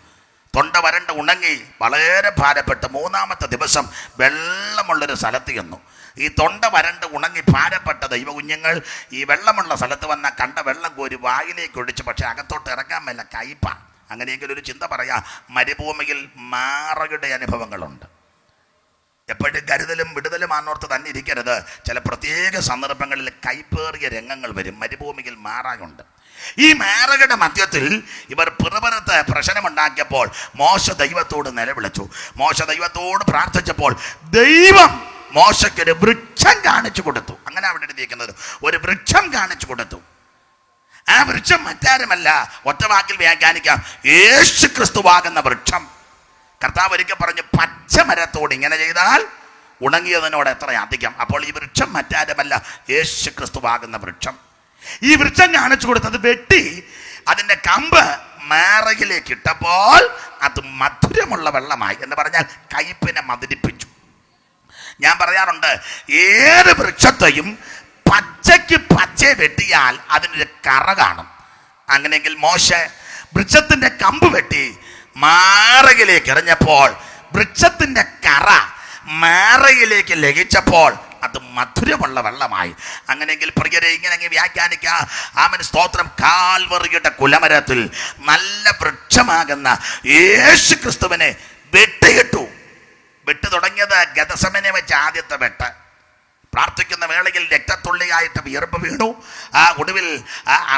തൊണ്ട വരണ്ട് ഉണങ്ങി വളരെ ഭാരപ്പെട്ട് 3-ാമത്തെ ദിവസം വെള്ളമുള്ളൊരു സ്ഥലത്ത് ചെന്നു. ഈ തൊണ്ട വരണ്ട് ഉണങ്ങി ഭാരപ്പെട്ട ദൈവകുഞ്ഞുങ്ങൾ ഈ വെള്ളമുള്ള സ്ഥലത്ത് വന്ന കണ്ട വെള്ളം കോരി വായിലേക്ക് ഒഴിച്ചു. പക്ഷെ അകത്തോട്ട് ഇറങ്ങാൻ മേല കയ്പാണ്. അങ്ങനെയെങ്കിൽ ഒരു ചിന്ത പറയാം, മരുഭൂമിയിൽ മാറയുടെ അനുഭവങ്ങളുണ്ട്. എപ്പോഴും കരുതലും വിടുതലും ആന്നോർത്ത് തന്നെ ഇരിക്കരുത്. ചില പ്രത്യേക സന്ദർഭങ്ങളിൽ കൈപ്പേറിയ രംഗങ്ങൾ വരും. മരുഭൂമിയിൽ മാറായുണ്ട്. ഈ മാറയുടെ മധ്യത്തിൽ ഇവർ പിറപുറത്ത് പ്രശ്നമുണ്ടാക്കിയപ്പോൾ മോശ ദൈവത്തോട് നിലവിളിച്ചു. മോശ ദൈവത്തോട് പ്രാർത്ഥിച്ചപ്പോൾ ദൈവം മോശയ്ക്കൊരു വൃക്ഷം കാണിച്ചു കൊടുത്തു. അങ്ങനെ അവിടെ എഴുതിയിരിക്കുന്നത്, ഒരു വൃക്ഷം കാണിച്ചു കൊടുത്തു. ആ വൃക്ഷം മറ്റാരുമല്ല, ഒറ്റ വാക്കിൽ വ്യാഖ്യാനിക്കാം, യേശു ക്രിസ്തുവാകുന്ന വൃക്ഷം. കർത്താവ് ഒരിക്കൽ പറഞ്ഞു, പച്ചമരത്തോട് ഇങ്ങനെ ചെയ്താൽ ഉണങ്ങിയതിനോട് എത്ര അധികം. അപ്പോൾ ഈ വൃക്ഷം മറ്റാരുമല്ല, യേശു ക്രിസ്തുവാകുന്ന വൃക്ഷം. ഈ വൃക്ഷം കാണിച്ചു കൊടുത്തത് വെട്ടി അതിൻ്റെ കമ്പ് മാറയിലേക്ക് ഇട്ടപ്പോൾ അത് മധുരമുള്ള വെള്ളമായി. എന്ന് പറഞ്ഞാൽ കയ്പിനെ മധുരിപ്പിച്ചു. ഞാൻ പറയാറുണ്ട്, ഏത് വൃക്ഷത്തെയും പച്ചയ്ക്ക് പച്ച വെട്ടിയാൽ അതിനൊരു കറ കാണും. അങ്ങനെയെങ്കിൽ മോശ വൃക്ഷത്തിൻ്റെ കമ്പ് വെട്ടി മാറയിലേക്ക് എറിഞ്ഞപ്പോൾ വൃക്ഷത്തിൻ്റെ കറ മാറയിലേക്ക് ലഭിച്ചപ്പോൾ അത് മധുരമുള്ള വെള്ളമായി. അങ്ങനെയെങ്കിൽ പ്രിയരെ, ഇങ്ങനെ വ്യാഖ്യാനിക്കുക. ആമേൻ, സ്തോത്രം. കാൽവറിയുടെ കുലമരത്തിൽ നല്ല വൃക്ഷമാകുന്ന യേശു ക്രിസ്തുവിനെ വെട്ടിയിട്ടു. വെട്ട് തുടങ്ങിയത് ഗതസമനെ വെച്ച് ആദ്യത്തെ വെട്ട്. പ്രാർത്ഥിക്കുന്ന വേളയിൽ രക്തത്തുള്ളിയായിട്ട് വിയർപ്പ് വീണു. ഒടുവിൽ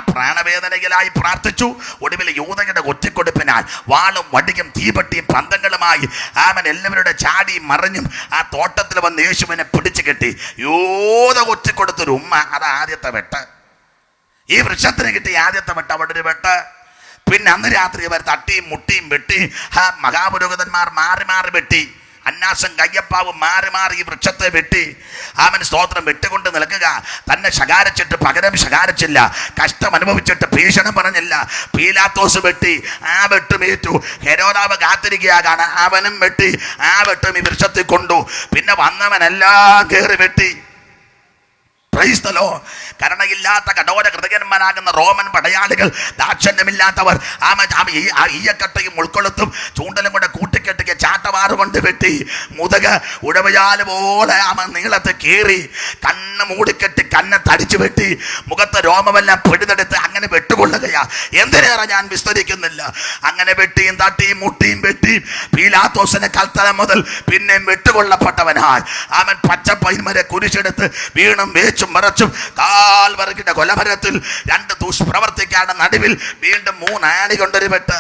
പ്രാണവേദനയിലായി പ്രാർത്ഥിച്ചു. ഒടുവിൽ യൂദയുടെ ഒറ്റക്കൊടുപ്പിനാൽ വാളും വടിയും തീപട്ടിയും പന്തങ്ങളുമായി അവൻ എല്ലാവരുടെ ചാടിയും മറിഞ്ഞും ആ തോട്ടത്തിൽ വന്ന് യേശുവിനെ പിടിച്ചു കെട്ടി യൂദ ഒറ്റക്കൊടുത്തൊരു ഉമ്മ. അത് ആദ്യത്തെ വെട്ട്. ഈ വൃക്ഷത്തിന് കിട്ടിയ ആദ്യത്തെ വെട്ട് അവിടെ ഒരു വെട്ട്. പിന്നെ അന്ന് രാത്രി അവർ തട്ടിയും മുട്ടിയും വെട്ടി. മഹാപുരോഹിതന്മാർ മാറി മാറി വെട്ടി. അന്നാസം കയ്യപ്പാവും മാറി മാറി ഈ വൃക്ഷത്തെ വെട്ടി. അവൻ സ്തോത്രം വെട്ടുകൊണ്ട് നിൽക്കുക. തന്നെ ശകാരിച്ചിട്ട് പകരം ശകാരിച്ചില്ല. കഷ്ടം അനുഭവിച്ചിട്ട് ഭീഷണം പറഞ്ഞില്ല. പീലാത്തോസ് വെട്ടി, ആ വെട്ടുമേറ്റു. ഹെരോദാവ് കാത്തിരിക്കുകയാണ്, അവനും വെട്ടി. ആ വെട്ടും ഈ വൃക്ഷത്തിൽ കൊണ്ടു. പിന്നെ വന്നവനെല്ലാം കയറി വെട്ടി. കരുണയില്ലാത്ത കഠോര ഹൃദയന്മാരാകുന്ന റോമൻ പടയാളികൾ, ദാക്ഷിണ്യമില്ലാത്തവർ, ഈയക്കട്ടയും ഉൾക്കൊളുത്തും ചൂണ്ടലും കൂടെ കൂട്ടിക്കെട്ടിക്ക് ചാട്ടവാറ് കൊണ്ട് വെട്ടി. മുതക ഉഴവയാല് പോലെ നീളത്ത് കീറി. കണ്ണ് മൂടിക്കെട്ടി കണ്ണ് തടിച്ചു വെട്ടി. മുഖത്ത് രോമമെല്ലാം പിടിതെടുത്ത് അങ്ങനെ വെട്ടുകൊള്ളുകയാ. എന്തിനേറെ ഞാൻ വിസ്തരിക്കുന്നില്ല. അങ്ങനെ വെട്ടിയും തട്ടിയും മുട്ടിയും വെട്ടി. പീലാത്തോസിന്റെ കൽത്തല മുതൽ പിന്നെയും വെട്ടുകൊള്ളപ്പെട്ടവനാൽ അവൻ പച്ചപ്പൈന്മരെ കുരിശെടുത്ത് വീണും വേച്ചും മറച്ചും കാൽവറിയുടെ കൊലമരത്തിൽ 2 ദുഷ്പ്രവർത്തിക്കാരുടെ നടുവിൽ വീണ്ടും 3 ആണി കൊണ്ടൊരു വെട്ട്.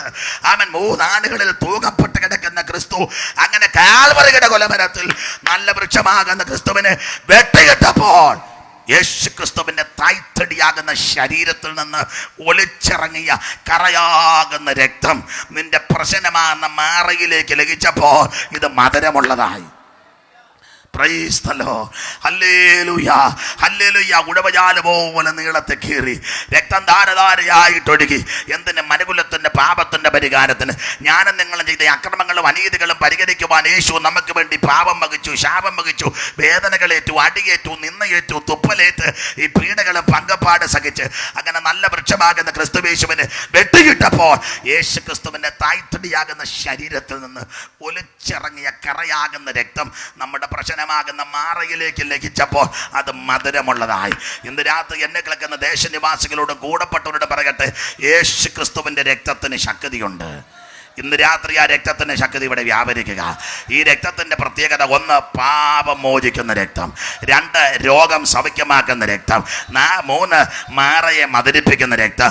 അവൻ 3 ആണികളിൽ തൂങ്ങപ്പെട്ട് കിടക്കുന്ന ക്രിസ്തു. അങ്ങനെ കാൽവറിയുടെ കൊലമരത്തിൽ നല്ല വൃക്ഷമാകുന്ന ക്രിസ്തുവിനെ വെട്ടിയിട്ടപ്പോൾ യേശു ക്രിസ്തുവിന്റെ തായ്തടിയാകുന്ന ശരീരത്തിൽ നിന്ന് ഒലിച്ചിറങ്ങിയ കറയാകുന്ന രക്തം നിന്റെ പ്രശ്നമാകുന്ന മാറയിലേക്ക് ലഭിച്ചപ്പോൾ ഇത് മധുരമുള്ളതായി. Praise the lord. Hallelujah, hallelujah. ഉടവജാല പോലെ നീളത്തെ കീറി രക്തം ധാരധാരയായിട്ടൊഴുകി എന്തിന്? മനുകുലത്തിന്റെ പാപത്തിന്റെ പരിഹാരത്തിന്. ഞാനും നിങ്ങളും ചെയ്ത അക്രമങ്ങളും അനീതികളും പരിഹരിക്കുവാൻ യേശു നമുക്ക് വേണ്ടി പാപം വഹിച്ചു, ശാപം വഹിച്ചു, വേദനകളേറ്റു, അടിയേറ്റു, നിന്നയേറ്റു, തുപ്പലേറ്റ്, ഈ പീഡകളും പങ്കപ്പാട് സഹിച്ച് അങ്ങനെ നല്ല വൃക്ഷമാകുന്ന ക്രിസ്തുവേശുവിന് വെട്ടിയിട്ടപ്പോൾ യേശു ക്രിസ്തുവിന്റെ തായ്തടിയാകുന്ന ശരീരത്തിൽ നിന്ന് ഒലിച്ചിറങ്ങിയ കറയാകുന്ന രക്തം നമ്മുടെ പ്രശ്നമാകുന്ന മാറയിലേക്ക് ലഭിച്ചപ്പോൾ അത് മധുരമുള്ളതായി. ഇന്ന് രാത്രി എന്നെ കേൾക്കുന്ന ദേശനിവാസികളോടും കൂടപ്പെട്ടവരോട് പറയട്ടെ, യേശു ക്രിസ്തുവിന്റെ രക്തത്തിന് ശക്തിയുണ്ട്. ഇന്ന് രാത്രി ആ രക്തത്തിൻ്റെ ശക്തി ഇവിടെ വ്യാപരിക്കുക. ഈ രക്തത്തിൻ്റെ പ്രത്യേകത: 1, പാപം മോചിക്കുന്ന രക്തം; 2, രോഗം സൗഖ്യമാക്കുന്ന രക്തം; 3, മാറയെ മധുരിപ്പിക്കുന്ന രക്തം;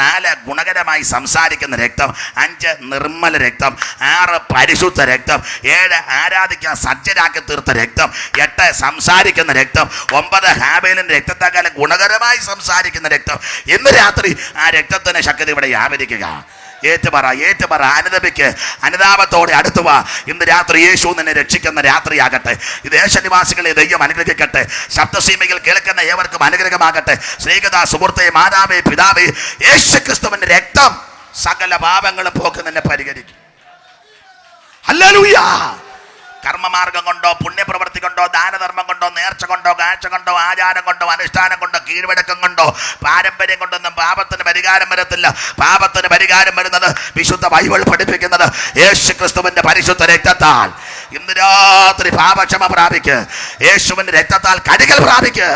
4, ഗുണകരമായി സംസാരിക്കുന്ന രക്തം; 5, നിർമ്മല രക്തം; 6, പരിശുദ്ധ രക്തം; 7, ആരാധിക്കാൻ സജ്ജരാക്കി തീർത്ത രക്തം; 8, സംസാരിക്കുന്ന രക്തം; 9, ഹാബേലിൻ്റെ രക്തത്തെക്കാളും ഗുണകരമായി സംസാരിക്കുന്ന രക്തം. ഇന്ന് രാത്രി ആ രക്തത്തിൻ്റെ ശക്തി ഇവിടെ വ്യാപരിക്കുക. ഏറ്റുപറ, അനുദപിക്ക്, അനുതാപത്തോടെ അടുത്തുവ. ഇന്ന് രാത്രി യേശു നിന്നെ രക്ഷിക്കുന്ന രാത്രിയാകട്ടെ. ഈ ദേശനിവാസികളെ ദൈവം അനുഗ്രഹിക്കട്ടെ. ശബ്ദസീമയിൽ കേൾക്കുന്ന ഏവർക്കും അനുഗ്രഹമാകട്ടെ. സ്നേഹിത സുഹൃത്തെ, മാതാവേ, പിതാവേ, യേശു ക്രിസ്തുവിന്റെ രക്തം സകല പാപങ്ങളും പോക്ക് നിന്നെ പരിഹരിക്കും. ഹല്ലേലൂയ. കർമ്മമാർഗം കൊണ്ടോ, പുണ്യപ്രവൃത്തി കൊണ്ടോ, ദാനധർമ്മം കൊണ്ടോ, നേർച്ച കൊണ്ടോ, കാഴ്ച കൊണ്ടോ, ആചാരം കൊണ്ടോ, അനുഷ്ഠാനം കൊണ്ടോ, കീഴ്വഴക്കം കൊണ്ടോ, പാരമ്പര്യം കൊണ്ടൊന്നും പാപത്തിന് പരിഹാരം വരത്തില്ല. പാപത്തിന് പരിഹാരം വരുന്നത് വിശുദ്ധ ബൈബിൾ പഠിപ്പിക്കുന്നത് യേശു ക്രിസ്തുവിന്റെ പരിശുദ്ധ രക്തത്താൽ. ഇന്ന് രാത്രി പാപക്ഷമ പ്രാപിക്ക്, യേശുവിന്റെ രക്തത്താൽ കഴുകൽ പ്രാപിക്ക്.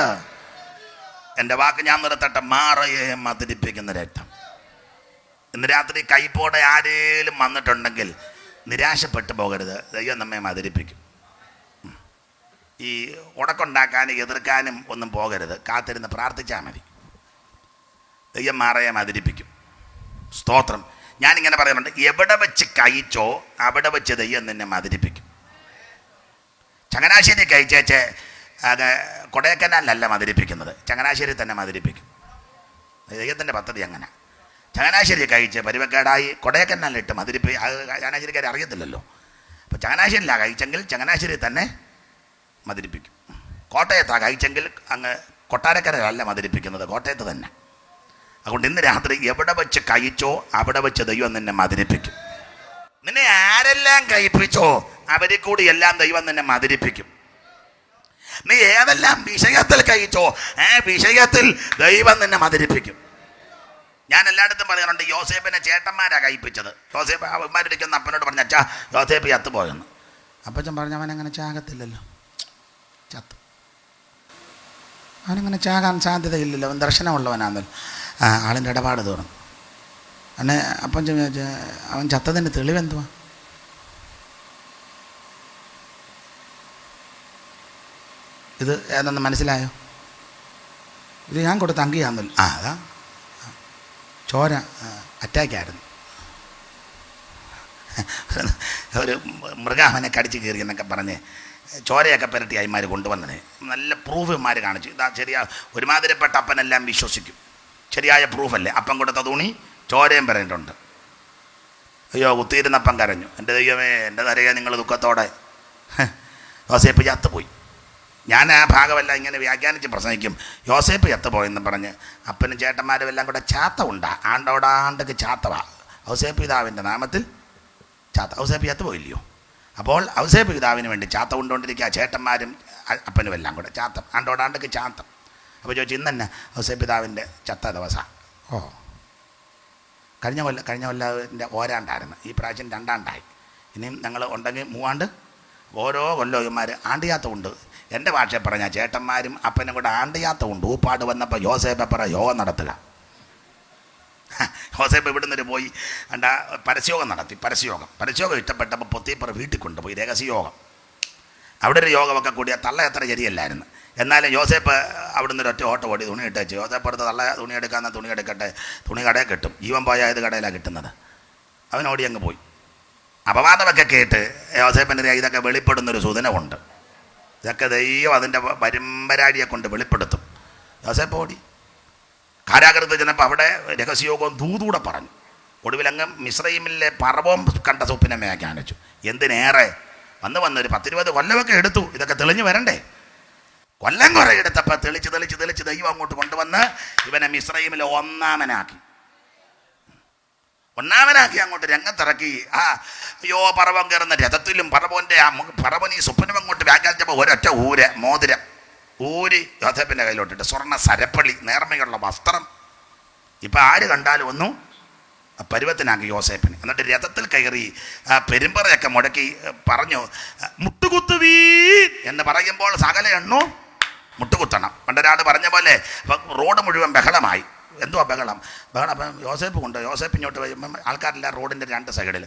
എൻ്റെ വാക്ക് ഞാൻ നിർത്തട്ടെ. മാറയെ മധുരിപ്പിക്കുന്ന രക്തം. ഇന്ന് രാത്രി കൈപ്പോടെ ആരേലും വന്നിട്ടുണ്ടെങ്കിൽ നിരാശപ്പെട്ടു പോകരുത്. ദൈവം നമ്മെ മധുരിപ്പിക്കും. ഈ ഉടക്കുണ്ടാക്കാനും എതിർക്കാനും ഒന്നും പോകരുത്. കാത്തിരുന്ന് പ്രാർത്ഥിച്ചാൽ മതി. ദൈവം മാറയെ മധുരിപ്പിക്കും. സ്തോത്രം. ഞാനിങ്ങനെ പറയുന്നുണ്ട്, എവിടെ വെച്ച് കഴിച്ചോ അവിടെ വെച്ച് ദൈവം നിന്നെ മധുരിപ്പിക്കും. ചങ്ങനാശ്ശേരി കഴിച്ചേച്ച് കൊടൈക്കനാലിലല്ല മധുരിപ്പിക്കുന്നത്, ചങ്ങനാശ്ശേരി തന്നെ മധുരിപ്പിക്കും. ദൈവത്തിൻ്റെ പദ്ധതി അങ്ങനെ. ചങ്ങനാശ്ശേരി കഴിച്ച് പരുവക്കേടായി കൊടൈക്കനാലിലിട്ട് മധുരിപ്പ് ചങ്ങനാശ്ശേരിക്കാരെ അറിയത്തില്ലല്ലോ. അപ്പോൾ ചങ്ങനാശ്ശേരിയിലാണ് കഴിച്ചെങ്കിൽ ചങ്ങനാശ്ശേരി തന്നെ മധുരിപ്പിക്കും. കോട്ടയത്താണ് കഴിച്ചെങ്കിൽ അങ്ങ് കൊട്ടാരക്കരയല്ല മധുരിപ്പിക്കുന്നത്, കോട്ടയത്ത് തന്നെ. അതുകൊണ്ട് ഇന്ന് രാത്രി എവിടെ വെച്ച് കഴിച്ചോ അവിടെ വെച്ച് ദൈവം നിന്നെ മധുരിപ്പിക്കും. നിന്നെ ആരെല്ലാം കഴിപ്പിച്ചോ അവരെ കൂടി എല്ലാം ദൈവം നിന്നെ മധുരിപ്പിക്കും. നീ ഏതെല്ലാം വിഷയത്തിൽ കഴിച്ചോ ആ വിഷയത്തിൽ ദൈവം നിന്നെ മധുരിപ്പിക്കും. ഞാൻ എല്ലായിടത്തും പറയാറുണ്ട്, യോസേപ്പിനെ ചേട്ടന്മാരാണ് കഴിപ്പിച്ചത്. യോസേപ്പ് അവന്മാരിരിക്കുന്ന അപ്പനോട് പറഞ്ഞ, അച്ഛാ യോസേപ്പ് ചത്തുപോയെന്ന്. അപ്പച്ചൻ പറഞ്ഞു, അവനങ്ങനെ ചാകത്തില്ലല്ലോ, ചത്തു. അവനങ്ങനെ ചാകാൻ സാധ്യതയില്ലല്ലോ, അവൻ ദർശനമുള്ളവനാണല്ലോ. ആളിൻ്റെ ഇടപാട് തീർന്നു. അന്നെ അപ്പം അവൻ ചത്തതിൻ്റെ തെളിവെന്തുവാ? ഇത് ഏതെന്ന് മനസ്സിലായോ? ഇത് ഞാൻ കൊടുത്ത അങ്കിയാന്നല്ലോ. അതാ ചോര അറ്റാക്കായിരുന്നു. ഒരു മൃഗം അവനെ കടിച്ച് കയറി എന്നൊക്കെ പറഞ്ഞ് ചോരയൊക്കെ പുരട്ടി അയ്മാർ കൊണ്ടുവന്നത്. നല്ല പ്രൂഫ്മാർ കാണിച്ചു. ഇതാ ശരിയാ, ഒരുമാതിരിപ്പെട്ട അപ്പനെല്ലാം വിശ്വസിക്കും. ശരിയായ പ്രൂഫല്ലേ? അപ്പം കൊടുത്ത തുണി ചോരയും പറഞ്ഞിട്ടുണ്ട്. അയ്യോ, കുത്തിയിരുന്നപ്പം കരഞ്ഞു. എൻ്റെ ദൈവമേ, എൻ്റെ കരയാ നിങ്ങൾ ദുഃഖത്തോടെ. യോസേപ്പ് ചത്തുപോയി. ഞാൻ ആ ഭാഗമെല്ലാം ഇങ്ങനെ വ്യാഖ്യാനിച്ച് പ്രസംഗിക്കും. യോസേപ്പ് ചത്തുപോയെന്ന് പറഞ്ഞ് അപ്പനും ചേട്ടന്മാരും എല്ലാം കൂടെ ചാത്ത ഉണ്ടാ, ആണ്ടോടാണ്ടൊക്കെ ചാത്തവാ. ഔസേപ്പ് പിതാവിൻ്റെ നാമത്തിൽ ചാത്ത. ഔസേപ്പ് ചത്തുപോയില്ലയോ? അപ്പോൾ ഔസേപ്പ് പിതാവിന് വേണ്ടി ചാത്ത കൊണ്ടുകൊണ്ടിരിക്കുക ചേട്ടന്മാരും അപ്പനും എല്ലാം കൂടെ ചാത്തം, ആണ്ടോടാണ്ടൊക്കെ ചാത്തം. അപ്പോൾ ചോദിച്ചു, ഇന്ന് തന്നെ ഔസേപ്പ് പിതാവിൻ്റെ ചത്ത ദിവസം. ഓ, കഴിഞ്ഞ കൊല്ലത്തിൻ്റെ ഓരാണ്ടായിരുന്നു. ഈ പ്രാവശ്യം 2 ഇനിയും ഞങ്ങൾ ഉണ്ടെങ്കിൽ 3 ഓരോ കൊല്ലവന്മാർ ആണ്ടിയാത്ത ഉണ്ട്. എൻ്റെ ഭാഷ പറഞ്ഞാൽ ചേട്ടന്മാരും അപ്പനും കൂടെ ആണ്ടിയാത്ത ഉണ്ട്. ഊപ്പാട് വന്നപ്പോൾ യോസേപ്പറ യോഗം നടത്തുക. യോസേപ്പ് ഇവിടുന്ന് പോയി പരസ്യയോഗം നടത്തി. പരസ്യയോഗം ഇഷ്ടപ്പെട്ടപ്പോൾ പൊത്തിപ്പറ വീട്ടിൽ കൊണ്ടുപോയി രഹസ്യയോഗം. അവിടെ ഒരു യോഗമൊക്കെ കൂടിയ തള്ള എത്ര ശരിയല്ലായിരുന്നു. എന്നാലും യോസേപ്പ് അവിടുന്ന് ഒരു ഒറ്റ ഓട്ടം ഓടി തുണി ഇട്ട് വെച്ച്, യോസേപ്പ് അടുത്ത് തള്ള തുണി എടുക്കാമെന്ന തുണി എടുക്കട്ടെ, തുണി കടയിൽ കിട്ടും. ജീവൻ പോയാൽ ഏത് കടയിലാണ് കിട്ടുന്നത്? അവനോടി അങ്ങ് പോയി. അപവാദമൊക്കെ കേട്ട് യോസേപ്പിൻ്റെ ഇതൊക്കെ വെളിപ്പെടുന്നൊരു സുദിനമുണ്ട്. ഇതൊക്കെ ദൈവം അതിൻ്റെ പരമ്പരാഴിയെ കൊണ്ട് വെളിപ്പെടുത്തും. യോസേപ്പ് ഓടി കാരാഗ്രഹത്തിൽ ചെന്നപ്പോൾ അവിടെ രഹസ്യയോഗവും ദൂതൂടെ പറഞ്ഞു. ഒടുവിലങ്ങ് മിസ്രൈമിലെ പറവോം കണ്ട സ്വപ്നം വ്യാഖ്യാനിച്ചു. എന്തിനേറെ വന്ന് ഒരു 10-20 കൊല്ലമൊക്കെ എടുത്തു ഇതൊക്കെ തെളിഞ്ഞു വരണ്ടേ. കൊല്ലം കുറെ എടുത്തപ്പോൾ തെളിച്ച് ദൈവം അങ്ങോട്ട് കൊണ്ടുവന്ന് ഇവനെ മിസ്രൈമിലെ ഒന്നാമനാക്കി അങ്ങോട്ട് രംഗത്തിറക്കി. അയ്യോ, പറവൻ കയറുന്ന രഥത്തിലും പറവൻ ഈ സ്വപ്നം അങ്ങോട്ട് വ്യാഖ്യാനിച്ചപ്പോൾ ഒരൊറ്റ മോതിരം ഊരി യോസേപ്പിൻ്റെ കയ്യിലോട്ടിട്ട് സ്വർണ്ണ സരപ്പളി നേർമയുള്ള വസ്ത്രം. ഇപ്പം ആര് കണ്ടാലും ഒന്നും പരുവത്തിനാക്കി യോസേപ്പിന്. എന്നിട്ട് രഥത്തിൽ കയറി പെരുമ്പറയൊക്കെ മുടക്കി പറഞ്ഞു, മുട്ടുകുത്തുവീ എന്ന് പറയുമ്പോൾ സകല എണ്ണവും മുട്ടുകുത്തണം. പണ്ടൊരാൾ പറഞ്ഞ പോലെ അപ്പം റോഡ് മുഴുവൻ ബഹളമായി. എന്തുവാ ബഹളം? അപ്പം യോസേപ്പ് ഇങ്ങോട്ട് വരുമ്പം ആൾക്കാരെല്ലാം റോഡിൻ്റെ 2 സൈഡിൽ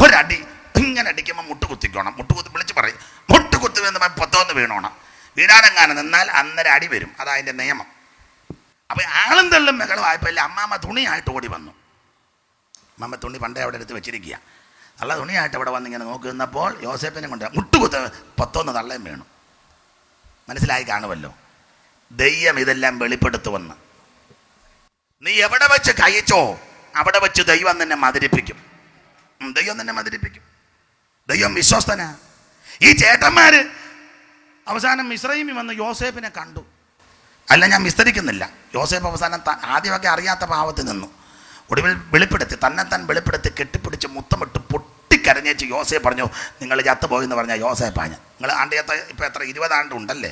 ഒരടി ഇങ്ങനെ അടിക്കുമ്പോൾ മുട്ടുകുത്തിക്കോണം. വിളിച്ച് പറയും മുട്ടുകുത്തുവെന്ന് പൊത്തോന്ന് വീണോണം. വീഴാനെങ്ങാനും നിന്നാൽ അന്നേരം അടി വരും. അതതിൻ്റെ നിയമം. അപ്പം ആളും തള്ളും ബഹളമായപ്പോൾ അമ്മാമ്മ തുണിയായിട്ട് ഓടി വന്നു. അമ്മ തുണി പണ്ടേ അവിടെ എടുത്ത് വെച്ചിരിക്കുക. നല്ല തുണിയായിട്ട് അവിടെ വന്നിങ്ങനെ നോക്കി നിന്നപ്പോൾ യോസേപ്പിനെ കൊണ്ട് മുട്ടുകുത്ത് പൊത്തോന്ന് തള്ളയും വീണു. മനസ്സിലായി കാണുമല്ലോ, ദൈവം ഇതെല്ലാം വെളിപ്പെടുത്തുവന്ന്. നീ എവിടെ വെച്ച് കഴിച്ചോ അവിടെ വെച്ച് ദൈവം നിന്നെ മധുരിപ്പിക്കും. ദൈവം വിശ്വസ്തനാ. ഈ ചേട്ടന്മാര് അവസാനം മിസ്രൈമിൽ വന്ന് യോസേപ്പിനെ കണ്ടു. അല്ല, ഞാൻ വിസ്തരിക്കുന്നില്ല. യോസേപ്പ് അവസാനം ആദ്യമൊക്കെ അറിയാത്ത പാവത്തിൽ നിന്നു. ഒടുവിൽ തന്നെത്താൻ വെളിപ്പെടുത്തി കെട്ടിപ്പിടിച്ച് മുത്തമിട്ട് പൊട്ടിക്കരഞ്ഞേച്ച് യോസേപ്പ് പറഞ്ഞു, നിങ്ങൾ ചത്തുപോയി എന്ന് പറഞ്ഞാൽ യോസേപ്പാഞ്ഞ്. നിങ്ങൾ ഇപ്പം എത്ര 20 ആണ്ടുണ്ടല്ലേ?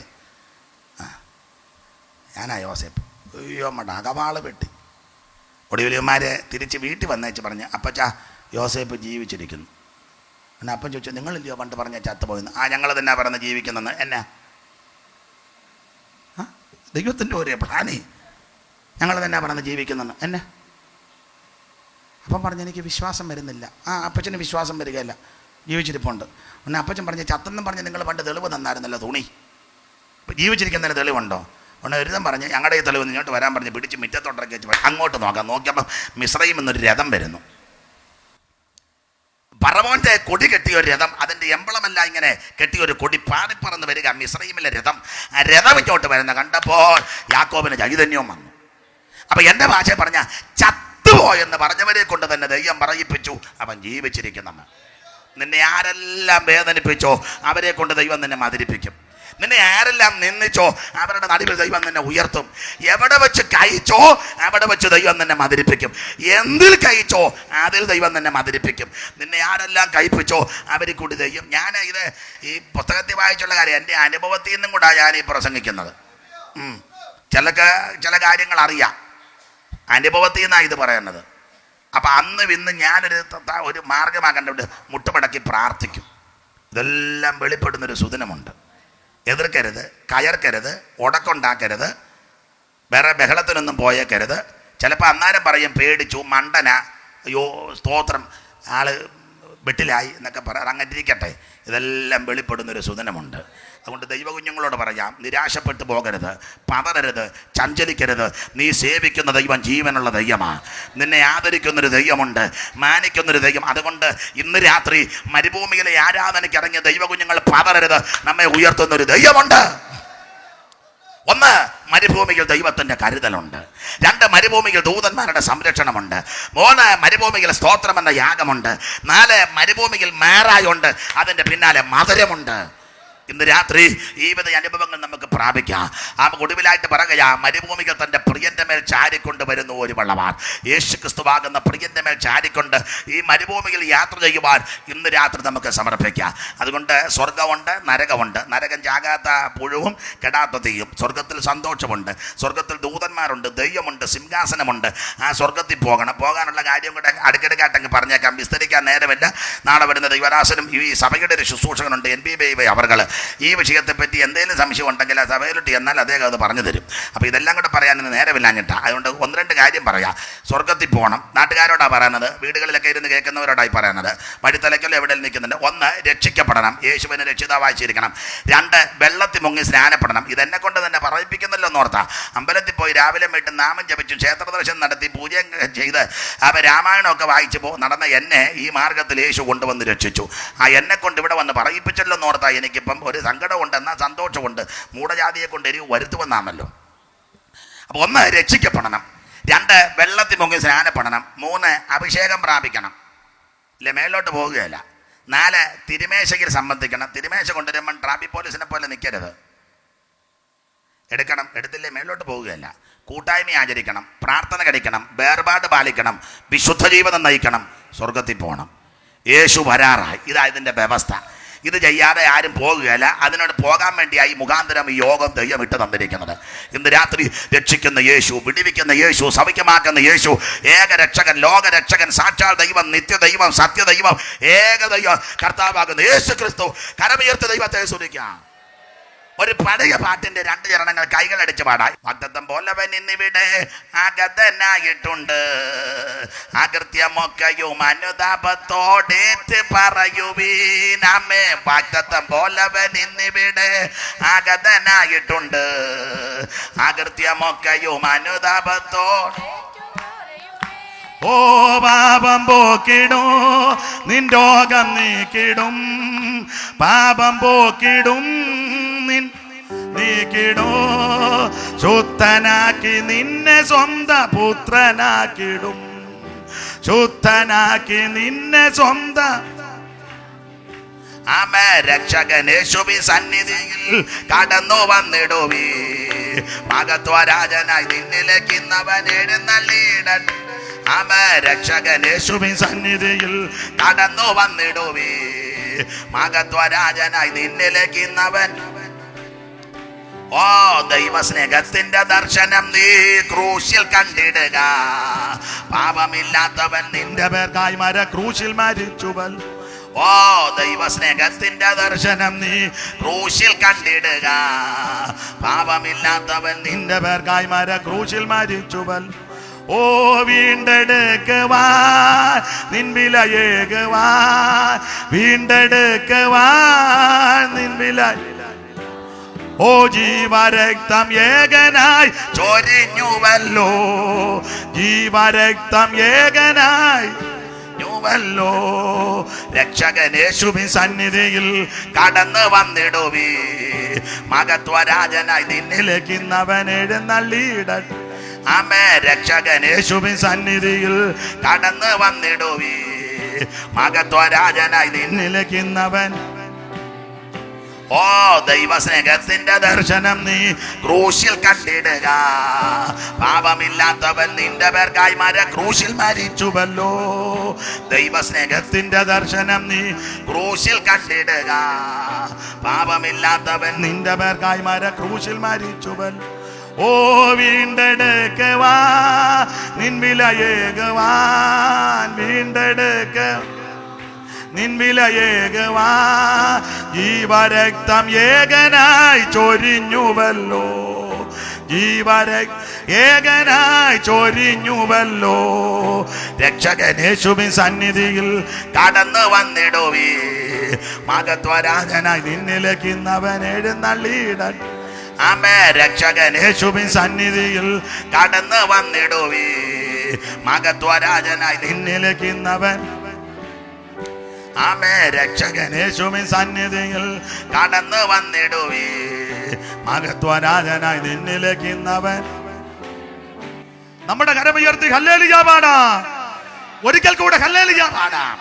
ഞാനാ യോസേപ്പ്. അയ്യോ മട അകവാള് വെട്ടി. ഒടുവിലിമാരെ തിരിച്ച് വീട്ടിൽ വന്നേച്ച് പറഞ്ഞ്, അപ്പച്ചാ യോസേപ്പ് ജീവിച്ചിരിക്കുന്നു. പിന്നെ അപ്പം ചോദിച്ചു, നിങ്ങളില്ലയോ പണ്ട് പറഞ്ഞ ചത്തുപോയെന്ന്? ഞങ്ങൾ തന്നെ പറഞ്ഞ് ജീവിക്കുന്നെന്ന്. എന്നാ ദൈവത്തിൻ്റെ ഒരു പ്ലാനേ, ഞങ്ങൾ തന്നെ പറഞ്ഞ് ജീവിക്കുന്നെന്ന്. എന്നെ അപ്പം പറഞ്ഞ് എനിക്ക് വിശ്വാസം വരുന്നില്ല. അപ്പച്ചന് വിശ്വാസം വരികയല്ല, ജീവിച്ചിരിപ്പുണ്ട്. പിന്നെ അപ്പച്ചൻ പറഞ്ഞ് ചത്തെന്നും പറഞ്ഞ് നിങ്ങൾ പണ്ട് തെളിവ് തന്നായിരുന്നല്ലോ തുണി. ഇപ്പം ജീവിച്ചിരിക്കുന്നതിന് തെളിവുണ്ടോ? ഒരുതം പറഞ്ഞ് ഞങ്ങളുടെ ഈ തെളിവ് ഇങ്ങോട്ട് വരാൻ പറഞ്ഞ് പിടിച്ച് മിറ്റത്തോട്ടിറക്കി വെച്ച് അങ്ങോട്ട് നോക്കിയപ്പം മിസ്രൈം എന്നൊരു രഥം വരുന്നു. പറവോൻ്റെ കൊടി കെട്ടിയൊരു രഥം, അതിൻ്റെ എംബ്ലമല്ല ഇങ്ങനെ കെട്ടിയൊരു കൊടി പാറിപ്പറന്ന് വരിക. മിസ്രൈമിലെ രഥം. രഥം ഇങ്ങോട്ട് വരുന്ന കണ്ടപ്പോൾ യാക്കോബിന് ചൈതന്യവും വന്നു. അപ്പം എൻ്റെ ഭാഷ പറഞ്ഞ ചത്തുപോയെന്ന് പറഞ്ഞവരെ കൊണ്ട് തന്നെ ദൈവം പറയിപ്പിച്ചു അവൻ ജീവിച്ചിരിക്കുന്നെന്ന്. നിന്നെ ആരെല്ലാം വേദനിപ്പിച്ചോ അവരെ കൊണ്ട് ദൈവം നിന്നെ മധുരിപ്പിക്കും. നിന്നെ ആരെല്ലാം നിന്ദിച്ചോ അവരുടെ നടുവിൽ ദൈവം നിന്നെ ഉയർത്തും. എവിടെ വെച്ച് കഴിച്ചോ അവിടെ വെച്ച് ദൈവം നിന്നെ മധുരിപ്പിക്കും. എന്തിൽ കഴിച്ചോ അതിൽ ദൈവം നിന്നെ മധുരിപ്പിക്കും. നിന്നെ ആരെല്ലാം കഴിപ്പിച്ചോ അവരെ കൂടി ദൈവം. ഞാൻ ഇത് ഈ പുസ്തകത്തിൽ വായിച്ചുള്ള കാര്യം എൻ്റെ അനുഭവത്തിൽ നിന്നും കൂടാണ് ഞാൻ ഈ പ്രസംഗിക്കുന്നത്. ചില കാര്യങ്ങൾ അറിയാം, അനുഭവത്തിൽ നിന്നാണ് ഇത് പറയുന്നത്. അപ്പം ഇന്ന് ഞാനൊരു മാർഗമാകേണ്ടത് മുട്ടുമടക്കി പ്രാർത്ഥിക്കും. ഇതെല്ലാം വെളിപ്പെടുന്നൊരു സുദിനമുണ്ട്. എതിർക്കരുത്, കയർക്കരുത്, ഉടക്കുണ്ടാക്കരുത്, വേറെ ബഹളത്തിനൊന്നും പോയേക്കരുത്. ചിലപ്പോൾ അന്നേരം പറയും പേടിച്ചു, മണ്ടന, അയ്യോ സ്തോത്രം, ആള് വെട്ടിലായി എന്നൊക്കെ പറയാം. അങ്ങനെ ഇരിക്കട്ടെ. ഇതെല്ലാം വെളിപ്പെടുന്നൊരു സുദിനമുണ്ട്. അതുകൊണ്ട് ദൈവകുഞ്ഞുങ്ങളോട് പറയാം, നിരാശപ്പെട്ടു പോകരുത്, പതറരുത്, ചഞ്ചലിക്കരുത്. നീ സേവിക്കുന്ന ദൈവം ജീവനുള്ള ദൈവമാണ്. നിന്നെ ആദരിക്കുന്നൊരു ദൈവമുണ്ട്, മാനിക്കുന്നൊരു ദൈവം. അതുകൊണ്ട് ഇന്ന് രാത്രി മരുഭൂമിയിലെ ആരാധനയ്ക്ക് ഇറങ്ങിയ ദൈവകുഞ്ഞുങ്ങൾ പതറരുത്. നമ്മെ ഉയർത്തുന്നൊരു ദൈവമുണ്ട്. 1, മരുഭൂമിയിൽ ദൈവത്തിൻ്റെ കരുതലുണ്ട്. 2, മരുഭൂമിയിൽ ദൂതന്മാരുടെ സംരക്ഷണമുണ്ട്. 3, മരുഭൂമിയിൽ സ്തോത്രമെന്ന യാഗമുണ്ട്. 4, മരുഭൂമിയിൽ മേറായുണ്ട്, അതിൻ്റെ പിന്നാലെ മധുരമുണ്ട്. ഇന്ന് രാത്രി ഈ വിധ അനുഭവങ്ങൾ നമുക്ക് പ്രാപിക്കാം. ഒടുവിലായിട്ട് പറയുക, മരുഭൂമികൾ തൻ്റെ പ്രിയൻ്റെ മേൽ ചാരിക്കൊണ്ട് വരുന്ന ഒരു വള്ളവാൻ, യേശു ക്രിസ്തുവാകുന്ന പ്രിയൻ്റെ മേൽ ചാരിക്കൊണ്ട് ഈ മരുഭൂമിയിൽ യാത്ര ചെയ്യുവാൻ ഇന്ന് രാത്രി നമുക്ക് സമർപ്പിക്കാം. അതുകൊണ്ട് സ്വർഗമുണ്ട്, നരകമുണ്ട്. നരകം ചാകാത്ത പുഴുവും കെടാത്ത തീയും. സ്വർഗത്തിൽ സന്തോഷമുണ്ട്, സ്വർഗത്തിൽ ദൂതന്മാരുണ്ട്, ദൈവമുണ്ട്, സിംഹാസനമുണ്ട്. ആ സ്വർഗത്തിൽ പോകാനുള്ള കാര്യം കൂടെ അടുക്കിടക്കായിട്ടങ്ങ് പറഞ്ഞേക്കാം, വിസ്തരിക്കാൻ നേരമില്ല. നാളെ വരുന്ന ദൈവദാസനും ഈ സഭയുടെ ഒരു ശുശ്രൂഷകനുണ്ട്, NBBI അവർ. ഈ വിഷയത്തെപ്പറ്റി എന്തെങ്കിലും സംശയം ഉണ്ടെങ്കിൽ ആ സഭയിലോട്ട് എന്നാൽ അദ്ദേഹം അത് പറഞ്ഞു തരും. അപ്പോൾ ഇതെല്ലാം കൂടെ പറയാനൊന്നും നേരമില്ലാഞ്ഞിട്ടാ. അതുകൊണ്ട് 1-2 കാര്യം പറയാം. സ്വർഗത്തിൽ പോകണം, നാട്ടുകാരോടാണ് പറയുന്നത്, വീടുകളിലൊക്കെ ഇരുന്ന് കേൾക്കുന്നവരോടായി പറയുന്നത്, വഴിത്തലയ്ക്കല്ലോ എവിടെ നിൽക്കുന്നുണ്ട്. 1, രക്ഷിക്കപ്പെടണം, യേശുവിനെ രക്ഷിതാവായിച്ചിരിക്കണം. 2, വെള്ളത്തിൽ മുങ്ങി സ്നാനപ്പെടണം. ഇതെന്നെ കൊണ്ട് തന്നെ പറയിപ്പിക്കുന്നല്ലോ എന്നോർത്താ. അമ്പലത്തിൽ പോയി രാവിലെ വീട്ടിൽ നാമം ജപിച്ചു, ക്ഷേത്രദർശനം നടത്തി, പൂജ ചെയ്ത് രാമായണമൊക്കെ വായിച്ചു നടന്ന എന്നെ ഈ മാർഗത്തിൽ യേശു കൊണ്ടുവന്ന് രക്ഷിച്ചു. എന്നെ കൊണ്ട് ഇവിടെ വന്ന് പറയിപ്പിച്ചല്ലോ എന്നോർത്താ എനിക്കിപ്പം ഒരു സങ്കടമുണ്ട്, എന്നാൽ സന്തോഷമുണ്ട്. മൂഢജാതിയെ കൊണ്ട് എരിവ് വരുത്തുമെന്നാണല്ലോ. അപ്പോൾ 1, രക്ഷിക്കപ്പെടണം. 2, വെള്ളത്തിൽ മുങ്ങി സ്നാനപ്പെടണം. 3, അഭിഷേകം പ്രാപിക്കണം. ഇല്ല മേലോട്ട് പോവുകയല്ല. 4 തിരുമേശയിൽ സംബന്ധിക്കണം. തിരുമേശ കൊണ്ടുവരുമ്പം ട്രാഫിക് പോലീസിനെ പോലെ നിൽക്കരുത്. എടുക്കണം, എടുത്തില്ലേ മേലോട്ട് പോവുകയല്ല. കൂട്ടായ്മ ആചരിക്കണം, പ്രാർത്ഥന കഴിക്കണം, വേർപാട് പാലിക്കണം, വിശുദ്ധ ജീവിതം നയിക്കണം, സ്വർഗത്തിൽ പോകണം. യേശു വരാറായി. ഇതാ ഇതിൻ്റെ വ്യവസ്ഥ. ഇത് ചെയ്യാതെ ആരും പോകുകയല്ല. അതിനോട് പോകാൻ വേണ്ടിയായി മുഖാന്തരം ഈ യോഗം ദൈവം ഇട്ട് തന്നിരിക്കുന്നത്. ഇന്ന് രാത്രി രക്ഷിക്കുന്ന യേശു, വിടിവിക്കുന്ന യേശു, സൗഖ്യമാക്കുന്ന യേശു, ഏകരക്ഷകൻ, ലോകരക്ഷകൻ, സാക്ഷാൽ ദൈവം, നിത്യദൈവം, സത്യദൈവം, ഏകദൈവം, കർത്താവാകുന്ന യേശു ക്രിസ്തു. കരമുയർത്തി ദൈവത്തെ സ്തുതിക്കാം. ഒരു പഴയ പാട്ടിന്റെ 2 ചരണങ്ങൾ കൈകളടിച്ച് പാടാം. വാഗ്ദത്തം പോലവൻ ഇന്നിവിടെ ആഗതനായിട്ടുണ്ട്, അകൃത്യമൊക്കെയും അനുതാപത്തോടേറ്റ് പറയുവീനമേ. വാഗ്ദത്തം പോലവൻ ഇന്നിവിടെ ആഗതനായിട്ടുണ്ട്, അകൃത്യമൊക്കെയും അനുതാപത്തോടെ. ഓ പാപം പോക്കിടും, നിൻ രോഗം നീക്കിടും, പാപം പോക്കിടും, നീക്കിടോ, ശുദ്ധനാക്കി നിന്നെ സ്വന്തം പുത്രനാക്കിടും, ശുദ്ധനാക്കി നിന്നെ സ്വന്തം. ആമേ. രക്ഷകൻ യേശുവിൻ സന്നിധിയിൽ കടന്നു വന്നിടുവീ, മഹത്വരാജനായി നിന്നിലേക്ക് ഇന്നവൻ എഴുന്നള്ളിയിടൻ. ആമേ. രക്ഷകൻ യേശുവിൻ സന്നിധിയിൽ കടന്നു വന്നിടുവീ, മഹത്വരാജനായി നിന്നിലേക്ക് ഇന്നവൻ. ഓ ദൈവസ്നേഹത്തിന്റെ ദർശനം നീ ക്രൂശിൽ കണ്ടിടുക, പാപമില്ലാത്തവൻ നിന്റെ പേർക്കായി ക്രൂശിൽ മരിച്ചുവൽ. ഓ ദൈവസ്നേഹത്തിന്റെ ദർശനം നീ ക്രൂശിൽ കണ്ടിടുക, പാപമില്ലാത്തവൻ നിന്റെ പേർക്കായി ക്രൂശിൽ മരിച്ചുവൽ. ഓ വീണ്ടെടുക്കുവാൻ നിൻ വിലയേകുവാൻ, വീണ്ടെടുക്കുവാൻ നിൻ വില. ഓ ജീവരക്തം ഏകനായി ചൊരിഞ്ഞുവല്ലോ, ജീവരക്തം ഏകനായി ഞ്ഞുവല്ലോ. രക്ഷകൻ യേശുവിൻ സന്നിധിയിൽ കടന്നു വന്നിടുവീ, മഹത്വരാജനായി നിന്നിലേക്ക് ഇന്നവൻ എഴുന്നള്ളിയിടൻ. ആമേ. രക്ഷകൻ യേശുവിൻ സന്നിധിയിൽ കടന്നു വന്നിടുവീ, മഹത്വരാജനായി നിന്നിലേക്ക് ഇന്നവൻ. ഓ ദൈവസ്നേഹത്തിന്റെ ദർശനം നീ ക്രൂശിൽ കണ്ടിടുക, പാപമില്ലാത്തവൻ നിന്റെ പേർക്കായി ക്രൂശിൽ മരിച്ചുവല്ലോ. ദൈവസ്നേഹത്തിന്റെ ദർശനം നീ ക്രൂശിൽ കണ്ടിടുക, പാപമില്ലാത്തവൻ നിന്റെ പേർക്കായി ക്രൂശിൽ മരിച്ചുവല്ലോ. ഓ വീണ്ടെടുക്കുവാൻ നിൻ വിലയേകുവാൻ, വീണ്ടെടുക്ക നിൻ വിലയേകുവാൻ, ജീവരക്തം ഏകനായി ചൊരിഞ്ഞുവല്ലോ, ജീവരക്തം ഏകനായി ചൊരിഞ്ഞുവല്ലോ. രക്ഷകൻ യേശുവിൻ സന്നിധിയിൽ കടന്നു വന്നിടുവീ, മഹത്വരാജനായി നിന്നിലേക്ക് ഇന്നവൻ എഴുന്നള്ളിയിടൻ. ആമേ. രക്ഷകൻ യേശുവിൻ സന്നിധിയിൽ കടന്നു വന്നിടുവീ, മഹത്വരാജനായി നിന്നിലേക്ക് ഇന്നവൻ. ആമേ. രക്ഷകൻ യേശുവിൻ സന്നിധിയിൽ കടന്നു വന്നിടുവീ, മഹത്വരാജനായി നിന്നിലേക്ക് ഇന്നവൻ. നമ്മുടെ കരമുയർത്തി ഹല്ലേലൂയ പാടാം. ഒരിക്കൽ കൂടെ ഹല്ലേലൂയ പാടാം.